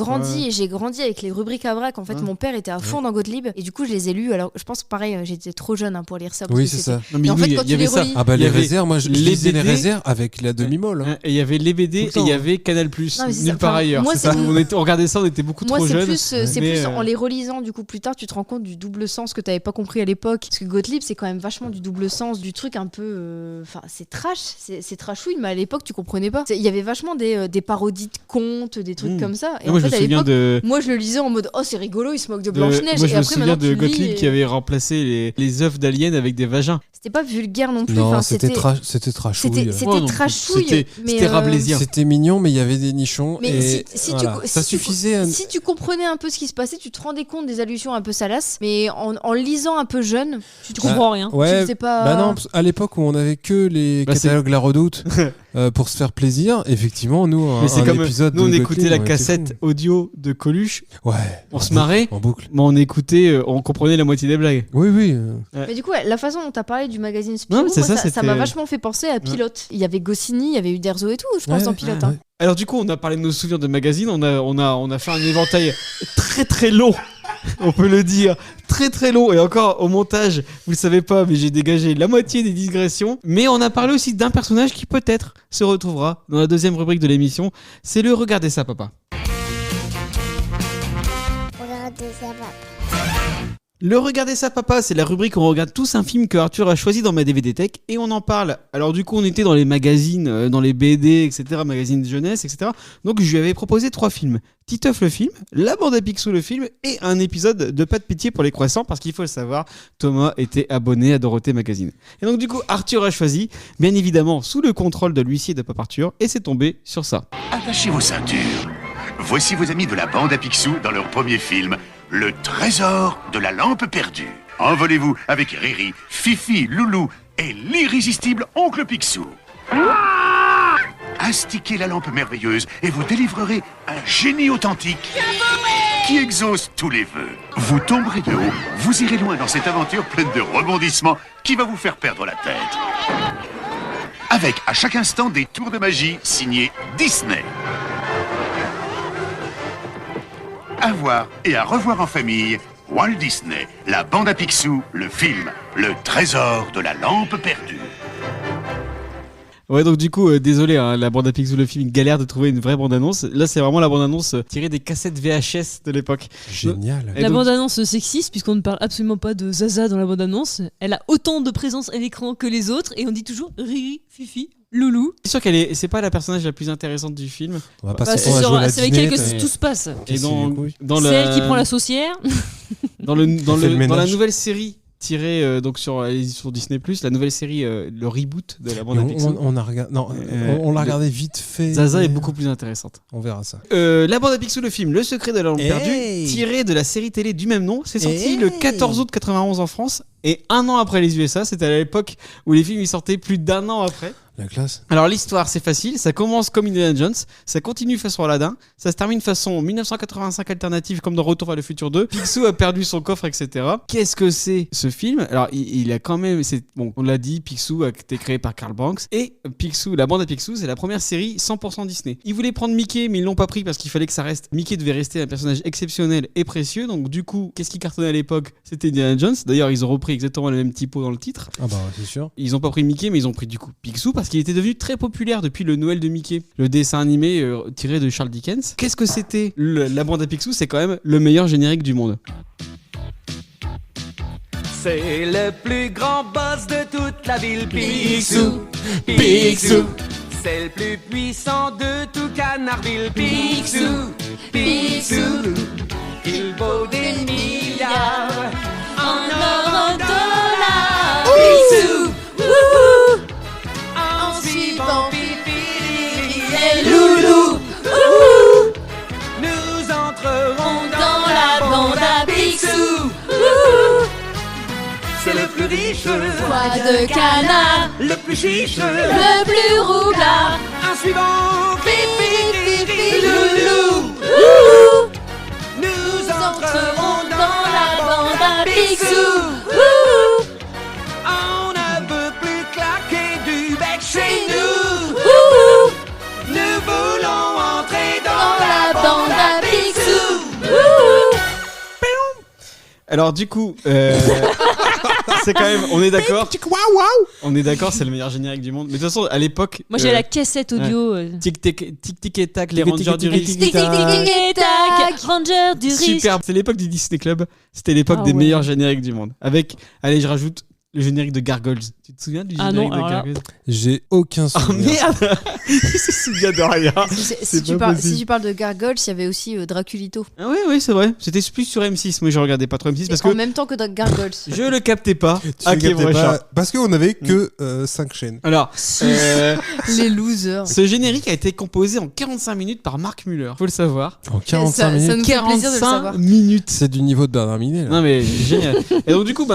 j'ai grandi avec les rubriques à braque. En fait, Ouais. mon père était à fond dans Gottlieb, et du coup je les ai lus. Alors je pense pareil, j'étais trop jeune hein, pour lire ça. parce Oui, que c'est c'était- ça. Non, mais Mais en nous, fait, il y quand tu avait les ça. relis- Ah bah Il y les avait réserves, moi je les lisais les BD. réserves avec la demi-molle. hein. Hein, et il y avait les BD Tout et le temps. il y avait Canal+. Non, mais c'est Nulle ça. part Enfin, ailleurs. moi, C'est ça. c'est- On regardait ça, on était beaucoup Moi, trop c'est jeunes. plus, c'est mais, plus en les relisant, du coup, plus tard, tu te rends compte du double sens que t'avais pas compris à l'époque. Parce que Gottlieb, c'est quand même vachement du double sens, du truc un peu. Enfin, c'est trash, c'est trashouille, mais à l'époque, tu comprenais pas. Il y avait vachement des parodies de contes, des trucs Mmh. comme ça. Et moi, en je fait, me à souviens l'époque, de. moi, je le lisais en mode, oh, c'est rigolo, il se moque de de- Blanche-Neige. Moi, Et je me après, souviens maintenant, de tu lis Gottlieb et- qui avait remplacé les œufs d'aliens avec des vagins. c'était pas vulgaire non plus. Non, Enfin, c'était trashouille. C'était trashouille. C'était rabelaisien. C'était mignon, mais il y avait des nichons. Mais et si voilà. tu, ça si tu- suffisait. si tu comprenais un peu ce qui se passait, tu te rendais compte des allusions un peu salaces. Mais en lisant un peu jeune, Tu comprends rien. tu Ouais, faisais pas. bah non, à l'époque où on avait que les catalogues La Redoute pour se faire plaisir, effectivement, nous, Mais c'est un comme épisode nous, on de écoutait Gothic, la on était cassette fous. audio de Coluche. Ouais. On se marrait. En boucle. Mais on écoutait, on comprenait la moitié des blagues. Oui, oui. Mais du coup, ouais, la façon dont t'as parlé du magazine Spirou, Non, c'est moi, ça, ça c'était- m'a vachement fait penser à Pilote. Il y avait Goscinny, il y avait Uderzo et tout, je pense, Ouais, dans Pilote. ouais, hein. ouais. Alors du coup, on a parlé de nos souvenirs de magazines. On a fait un éventail très très long. On peut le dire, très très long. Et encore au montage, vous le savez pas, mais j'ai dégagé la moitié des digressions. Mais on a parlé aussi d'un personnage qui peut-être se retrouvera dans la deuxième rubrique de l'émission. C'est le Regardez ça, papa. Regardez ça, papa. Le Regardez ça, papa, c'est la rubrique où on regarde tous un film que Arthur a choisi dans ma DVD Tech et on en parle. Alors du coup, on était dans les magazines, dans les BD, etc., magazines de jeunesse, etc. Donc je lui avais proposé 3 films. Titeuf le film, La Bande à Picsou le film et un épisode de Pas de pitié pour les croissants parce qu'il faut le savoir, Thomas était abonné à Dorothée Magazine. Et donc du coup, Arthur a choisi, bien évidemment, sous le contrôle de l'huissier de Papa Arthur et c'est tombé sur ça. Attachez vos ceintures. Voici vos amis de la bande à Picsou dans leur premier film, Le Trésor de la Lampe Perdue. Envolez-vous avec Riri, Fifi, Loulou et l'irrésistible Oncle Picsou. Astiquez la lampe merveilleuse et vous délivrerez un génie authentique qui exauce tous les vœux. Vous tomberez de haut, vous irez loin dans cette aventure pleine de rebondissements qui va vous faire perdre la tête. Avec à chaque instant des tours de magie signés Disney. À voir et à revoir en famille, Walt Disney, la bande à Picsou, le film, Le Trésor de la Lampe Perdue. Ouais, donc du coup, désolé, hein, la bande à Picsou le film galère de trouver une vraie bande-annonce. Là, c'est vraiment la bande-annonce tirée des cassettes VHS de l'époque. Génial. Et La donc- bande-annonce sexiste, puisqu'on ne parle absolument pas de Zaza dans la bande-annonce. Elle a autant de présence à l'écran que les autres, et on dit toujours Riri, Fifi, Loulou. C'est sûr qu'elle est, c'est pas la personnage la plus intéressante du film. On va pas Bah, se prendre à c'est jouer à la avec Disney, elle que t'as- tout se passe. Et dans C'est le- elle qui prend la saucière. dans le dans fait le le dans la ménage. nouvelle série tirée donc sur Disney+, la nouvelle série le reboot de la bande Et à Picsou. on a regardé. Non, on l'a regardé vite fait. Zaza est beaucoup plus intéressante. On verra ça. La bande à Picsou le film Le Secret de la Lampe Hey. Perdue, tiré de la série télé du même nom, c'est sorti Hey. le 14 août 91 en France et un an après les USA. C'était à l'époque où les films ils sortaient plus d'un an après. La classe. Alors l'histoire c'est facile, ça commence comme Indiana Jones, ça continue façon Aladdin, ça se termine façon 1985 alternative comme dans Retour vers le futur 2. Picsou a perdu son coffre, etc. Qu'est-ce que c'est ce film? Alors il a quand même, bon, on l'a dit, Picsou a été créé par Carl Banks et Picsou, la bande à Picsou, c'est la première série 100% Disney. Ils voulaient prendre Mickey mais ils l'ont pas pris parce qu'il fallait que ça reste. Mickey devait rester un personnage exceptionnel et précieux, donc du coup qu'est-ce qui cartonnait à l'époque? C'était Indiana Jones. D'ailleurs ils ont repris exactement le même typo dans le titre. Ah bah c'est sûr. Ils ont pas pris Mickey, mais ils ont pris du coup Picsou parce qu'il était devenu très populaire depuis le Noël de Mickey, le dessin animé tiré de Charles Dickens. Qu'est-ce que c'était la bande à Picsou? C'est quand même le meilleur générique du monde. C'est le plus grand boss de toute la ville, Picsou. Picsou. C'est le plus puissant de tout Canardville, Picsou. Picsou. Il vaut des milliards en or, en dollars, Picsou. Wouhou. En suivant Fifi et Loulou, wouhou, nous entrerons dans la bande à Picsou. Wouhou. C'est le plus riche, Foie de canard, le plus chiche, le plus roublard. en suivant Fifi et Loulou, Wouhou. nous entrerons Dans la bande à Picsou. Wouhou. On ne veut plus claquer du bec chez nous. Wouhou. Nous voulons entrer Dans dans la bande à Picsou. Wouhou. Alors du coup, c'est quand même, on est d'accord. On est d'accord, c'est le meilleur générique du monde. Mais de toute façon, à l'époque, Moi j'ai la cassette audio. tic tic et tac, les Rangers du risque. Tic tic tic et tac, Ranger du risque. Super, c'est l'époque du Disney Club. C'était l'époque Ah des ouais. meilleurs génériques du monde. Avec, allez, je rajoute le générique de Gargoyles Tu te souviens du Ah générique non, de alors là- Gargoyle? J'ai aucun Oh souvenir. merde. Il se souvient de rien. Si tu parles de Gargoyles, il y avait aussi Draculito. Ah oui, c'est vrai. C'était plus sur M6. Moi, je regardais pas trop M6 parce En que même temps que Gargoyles. je le captais pas. Tu Ah, le qui est captais vrai, pas, Charles. parce qu'on avait que 5 chaînes. Alors, Les losers. ce générique a été composé en 45 minutes par Mark Muller. Faut le savoir. En 45 ça minutes. nous fait plaisir de le 45 savoir. minutes. C'est du niveau de Bernard Minet. Là. Non mais génial. Et donc du coup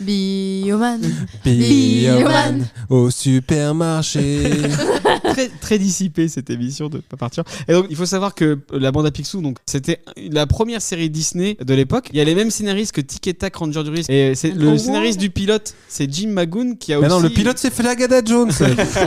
Bioman. Bioman au supermarché. très dissipé cette émission de pas partir. Et donc il faut savoir que la bande à Picsou, donc c'était la première série Disney de l'époque. Il y a les mêmes scénaristes que Tic et Tac, Ranger du risque. Et c'est le scénariste du pilote, c'est Jim Magoon qui a Mais aussi. non, le pilote c'est Flagada Jones.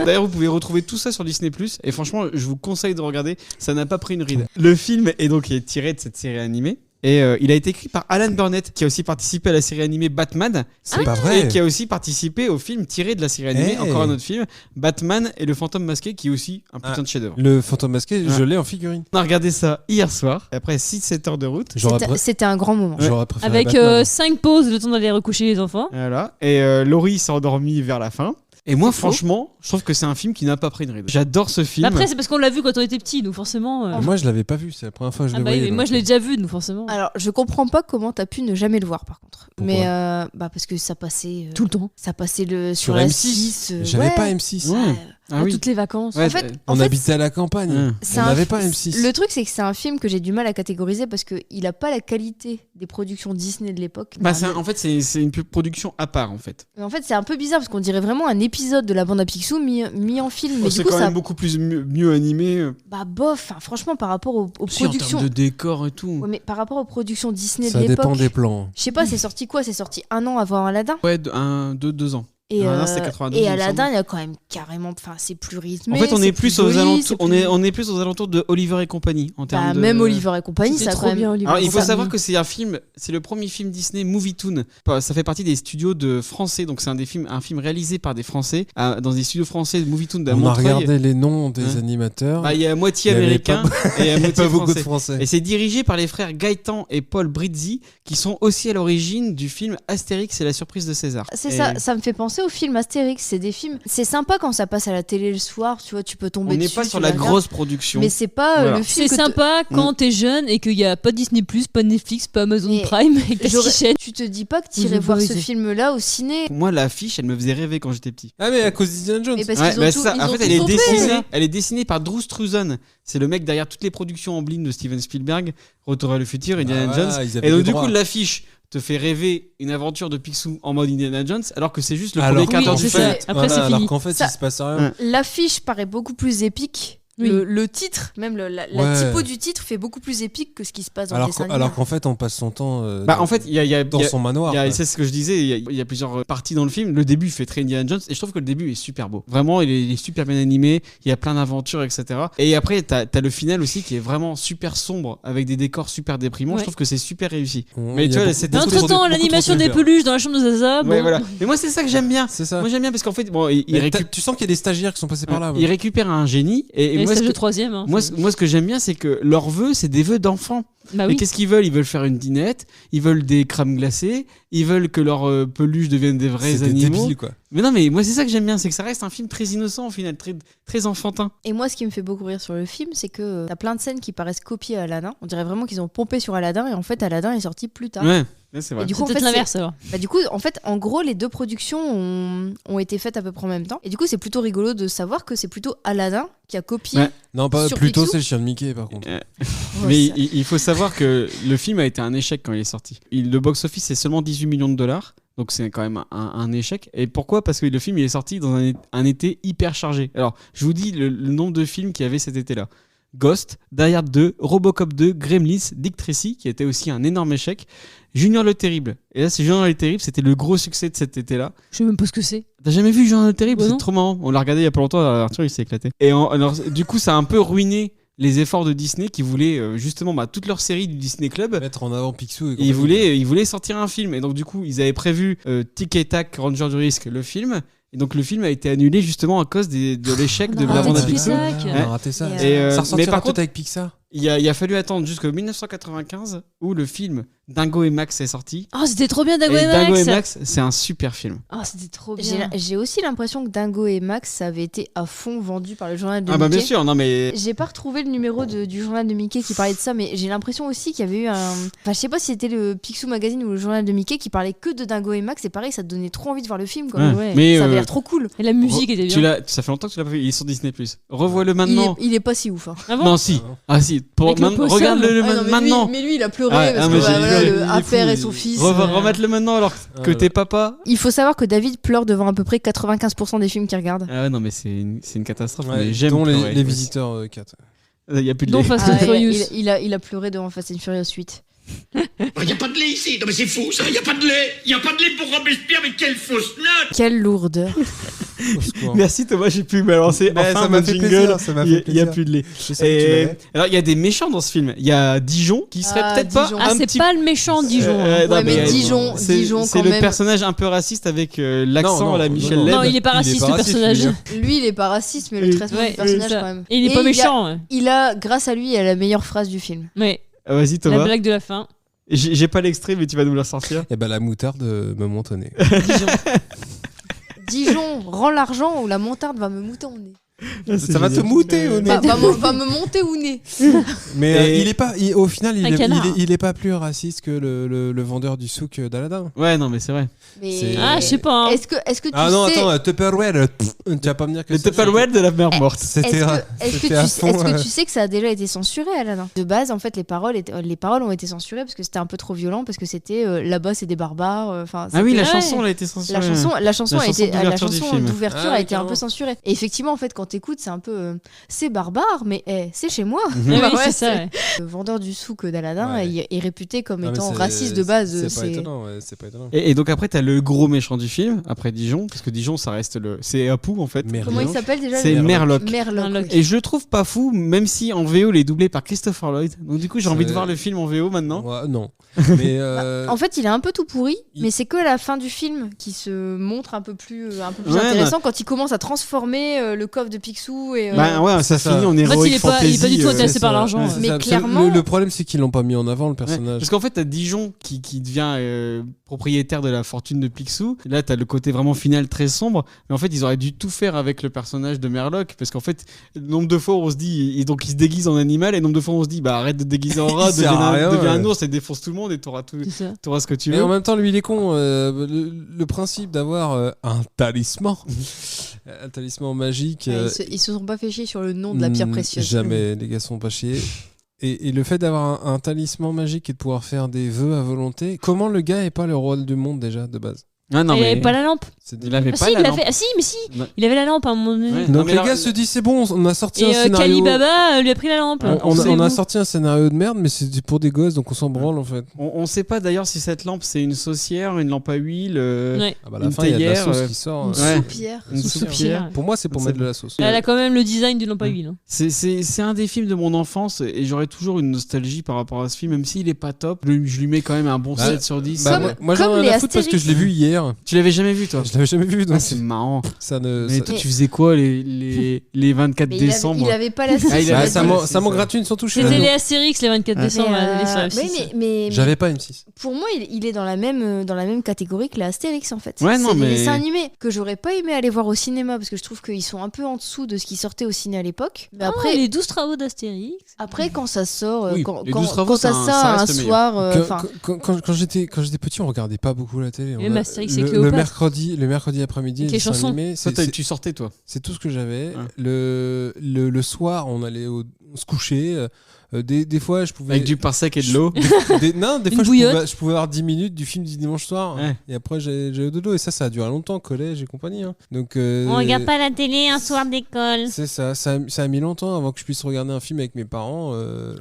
D'ailleurs, vous pouvez retrouver tout ça sur Disney+. Et franchement, je vous conseille de regarder. Ça n'a pas pris une ride. Le film est donc tiré de cette série animée. Et il a été écrit par Alan Burnett, qui a aussi participé à la série animée Batman. C'est pas vrai. Et qui a aussi participé au film tiré de la série animée, Hey. encore un autre film, Batman et le fantôme masqué, qui est aussi un putain de chef-d'œuvre. Le fantôme masqué, Ouais. je l'ai en figurine. On a regardé ça hier soir, après 6-7 heures de route. C'était un grand moment. J'aurais préféré Avec Batman. 5 pauses, le temps d'aller recoucher les enfants. Voilà. Et Laurie s'est endormie vers la fin. Et moi, franchement, je trouve que c'est un film qui n'a pas pris une ride. J'adore ce film. Après, c'est parce qu'on l'a vu quand on était petit, nous, forcément. Moi, je l'avais pas vu, c'est la première fois que je Ah le bah, voyais. oui, mais moi, donc, je l'ai déjà vu, nous, forcément. Alors, je comprends pas comment t'as pu ne jamais le voir, par contre. Pourquoi Mais parce que ça passait tout le temps. Ça passait sur Sur la M6. 6. J'avais pas M6. Ah oui. Toutes les vacances. Ouais, En fait, On habitait à la campagne. c'est On un- n'avait pas M6. Le truc, c'est que c'est un film que j'ai du mal à catégoriser parce qu'il a pas la qualité des productions Disney de l'époque. Bah, en fait, c'est une production à part, en fait. Mais en fait, c'est un peu bizarre parce qu'on dirait vraiment un épisode de la bande à Picsou mis en film. Mais Oh, du c'est coup, quand ça. même beaucoup plus mieux animé. Bah, bof. Enfin, franchement, par rapport aux Si, en productions. termes de décor et tout. Ouais, mais par rapport aux productions Disney Ça de l'époque. dépend des plans. Je sais pas, c'est sorti quoi? C'est sorti un an avant Aladdin. Ouais, 2 ans. Et, Aladdin, c'était 92, il et me Aladdin, semble. il y a quand même carrément. Enfin, c'est plus rythmé. En fait, on c'est est plus joli, aux alentours. c'est On plus- est plus aux alentours de Oliver et compagnie en termes Bah, de. même Oliver et compagnie, C'était ça a trop quand même. bien, Oliver Alors, il et faut compagnie. savoir que c'est un film, c'est le premier film Disney Movie Toon. Ça fait partie des studios de français, donc c'est un film réalisé par des Français dans des studios français de Movie Toon de On a Montreuil. regardé les noms des Hein. animateurs. Bah, il y a moitié Il y avait américain pas- et à il y avait moitié pas beaucoup de français. Français. Et c'est dirigé par les frères Gaëtan et Paul Brizzi, qui sont aussi à l'origine du film Astérix et la surprise de César. C'est Et ça, ça me fait penser au film Astérix. C'est des films. C'est sympa quand ça passe à la télé le soir, tu vois, tu peux tomber On n'est dessus. pas tu sur les la regardes. grosse production. Mais c'est pas Voilà. le film. C'est que sympa quand t'es jeune et qu'il n'y a pas Disney+, pas Netflix, pas Amazon Mais Prime et que t'as J'aurais- 6 chaînes. Tu te dis pas que Vous t'irais voir ce autorisez. film-là au ciné. Moi, l'affiche, elle me faisait rêver quand j'étais petit. Ah, mais à cause d'Indiana Jones. Mais parce Ouais, qu'ils ont bah tout, ça, ils en ont fait, tout elle est dessinée par Drew Struzan. C'est le mec derrière toutes les productions en blind de Steven Spielberg, Retour à le futur, Indiana Ah, voilà, Jones. ils avaient Et donc les du droits. coup, l'affiche te fait rêver une aventure de Picsou en mode Indiana Jones, alors que c'est juste le Alors premier quart d'heure oui, du c'est film. ça. Après, Voilà, c'est alors fini. qu'en fait, Ça- il se passe rien. L'affiche paraît beaucoup plus épique. Oui. Le titre, même la Ouais. typo du titre fait beaucoup plus épique que ce qui se passe dans le Alors dessin qu'en animé. alors qu'en fait, on passe son temps Bah, en fait, il y a dans son manoir. quoi. c'est ce que je disais, il y a plusieurs parties dans le film. Le début fait très Indiana Jones et je trouve que le début est super beau. Vraiment, il est super bien animé, il y a plein d'aventures, etc. Et après, t'as le final aussi qui est vraiment super sombre avec des décors super déprimants. Ouais. Je trouve que c'est super réussi. Ouais, Mais il y tu a vois, beaucoup- c'est beaucoup trop de- Entre-temps, beaucoup l'animation trop de des couleurs. peluches dans la chambre de Zaza. Ouais, bon. voilà. Mais moi, c'est ça que j'aime bien. C'est ça. Moi, j'aime bien parce qu'en fait, bon, il Mais récupère. tu sens qu'il y a des stagiaires qui sont passés par là. ouais. Il récupère un génie et Et moi, c'est ce le que, troisième. Hein. moi, ce que j'aime bien, c'est que leurs vœux, c'est des vœux d'enfants. Bah Et oui. qu'est-ce qu'ils veulent? Ils veulent faire une dînette, ils veulent des crèmes glacées, ils veulent que leurs peluches deviennent des vrais C'est des animaux. débiles, quoi. Mais non, mais moi, c'est ça que j'aime bien, c'est que ça reste un film très innocent au final, très, très enfantin. Et moi, ce qui me fait beaucoup rire sur le film, c'est que t'as plein de scènes qui paraissent copiées à Aladdin. On dirait vraiment qu'ils ont pompé sur Aladdin et en fait, Aladdin est sorti plus tard. Ouais, c'est vrai. Et du coup, C'est en peut-être fait, l'inverse alors. Bah, du coup, en fait, en gros, les deux productions ont été faites à peu près en même temps. Et du coup, c'est plutôt rigolo de savoir que c'est plutôt Aladdin qui a copié. Ouais. Non, pas Sur plutôt, Picsou. c'est le chien de Mickey, par contre. Mais ça- il faut savoir que le film a été un échec quand il est sorti. Le box-office, c'est seulement 18 millions de dollars. Donc c'est quand même un échec. Et pourquoi? Parce que le film il est sorti dans un été hyper chargé. Alors, je vous dis le nombre de films qu'il y avait cet été-là. Ghost, Die Hard 2, Robocop 2, Gremlins, Dick Tracy, qui était aussi un énorme échec, Junior le Terrible. Et là, c'est Junior le Terrible, c'était le gros succès de cet été-là. Je sais même pas ce que c'est. T'as jamais vu Junior le Terrible? Bah C'est non. trop marrant. On l'a regardé il y a pas longtemps, Arthur il s'est éclaté. Et alors, du coup, ça a un peu ruiné les efforts de Disney qui voulaient justement toute leur série du Disney Club. Mettre en avant Picsou. Et ils voulaient sortir un film. Et donc, du coup, ils avaient prévu Tic et Tac, Ranger du Risque, le film. Et donc, le film a été annulé justement à cause de l'échec de On a la raté bande à Tic et Picsou. Tac. On a raté ça. Et, Ça mais ressortira par peut-être contre, avec Pixar. Il a fallu attendre jusqu'en 1995 où le film Dingo et Max est sorti. Oh, c'était trop bien, Dingo Et et Max. Dingo et Max, c'est un super film. Oh, c'était trop bien. J'ai aussi l'impression que Dingo et Max, ça avait été à fond vendu par le journal de Ah Mickey. bah bien sûr, non mais... J'ai pas retrouvé le numéro du journal de Mickey qui parlait de ça, mais j'ai l'impression aussi qu'il y avait eu un... Enfin, je sais pas si c'était le Picsou Magazine ou le journal de Mickey qui parlait que de Dingo et Max, et pareil, ça te donnait trop envie de voir le film, quoi. Ouais. Mais ça avait l'air trop cool. Et la musique était bien. Ça fait longtemps que tu l'as pas vu, il est sur Disney+. Revois-le maintenant. Il est pas si ouf. Hein. Ah bon Non, si. Ah si, Avec le possum. regarde-le Ah non, mais maintenant. mais lui, il a pleuré Ah, parce mais que j'ai- voilà, il le est affaire fou, et son fils. Remettre-le maintenant alors que t'es papa. Il faut savoir que David pleure devant à peu près 95% des films qu'il regarde. Ah ouais, non mais c'est une catastrophe. Ouais, mais j'aime dont pleurer. les visiteurs 4. Il y a plus de Dont lait. Fast and Furious. Il a pleuré devant Fast and Furious 8. Il n'y a pas de lait ici. Non mais c'est fou ça. Il n'y a pas de lait. Il n'y a pas de lait pour Robespierre, mais quelle fausse note. Quelle lourdeur. Merci Thomas, j'ai pu balancer. Mais Enfin, ça m'a mon fait jingle, plaisir, ça m'a fait il y a plaisir. plus de lait. Je savais que tu l'avais. Alors il y a des méchants dans ce film. Il y a Dijon qui serait Ah, peut-être Dijon. pas Ah, un c'est petit pas le méchant Dijon. Non, Ouais, mais Dijon, c'est Dijon, c'est quand le même. personnage un peu raciste avec l'accent Non, à la non, Michel non, Leb. Non, il est pas raciste, le personnage. Lui, il est pas raciste, mais le traitement Ouais, du personnage, ça. quand même. Et il est pas méchant. Ouais. Il a, grâce à lui, il a la meilleure phrase du film. Ouais. Ah, vas-y La Thomas. blague de la fin. J'ai pas l'extrait mais tu vas nous le sortir. Et bah la moutarde me monte au nez. Dijon, rends l'argent ou la montarde va me mouter au nez. Ça va te mouter au nez. Va me monter au nez. Mais Et- il est pas, au final, Un canard. il est pas plus raciste que le vendeur du souk d'Aladin. Ouais non mais c'est vrai. Mais... Ah, je sais pas. Hein. Est-ce que tu Ah non, sais... attends, Tupperware, tu vas pas me dire que Le Tupperware de la mère morte. c'était Est-ce c'était à fond, que tu sais que ça a déjà été censuré, Alain? De base, en fait, les paroles ont été censurées parce que c'était un peu trop violent, parce que c'était là-bas c'est des barbares. Enfin, Ah oui la Ouais. chanson elle a été censurée. la chanson d'ouverture du film. d'ouverture Ah a oui, été un peu carrément. censurée. Et effectivement, en fait, quand t'écoutes, c'est un peu c'est barbare, mais c'est chez moi. Ouais, Bah oui, ouais, c'est ça. Ouais. Le vendeur du souk d'Aladin Ouais. est réputé comme Ah, mais étant c'est- raciste de base. C'est pas étonnant, ouais, c'est pas étonnant. Et donc après t'as le gros méchant du film après Dijon parce que Dijon ça reste c'est Apu en fait. Merloc. Comment il s'appelle déjà? C'est Merloc. Merloc. Et je le trouve pas fou, même si en VO il est doublé par Christopher Lloyd. Donc du coup j'ai envie de voir le film en VO maintenant. Ouais, non. Mais En fait, il est un peu tout pourri, il- mais c'est que à la fin du film qui se montre un peu plus Ouais, intéressant quand il commence à transformer le coffre de Picsou et. Bah ouais, ça ça. finit en En fait, héroïque il est pas fantasy. du tout intéressé c'est par ça. l'argent. C'est Mais ça. clairement- Le problème, c'est qu'ils l'ont pas mis en avant, le Ouais, personnage. parce qu'en fait, t'as Dijon qui devient propriétaire de la fortune de Picsou. Et là, t'as le côté vraiment final très sombre. Mais en fait, ils auraient dû tout faire avec le personnage de Merloc. Parce qu'en fait, nombre de fois, on se dit. Et donc, il se déguise en animal. Et nombre de fois, on se dit, bah arrête de te déguiser en rat, Il sert à rien, deviens un ouais. ours et défonce tout le monde. Et t'auras C'est ça. ce que tu Mais veux. en même temps, lui, il est con. Le principe d'avoir un talisman, un talisman magique. Ils se sont pas fait chier sur le nom de la pierre précieuse. Jamais, les gars sont pas chiés. Et le fait d'avoir un talisman magique et de pouvoir faire des vœux à volonté, comment le gars est pas le roi du monde déjà de base? Ah, non, Il avait mais. pas la lampe. Il avait Ah pas si, la il l'a lampe. fait. Ah si, mais si. Ouais. Il avait la lampe à un moment donné. Ouais. Donc Non, mais les alors- gars se disent c'est bon, on a sorti un Et scénario. Kali Baba lui a pris la lampe. On a sorti un scénario de merde, mais c'est pour des gosses, donc on s'en branle en fait. On sait pas d'ailleurs si cette lampe c'est une saucière, une lampe à huile, Ouais. Ah bah à la une fin, il y a de la théière, sauce qui sort. Une Ouais. soupière. une soupière. soupière. Pour moi, c'est pour C'est mettre de bon. la sauce. Elle a quand même le design d'une lampe à huile. Hein. C'est un des films de mon enfance et j'aurais toujours une nostalgie par rapport à ce film, même s'il est pas top. Je lui mets quand même un bon Bah, 7 sur 10. Bah, Comme- moi j'en comme ai les rien à foutre parce que je l'ai vu hier. Tu l'avais jamais vu toi? Je l'avais jamais vu, donc Ah, c'est marrant. ça ne. Mais ça- toi, tu faisais quoi les 24 Mais décembre? il avait pas la Ah, il Bah, avait ça pas- m'en- c'est ça m'en ça. gratte une sans toucher. C'était là. les Astérix les 24 décembre. Mais, allez sur la oui, six. mais J'avais pas M6. pour moi, il est dans la même catégorie que les Astérix en fait. Ouais, non, c'est des mais- dessins animés que j'aurais pas aimé aller voir au cinéma parce que je trouve qu'ils sont un peu en dessous de ce qui sortait au ciné à l'époque. Mais Après, après, les 12 travaux d'Astérix. après quand ça sort, Oui, quand, les quand- 12 travaux, quand ça ça sort un reste meilleur. soir, Que- enfin, quand j'étais petit, on regardait pas beaucoup la télé. Et Astérix et le Cléopâtre. mercredi après-midi, Avec les les chansons. animés, Toi, tu sortais toi. c'est tout ce que j'avais. Ouais. Le soir, on allait se coucher. Des fois, je pouvais. Avec du parsec et de l'eau. Non, des Une fois, bouillotte. je pouvais avoir 10 minutes du film du dimanche soir. Ouais. Et après, j'allais au dodo. Et ça a duré longtemps, collège et compagnie. Hein. Donc, On regarde pas la télé un soir d'école. c'est ça. Ça a mis longtemps avant que je puisse regarder un film avec mes parents.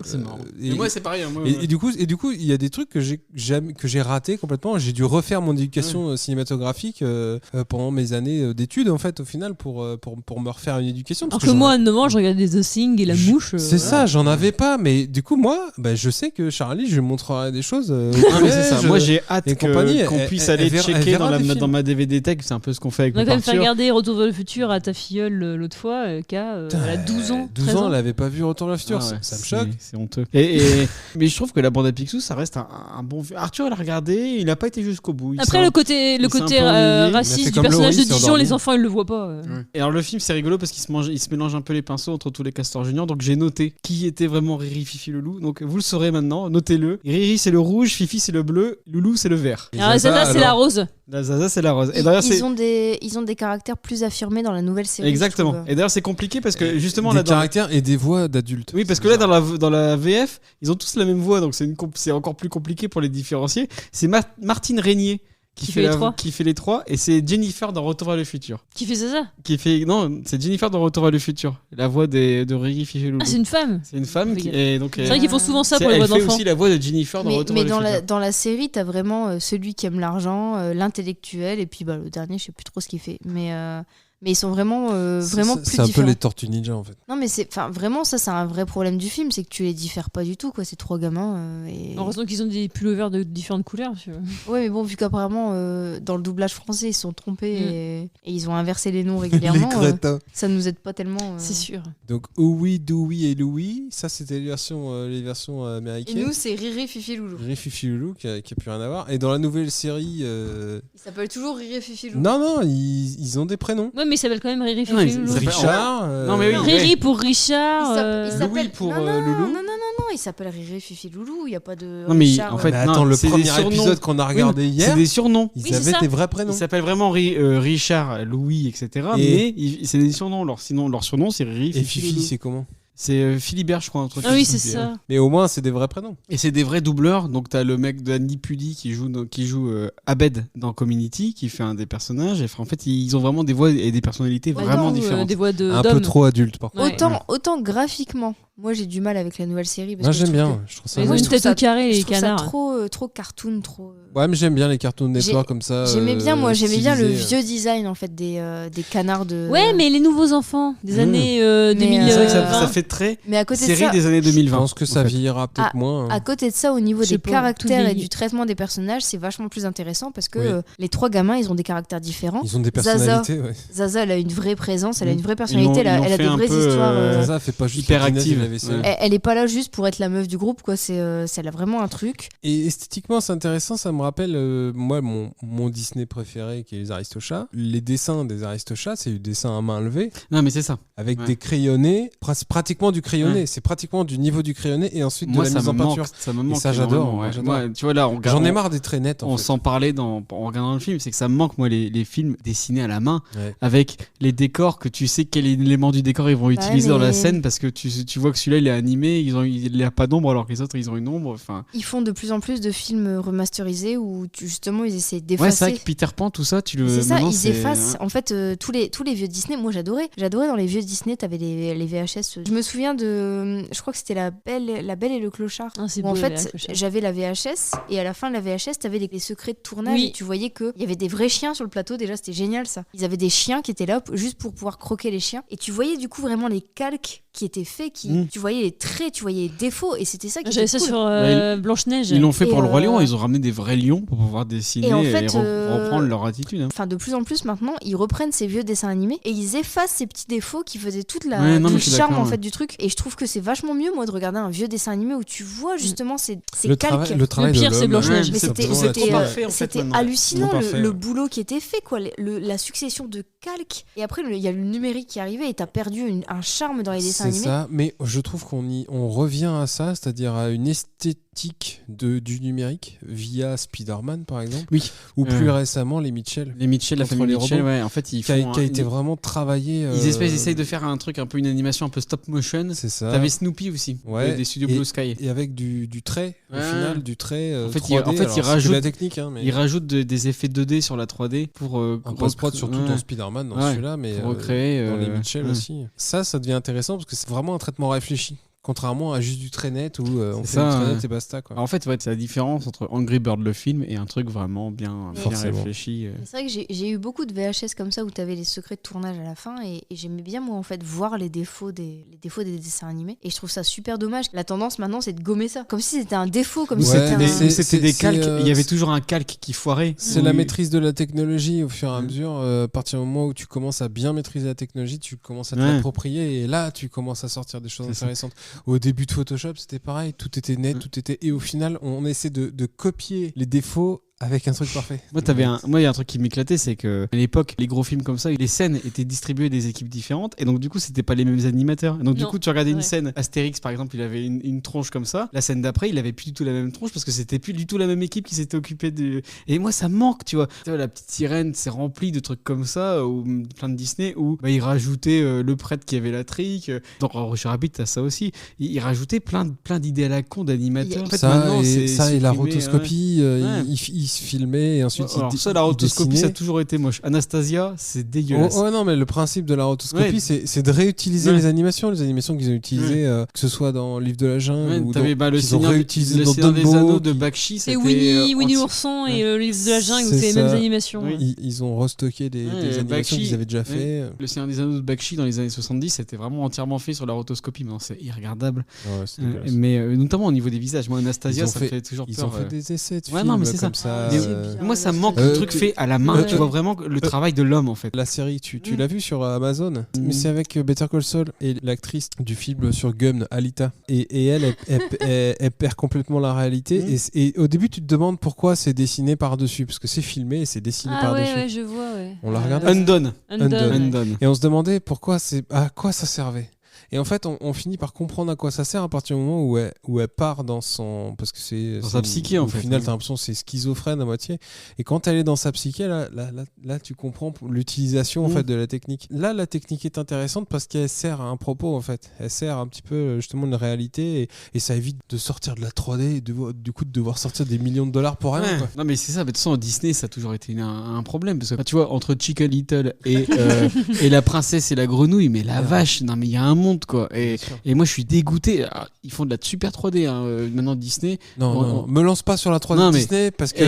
C'est marrant. Et, Mais moi c'est pareil. hein, moi, et du coup, il y a des trucs que j'ai raté complètement. J'ai dû refaire mon éducation cinématographique pendant mes années d'études, en fait, au final, pour me refaire une éducation. parce Alors que j'en- moi, à 9 ans, je regardais The Thing et La Mouche. C'est ça, j'en avais pas. mais du coup, moi, je sais que Charlie, je lui montrerai des choses. Mais c'est ça. Moi, j'ai hâte qu'on elle- puisse elle aller verra- checker elle verra des films. dans ma DVD tech. C'est un peu ce qu'on fait avec On a quand même fait Arthur. regarder Retour vers le futur à ta filleule l'autre fois, elle a 12 ans. 12 13 ans, elle avait pas vu Retour vers le futur. Ah ouais, ça me choque. C'est honteux. Mais je trouve que la bande à Picsou, ça reste un bon film. Arthur l'a regardé, il n'a pas été jusqu'au bout. Après, le côté il s'est un peu ennuyé. Il a raciste fait du comme personnage de Laurie, c'est Dijon, endormi. les enfants, ils le voient pas. Et alors le film c'est rigolo parce qu'il se mélange un peu les pinceaux entre tous les castors juniors, donc j'ai noté qui était vraiment Riri, Fifi, Loulou, donc vous le saurez maintenant, notez-le. Riri c'est le rouge, Fifi c'est le bleu, Loulou c'est le vert. Alors Zaza, c'est la rose. La Zaza c'est la rose. Et d'ailleurs, Ils ont des caractères plus affirmés dans la nouvelle série. exactement. je trouve. Et d'ailleurs c'est compliqué parce que justement Des là dans caractères et des voix d'adultes. oui, parce que là, dans la VF, ils ont tous la même voix, donc c'est encore plus compliqué pour les différencier. C'est Martine Régnier qui fait les trois, et c'est Jennifer dans Retour vers le futur. Qui fait Zaza? Non, c'est Jennifer dans Retour vers le futur. La voix de Riri, Fifi et Loulou. Ah, c'est une femme. C'est une femme. Oui. C'est vrai qu'ils font souvent ça pour les voix d'enfants. Elle fait d'enfants. aussi la voix de Jennifer dans Retour vers le futur. Dans la série, t'as vraiment celui qui aime l'argent, l'intellectuel, et puis le dernier, je sais plus trop ce qu'il fait. Mais ils sont vraiment plus différents. C'est un peu les Tortues Ninja en fait. Non, mais vraiment, ça, c'est un vrai problème du film, c'est que tu les diffères pas du tout, quoi. Ces trois gamins. Heureusement qu'ils ont des pulls verts de différentes couleurs. Ouais, mais bon, vu qu'apparemment, dans le doublage français, ils se sont trompés et ils ont inversé les noms régulièrement. Les crétins. Ça nous aide pas tellement. C'est sûr. Donc Ouïe, Douïe et Louis, ça c'était les versions Et américaines. nous, c'est Riri, Fifi, Loulou. Riri, Fifi, Loulou qui a plus rien à voir. Et dans la nouvelle série. Ils s'appellent toujours Riri, Fifi, Loulou. Non, ils ont des prénoms. Ouais, mais il s'appelle quand même Riri, Non, Fifi, Loulou. Richard. Non, mais oui. Riri pour Richard. Louis pour non, Loulou. Non, il s'appelle Riri, Fifi, Loulou. Il n'y a pas de. Non, mais Richard. en fait, Mais attends, non, le c'est premier des surnoms. épisode qu'on a regardé Oui, hier, c'est des surnoms. ils Oui, c'est avaient ça. des vrais prénoms. Ils s'appellent vraiment Richard, Louis, etc. Mais c'est des surnoms. Sinon, leur surnom, c'est Riri, Et Fifi, Fifi, Loulou. c'est comment? C'est Philibert, je crois. Un truc Ah oui, comme c'est ça. Mais au moins, c'est des vrais prénoms. Et c'est des vrais doubleurs. Donc, t'as le mec d'Annie Pudi qui joue Abed dans Community, qui fait un des personnages. Et en fait, ils ont vraiment des voix et des personnalités vraiment différentes. Des voix Un d'hommes. peu trop adulte, par contre. Ouais. Autant graphiquement, moi j'ai du mal avec la nouvelle série. Parce Moi, que j'aime je trouve bien. Je trouve ça Ils ont Moi, une je trouve tête au carré, je les trouve ça canards. trop cartoon, trop. Ouais, mais j'aime bien les Cartoon Network comme ça. J'aimais bien le stylisés. vieux design en fait des canards de. Ouais, mais les nouveaux enfants des années Mais, 2020. C'est vrai que ça fait très Mais à côté de série ça, des années Je 2020. pense que ça en fait. vieillira peut-être moins. à côté de ça, au niveau Je sais des pas, caractères tout et vieilli. du traitement des personnages, c'est vachement plus intéressant parce que Oui. les trois gamins, ils ont des caractères différents. Ils ont des personnalités, ouais. Zaza, elle a une vraie présence, elle a une vraie Ils personnalité, l'ont elle a fait des un vraies peu, histoires. Ça fait pas juste hyper la Guinness active. de la vaisselle. Ouais. Elle est pas là juste pour être la meuf du groupe, quoi. Elle a vraiment un truc. Et esthétiquement, c'est intéressant. Ça me rappelle, moi, mon Disney préféré, qui est les Aristochats. Les dessins des Aristochats, c'est du dessin à main levée, Non, mais c'est ça. avec Ouais. des crayonnés, pratiquement du crayonné. Ouais. C'est pratiquement du niveau du crayonné et ensuite Moi, de la ça mise me en manque. peinture. Ça me manque. ça, j'adore, énormément, moi, ouais. j'adore. Moi, tu vois, là, J'en ai marre des traits nets. On En fait. s'en parlait en regardant le film, c'est que ça me manque, moi, les films dessinés à la main, Ouais. avec les décors, que tu sais quel élément du décor ils vont utiliser dans la mais- scène, parce que tu vois que celui-là il est animé, il n'a pas d'ombre, alors que les autres ils ont une ombre. Enfin, Ils font de plus en plus de films remasterisés où justement ils essaient ouais, c'est d'effacer. vrai que Peter Pan, tout ça, C'est ça, maintenant, ils c'est- effacent. En fait, tous les vieux Disney, moi j'adorais. J'adorais dans les vieux Disney, t'avais les VHS. Je me souviens je crois que c'était La Belle et le Clochard. Ah, c'est Où beau, en La Belle et fait, le Clochard. j'avais la VHS et à la fin de la VHS, t'avais les secrets de tournage. Oui. Et tu voyais qu'il y avait des vrais chiens sur le plateau. Déjà, c'était génial ça. Ils avaient des chiens qui étaient là juste pour pouvoir croquer les chiens. Et tu voyais du coup vraiment les calques qui étaient faits. Tu voyais les traits, tu voyais les défauts. Et c'était ça qui J'avais était ça cool. sur Blanche-Neige. Ils l'ont fait pour Et le Roi Lion, ils ont ramené des vrais lions pour pouvoir dessiner Et en fait, reprendre leur attitude. Hein. Enfin, de plus en plus maintenant, ils reprennent ces vieux dessins animés et ils effacent ces petits défauts qui faisaient toute Ouais, non, tout mais le je suis charme d'accord, en fait ouais. du truc. Et je trouve que c'est vachement mieux, moi, de regarder un vieux dessin animé où tu vois justement ces calques. Le travail Le pire, de c'est l'homme. Blanche-Neige. Mais C'est c'était trop c'était, parfait, en fait, c'était maintenant. hallucinant Trop parfait, le ouais. boulot qui était fait, quoi. La succession de calques. Et après, il y a le numérique qui est arrivé et t'as perdu un charme dans les dessins C'est animés. ça, mais je trouve on revient à ça, c'est-à-dire à une esthétique du numérique via Spider-Man par exemple, Oui. ou plus récemment les Mitchell. Les Mitchell, la Contre famille les Mitchell, robots. ouais, en fait, ils Qui a font été vraiment travaillé. Ils essayent de faire un truc un peu une animation un peu stop motion. C'est ça. T'avais Snoopy aussi, Ouais. des studios Et- Blue Sky. Et avec du trait, au Ouais. final, du trait. En fait, 3D. ils Alors, c'est que rajoutent la technique, hein, mais ils rajoutent des effets 2D sur la 3D pour en post-prod, surtout ouais. dans Spider-Man, dans Ouais. celui-là, mais Pour recréer, dans les Mitchell ouais. aussi. Ça devient intéressant parce que c'est vraiment un traitement réfléchi. Contrairement à juste du traînette où on C'est fait ça, du traînette et basta. Quoi. En fait, c'est la différence entre Angry Bird le film et un truc vraiment bien réfléchi. Mais c'est vrai que j'ai eu beaucoup de VHS comme ça où t'avais les secrets de tournage à la fin et j'aimais bien moi en fait voir les défauts des dessins animés et je trouve ça super dommage. La tendance maintenant c'est de gommer ça, comme si c'était un défaut, comme si c'était des calques. Il y avait toujours un calque qui foirait. C'est la maîtrise de la technologie au fur et à mesure. À partir du moment où tu commences à bien maîtriser la technologie, tu commences à te l'approprier et là tu commences à sortir des choses intéressantes. Au début de Photoshop, c'était pareil, tout était net, et au final, on essaie de copier les défauts avec un truc parfait. Moi, il y a un truc qui m'éclatait, c'est que à l'époque, les gros films comme ça, les scènes étaient distribuées des équipes différentes, et donc du coup, c'était pas les mêmes animateurs. Et donc du coup, tu regardais une scène, Astérix par exemple, il avait une tronche comme ça. La scène d'après, il avait plus du tout la même tronche parce que c'était plus du tout la même équipe qui s'était occupée de. Et moi, ça me manque, tu vois. La petite sirène, c'est rempli de trucs comme ça, ou plein de Disney où ils rajoutaient le prêtre qui avait la trique. Dans Roger Rabbit, t'as ça aussi. Ils rajoutaient plein d'idées à la con d'animateurs. En fait, ça et la rotoscopie, ils se filmaient et ensuite la rotoscopie ça a toujours été moche. Anastasia, c'est dégueulasse. Non, mais le principe de la rotoscopie, c'est de réutiliser les animations qu'ils ont utilisées, que ce soit dans Livre de la Jungle ou le Seigneur des Anneaux de Bakshi, c'était Winnie l'ourson et le Livre de la Jungle, où c'est les mêmes animations. Ils ont restocké des animations qu'ils avaient déjà fait. Le Seigneur des Anneaux de Bakshi dans les années 70, c'était vraiment entièrement fait sur la rotoscopie. Maintenant, c'est irregardable. Mais notamment au niveau des visages. Moi, Anastasia, ça fait toujours peur. Ils ont fait des essais de films non, mais c'est comme ça. ça. Moi, ça me manque le truc fait à la main. Tu vois vraiment le travail de l'homme, en fait. La série, tu l'as vu sur Amazon, mais c'est avec Better Call Saul et l'actrice du film sur Gum, Alita. Et elle perd complètement la réalité. Et au début, tu te demandes pourquoi c'est dessiné par-dessus. Parce que c'est filmé et c'est dessiné par-dessus. Ouais, je vois, On l'a regardé. Undone. Et on se demandait à quoi ça servait. Et en fait, on finit par comprendre à quoi ça sert à partir du moment où elle part dans son... Parce que c'est dans sa psyché, en fait. Au final, t'as l'impression que c'est schizophrène à moitié. Et quand elle est dans sa psyché, là tu comprends l'utilisation en fait, de la technique. Là, la technique est intéressante parce qu'elle sert à un propos, en fait. Elle sert un petit peu, justement, de réalité. Et ça évite de sortir de la 3D et du coup de devoir sortir des millions de dollars pour rien. Quoi. Non, mais c'est ça. Mais de toute façon, Disney, ça a toujours été un problème. Parce que, tu vois, entre Chicken Little et la princesse et la grenouille, mais la vache, non, mais il y a un monde. Quoi. Et moi je suis dégoûté. Alors, ils font de la super 3D maintenant Disney. Non, me lance pas sur la 3D Disney parce que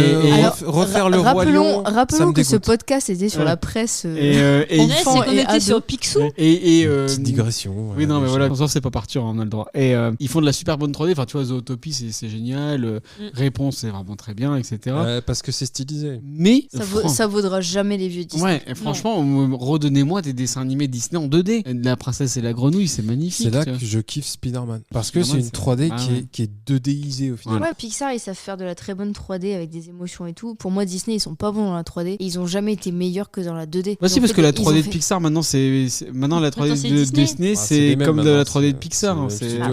refaire le Roi Lion. Rappelons que ce podcast était sur la presse. Enfant et était sur Picsou. Petite digression. Oui, non, mais voilà, comme ça c'est pas parti, on a le droit. Et ils font de la super bonne 3D. Enfin, tu vois, Zootopie c'est génial. Réponse c'est vraiment très bien, etc. Parce que c'est stylisé. Mais ça vaudra jamais les vieux Disney. Ouais, et franchement, redonnez-moi des dessins animés Disney en 2D. La princesse et la grenouille, c'est magnifique. C'est là que je kiffe Spider-Man. Parce que c'est une 3D qui est 2Disée au final. Ouais, Pixar, ils savent faire de la très bonne 3D avec des émotions et tout. Pour moi, Disney, ils sont pas bons dans la 3D. Et ils ont jamais été meilleurs que dans la 2D. Bah si, parce que la 3D de Pixar, maintenant, maintenant la 3D de Disney, c'est comme de la 3D de Pixar.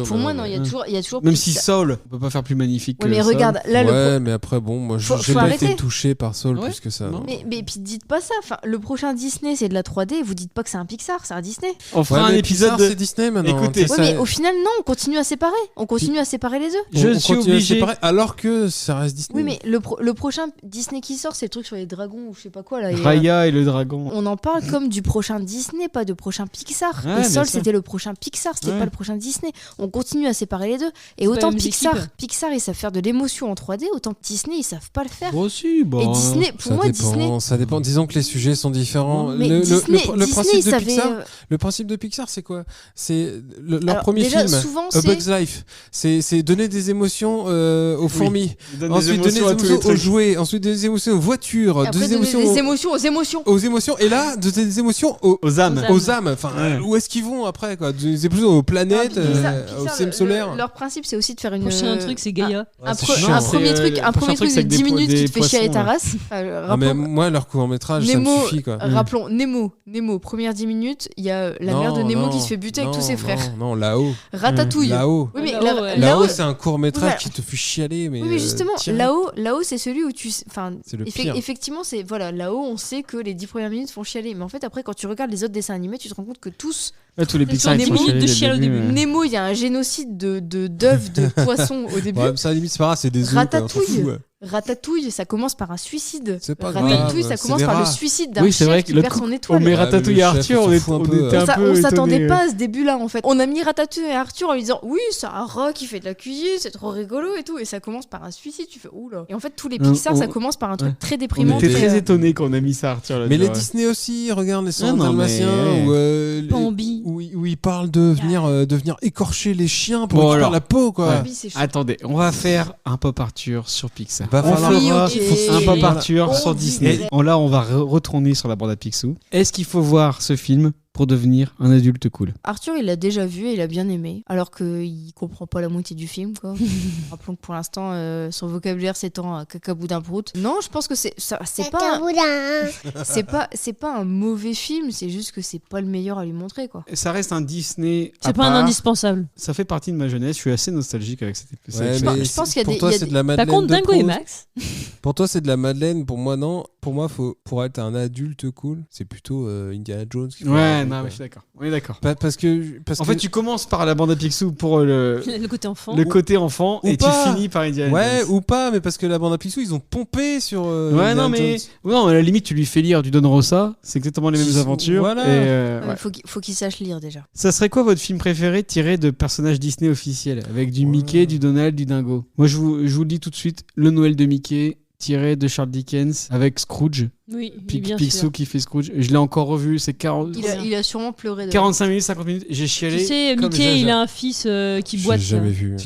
Pour moi, non, il y a toujours. Même si Soul, on peut pas faire plus magnifique. Ouais, mais regarde, là, mais après, bon, moi, j'ai pas été touché par Soul plus que ça. Mais puis dites pas ça. Enfin, le prochain Disney, c'est de la 3D. Vous dites pas que c'est un Pixar, c'est un Disney. On fera un épisode de Disney maintenant. Écoutez, mais au final, non, on continue à séparer. On continue à séparer les œufs. Je suis obligé. Alors que ça reste Disney. Oui, mais le prochain Disney qui sort, c'est le truc sur les dragons ou je sais pas quoi là. Raya et le dragon. On en parle comme du prochain Disney, pas de prochain Pixar. Et Soul, c'était le prochain Pixar, c'était pas le prochain Disney. On continue à séparer les deux. Et autant Pixar, ils savent faire de l'émotion en 3D, autant que Disney, ils savent pas le faire. Aussi, bon. Et Disney, pour moi, Disney. Ça dépend. Disons que les sujets sont différents. Mais le principe de Pixar, c'est quoi? C'est leur premier film, A Bug's Life. C'est donner des émotions aux fourmis. Ensuite, donner des émotions aux jouets. Ensuite, des émotions aux voitures. Des émotions aux émotions. Et là, des émotions aux âmes. Enfin, où est-ce qu'ils vont après, quoi? Des émotions aux planètes, au système solaire. Leur principe, c'est aussi de faire une. Prochain truc, c'est Gaïa. Un premier truc de 10 minutes qui te fait chialer ta race. Mais moi, leur court-métrage, ça me suffit, quoi. Rappelons Nemo, première 10 minutes, il y a la mère de Nemo qui se fait buter avec tous ses frères. Non, là-haut. Ratatouille. Là-haut. Oui, mais là-haut, c'est un court-métrage qui te fait chialer. Oui, mais justement, là-haut, c'est celui où tu. Enfin, effectivement, c'est. Voilà, là-haut, on sait que les 10 premières minutes font chialer. Mais en fait, après, quand tu regardes les autres dessins animés, tu te rends compte que tous. Tous les Pixar, des minutes de chial au début. Nemo, il y a un génocide d'œufs de poissons au début. Ouais, ça, à la limite, c'est pas grave, c'est des œufs. Ratatouille. Ratatouille, ça commence par un suicide. C'est pas Ratatouille, grave, ça commence c'est par des le rats. suicide d'un Oui, c'est chef vrai qui que l'autre perd son coup, étoile. on met Ratatouille et le chef, Arthur, on on s'en fout un peu. était un peu On s'attendait étonnés. pas à ce début-là en fait. On a mis Ratatouille et Arthur en lui disant oui, c'est un rat qui fait de la cuisine, c'est trop rigolo et tout. Et ça commence par un suicide, tu fais oula. Et en fait, tous les Pixar, ça commence par un truc très On déprimant. était très, très étonnés quand on a mis ça, Arthur. Là, Mais les Disney aussi, regarde les 100 non, Dalmatiens mais- Bambi. où ils parlent de venir écorcher les chiens pour Bon, récupérer alors. la peau, quoi. Bambi, c'est chaud. Attendez, on va faire un Pop Arthur sur Pixar. Va On falloir- fera Oui, ok. un Pop Arthur On sur dit Disney. vrai. Là, on va retourner sur la bande à Picsou. Est-ce qu'il faut voir ce film pour devenir un adulte cool? Arthur, il l'a déjà vu et il a bien aimé, alors qu'il comprend pas la moitié du film, quoi. Rappelons que pour l'instant, son vocabulaire s'étend à cacaboudin prout. Non, je pense que c'est pas un mauvais film, c'est juste que c'est pas le meilleur à lui montrer, quoi. Ça reste un Disney. à C'est pas un part. indispensable. Ça fait partie de ma jeunesse. Je suis assez nostalgique avec cette épisode. Ouais, mais je pense qu'il y a pour des- toi, il y a c'est des- de la Madeleine. Par contre, de Dingo et Proust. Max. Pour toi, c'est de la Madeleine. Pour moi, non. Pour moi, pour être un adulte cool, c'est plutôt Indiana Jones. Qu'il faut Ouais, avoir, non, quoi. mais je suis d'accord. On est d'accord. Parce que. En fait, tu commences par la bande à Picsou pour le Le côté enfant. côté enfant Ou et pas. tu finis par Indiana Ouais, Jones. ou pas, mais parce que la bande à Picsou, ils ont pompé sur. Ouais, Indiana non, mais. Jones. Non, à la limite, tu lui fais lire du Don Rosa. C'est exactement les mêmes aventures. Voilà. Et, Ouais, ouais. faut qu'il sache lire déjà. Ça serait quoi votre film préféré tiré de personnages Disney officiels? Avec du Mickey, du Donald, du Dingo. Moi, je vous le dis tout de suite, Le Noël de Mickey, tiré de Charles Dickens, avec Scrooge. Oui, bien Picsou sûr. qui fait Scrooge. Je l'ai encore revu, c'est 40... Il a sûrement pleuré. de- 45 minutes, 50 minutes. J'ai chialé. Tu sais, comme Mickey, Jaja. il a un fils qui J'ai boite. jamais vu.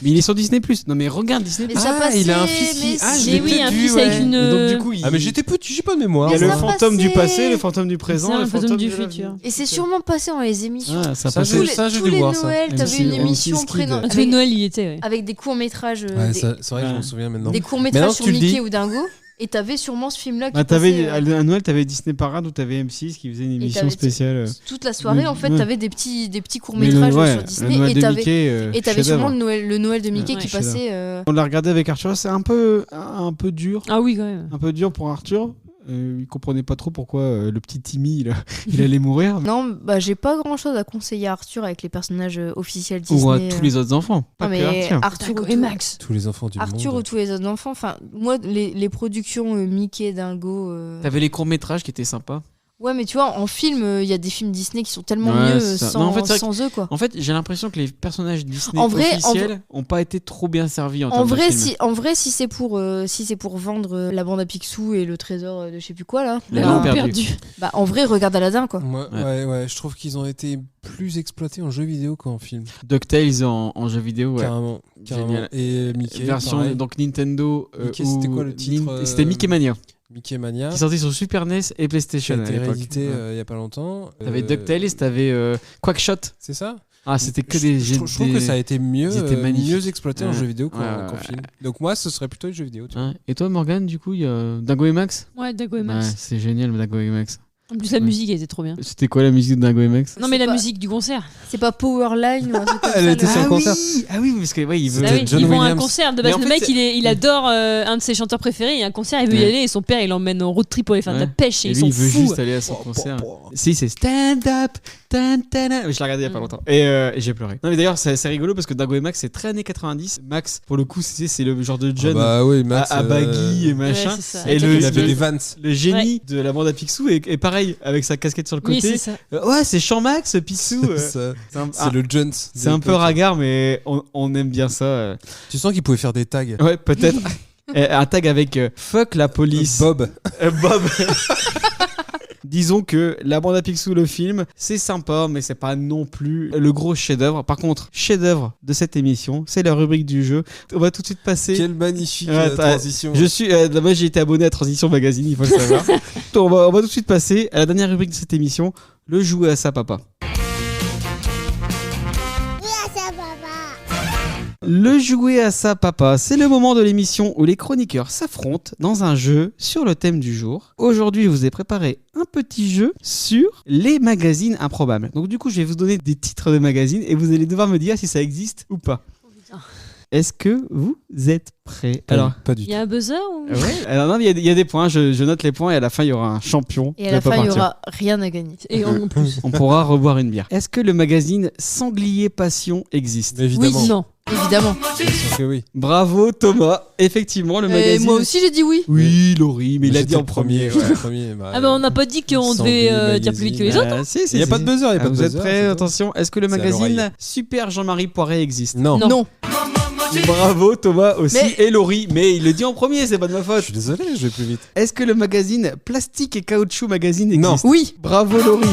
Mais il est sur Disney+. Non mais regarde Disney+. Mais ça passait, il a un fils qui. mais Ah, je Mais l'ai oui, peut-être un vu, fils ouais. avec une. Et donc du coup, Ah, mais j'étais petit, j'ai pas de mémoire. il y a Mais le ça fantôme du passait. passé, le fantôme du présent, C'est un le fantôme du de l'avenir. futur. Et c'est sûrement passé dans les émissions. Ah, ça Ça, passait. j'ai- ça, j'ai tous dû les voir, ça. Noëls, t'avais une MC émission Skid. prénom Tous les Noël, il était, ouais. avec des courts-métrages. Ouais, des- c'est vrai que je m'en souviens maintenant. des courts-métrages Maintenant, sur tu le Mickey dis. ou Dingo. Et t'avais sûrement ce film-là qui Bah, t'avais, passait, à Noël, t'avais Disney Parade où t'avais M6 qui faisait une émission t'avais- spéciale. toute la soirée. En fait, Ouais. t'avais des petits Mais courts-métrages ouais, sur le Disney. Noël Et de t'avais Mickey, et t'avais sûrement chef-d'œuvre. le Noël de Mickey Ouais, qui chef-d'œuvre. passait. On l'a regardé avec Arthur, c'est un peu dur. Ah oui, quand même. Un peu dur pour Arthur. Il comprenait pas trop pourquoi le petit Timmy il allait mourir. Non, bah j'ai pas grand-chose à conseiller à Arthur avec les personnages officiels Disney. Ou à tous les autres enfants. Pas Non, que mais Arthur. Arthur Dingo ou et tout- Max. Tous les enfants du Arthur monde. ou tous les autres enfants. Enfin, moi, les productions Mickey, Dingo. T'avais les courts-métrages qui étaient sympas. Ouais, mais tu vois, en film, il y a des films Disney qui sont tellement Ouais, mieux c'est ça. sans, Non, en fait, c'est vrai sans eux, quoi. En fait, j'ai l'impression que les personnages Disney En vrai, officiels ont pas été trop bien servis en En termes de vrai, films. si c'est pour vendre la bande à Picsou et le trésor de je sais plus quoi là. Les bah, Lions perdus. Bah en vrai, regarde Aladdin quoi. Ouais, je trouve qu'ils ont été plus exploités en jeu vidéo qu'en film. DuckTales en jeu vidéo, ouais. Carrément. Génial. Et Mickey. Version pareil. donc Nintendo. Mickey, c'était quoi le titre C'était Mickey Mania. Mickey Mania. Qui est sorti sur Super NES et PlayStation. Qui a à été l'époque. réédité Ouais. il y a pas longtemps. T'avais DuckTales, t'avais Quackshot. C'est ça? Ah, c'était que des. Je trouve que ça a été mieux, Ils étaient magnifiques. mieux exploité en Ouais. jeu vidéo qu'en Ouais, qu'en ouais. film. Donc moi, ce serait plutôt les jeux vidéo. Tu vois. Ouais. Et toi, Morgane, du coup, il y a Dingo et Max? Ouais, Dingo et Max. Ouais, c'est génial, Dingo et Max. En plus, la musique, elle était trop bien. C'était quoi la musique de Dingo et Max? Non, mais C'est la pas- musique du concert. C'est pas Powerline ou un truc comme Elle ça, était le- sur le concert. Ah oui, parce que ouais, il veut. Ah oui, John ils vont à un Williams. concert de Mais base. en Le fait, mec, c'est- il adore un de ses chanteurs préférés. Il y a un concert, il veut y Ouais. aller et son père, il l'emmène en road trip pour aller faire de la Ouais. pêche et, Et ils lui, sont il veut fous. juste aller à son concert. Si, c'est stand up, tan, tan, tan. Je l'ai regardé il y a pas longtemps. Et j'ai pleuré. Non, mais d'ailleurs, c'est rigolo parce que Dingo et Max, c'est très années 90. Max, pour le coup, c'est le genre de jeune bah oui, Max. à baggy et machin. Ouais, c'est ça. Et Avec il avait le- des Vans. le génie de la bande à Picsou est pareil, avec sa casquette sur le Oui, côté. c'est ça. Ouais, c'est Jean-Max, Picsou. Ça, c'est C'est le Jones. c'est un peu ragard, mais on aime bien ça. Tu sens qu'il pouvait faire des tags. Ouais, peut-être. Un tag avec fuck la police. Bob. Bob. Disons que la bande à Picsou, le film, c'est sympa, mais c'est pas non plus le gros chef-d'œuvre. Par contre, chef-d'œuvre de cette émission, c'est la rubrique du jeu. On va tout de suite passer. Quelle magnifique Ouais, transition. Je suis, moi j'ai été abonné à Transition Magazine, il faut le savoir. Donc, on va tout de suite passer à la dernière rubrique de cette émission, le jouet à sa papa. Le jouet à sa papa, c'est le moment de l'émission où les chroniqueurs s'affrontent dans un jeu sur le thème du jour. Aujourd'hui, je vous ai préparé un petit jeu sur les magazines improbables. Donc du coup, je vais vous donner des titres de magazines et vous allez devoir me dire si ça existe ou pas. Est-ce que vous êtes prêts? Alors, pas du Il y a un buzzer ou... ouais. Alors non, il y a des points. Je note les points et à la fin il y aura un champion. Et à de la Pop fin, il y Arthur. aura rien à gagner. Et en plus. On pourra reboire une bière. Est-ce que le magazine Sanglier Passion existe? Évidemment. Oui, non. Évidemment. Bien sûr que oui. Bravo Thomas. Effectivement, le Et magazine. moi aussi, j'ai dit oui. Oui, Laurie, mais il a J'étais dit en le premier. ouais, le premier. Ah bah on n'a pas dit qu'on Sanglier devait dire plus vite que les autres. Si, Il n'y a pas de buzzer, il y a pas de Vous buzzer. êtes prêts? c'est Attention, est-ce que le C'est à magazine l'oreille. Super Jean-Marie Poiré existe? tout. Non. Non. Bravo Thomas aussi Mais- et Laurie, mais il le dit en premier, c'est pas de ma Je faute. suis désolé, je vais plus vite. Est-ce que le magazine Plastique et Caoutchouc Magazine Non. existe? Oui. Bravo Laurie.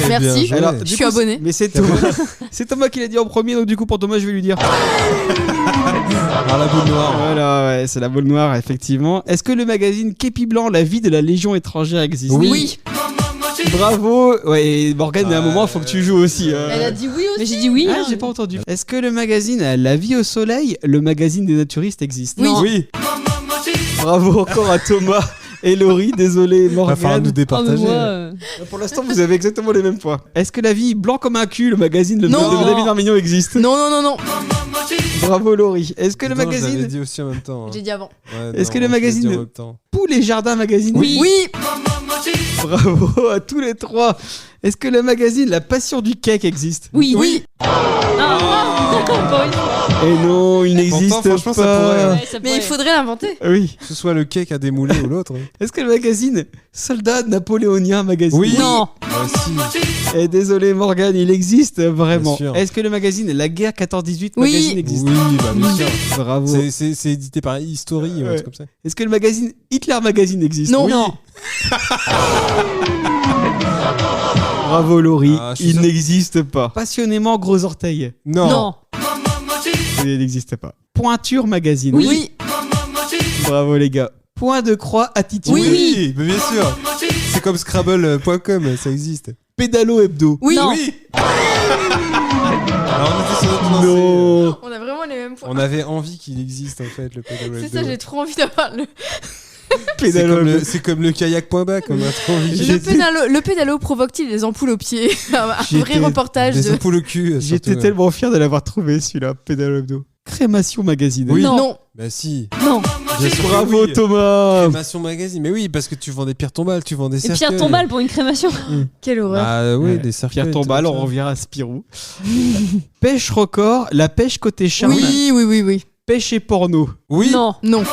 Merci. bien joué. Alors, Je du suis coup, abonné. Mais c'est Thomas. C'est Thomas qui l'a dit en premier, donc du coup pour Thomas je vais lui dire. Alors la boule noire. Voilà, ouais, c'est la boule noire effectivement. Est-ce que le magazine Képi Blanc, la vie de la Légion étrangère existe? Oui. Bravo. Ouais, et Morgane, à un moment faut que tu joues aussi. Elle a dit oui aussi. Mais j'ai dit oui. Ah, hein. j'ai pas entendu. Est-ce que le magazine La vie au soleil, le magazine des naturistes existe? Oui. Oui. Bravo encore à Thomas et Laurie, désolé Va falloir Morgane. nous Oh, mais départager. moi, Pour l'instant vous avez exactement les mêmes points. Est-ce que la vie blanc comme un cul, le magazine de Non. David Armignon existe? Non, non, non, non. Bravo Laurie. Est-ce que le Putain, je l'avais magazine dit aussi en même temps. hein. J'ai dit avant. Ouais, Est-ce non, que le je l'ai magazine- dit en même temps. Poules et Jardins Magazine? Oui. Oui. Bravo à tous les trois. Est-ce que le magazine La Passion du cake existe? Oui. Oui. Ah, encore une fois. Et non, il n'existe franchement, ça pas. pourrait, Ouais, ça Mais pourrait. il faudrait l'inventer. Oui. Que ce soit le cake à démouler ou l'autre. hein. Est-ce que le magazine Soldat Napoléonien Magazine? Oui. Non. Si. Et désolé Morgane, il existe vraiment. Bien sûr. Est-ce que le magazine La Guerre 14-18 Oui. Magazine existe? Oui, bah bien sûr. Bravo. C'est édité par History ou un Ouais. truc comme ça. Est-ce que le magazine Hitler Magazine existe? Non. Oui. Non. Bravo Laurie, Ah, je suis il sûr. n'existe pas. Passionnément Gros Orteil. Non. Non. Il n'existe pas. Pointure Magazine. Oui. Bravo les gars. Point de croix attitude. Oui, mais bien sûr. C'est comme Scrabble.com, ça existe. Pédalo Hebdo. Oui. Non. Oui. Alors on était sur notre lancée. Non. On a vraiment les mêmes points. On avait envie qu'il existe en fait le pédalo C'est hebdo. ça, j'ai trop envie d'avoir le. C'est Pédalo comme, Hebdo. c'est comme le kayak.bac, on a trop envie. Le pédalo provoque-t-il des ampoules aux pieds? Un vrai J'étais- reportage Des de. ampoules au cul. J'étais surtout. tellement fier de l'avoir trouvé celui-là, Pédalo Hebdo. Crémation Magazine. Oui. Non. Bah si. Non. Bien sûr que Bravo oui. Thomas. Crémation Magazine. Mais oui, parce que tu vends des pierres tombales, tu vends des Et cercueils. Pierre Tombal pour une crémation. Quelle horreur. Ah oui, Ouais. des cercueils. Pierre tout Tombal, comme on ça. revient à Spirou. Pêche record, la pêche côté charme. Oui, oui, oui, oui. Pêche et porno. Oui. Non. Non.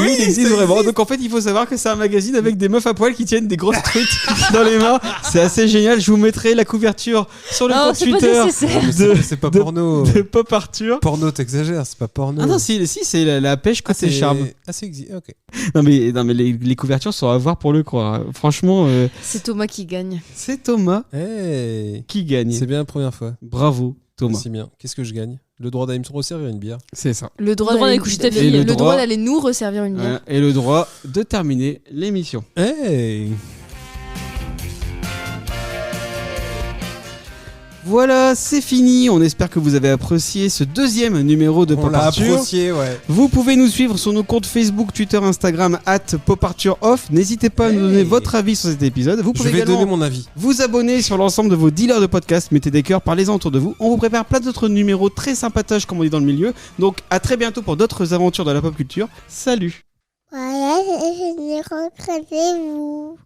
Oui, il existe vraiment. Donc en fait, il faut savoir que c'est un magazine avec des meufs à poil qui tiennent des grosses trucs dans les mains. C'est assez génial. Je vous mettrai la couverture sur le Oh, compte c'est pas Twitter nécessaire. Mais de, c'est pas de- porno. de Pop Arthur. Porno, t'exagères, c'est pas porno. Ah non, si, c'est la pêche Ah, côté charme. Ah, c'est ok. Non mais les couvertures sont à voir pour le croire. Franchement, C'est Thomas qui gagne. c'est Thomas Hey. qui gagne. C'est bien la première fois. Bravo Thomas. C'est bien. Qu'est-ce que je gagne? Le droit d'aller me resservir une bière. C'est ça. Le droit Le droit d'aller d'aller coucher ta le- fille. Et le le droit droit- d'aller nous resservir une bière. Et le droit de terminer l'émission. Hey. Voilà, c'est fini. On espère que vous avez apprécié ce deuxième numéro de On Pop l'a Arthur. apprécié, ouais. Vous pouvez nous suivre sur nos comptes Facebook, Twitter, Instagram @PopArthurOff. N'hésitez pas à nous donner votre avis sur cet épisode. Vous Je pouvez vais également donner mon avis. vous abonner sur l'ensemble de vos dealers de podcasts. Mettez des cœurs, parlez-en autour de vous. On vous prépare plein d'autres numéros très sympatoches comme on dit dans le milieu. Donc à très bientôt pour d'autres aventures de la pop culture. Salut. Voilà, je n'ai rencontré vous.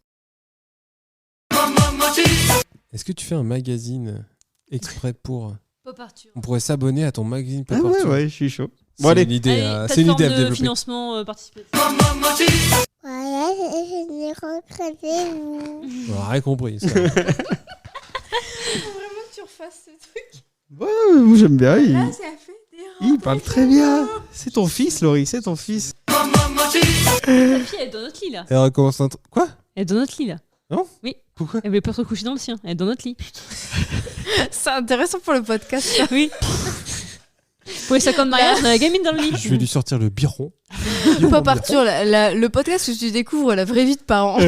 Est-ce que tu fais un magazine exprès pour... Pop Arthur. On pourrait s'abonner à ton magazine Pop Ah ouais, Arthur. ouais, je suis chaud. C'est Bon allez. une idée, Allez, c'est une idée à plateforme de développer. financement participatif. Voilà, je n'ai rencontré vous. On a rien compris. Ça. Faut vraiment que tu refasses ce truc. Ouais, moi j'aime bien. Ça fait des Il parle très bien. C'est ton fils, Laurie, c'est ton fils. Ta fille, elle est dans notre lit là. Elle recommence un truc. Quoi? Elle est dans notre lit là. Non? Oui. Pourquoi? Elle voulait pas se recoucher dans le sien. Elle est dans notre lit. C'est intéressant pour le podcast. ça. Oui. Pour les 50 mariages, on a la gamine dans le lit. Je vais lui sortir le biron. Pop Arthur, le podcast où tu découvres la vraie vie de parents.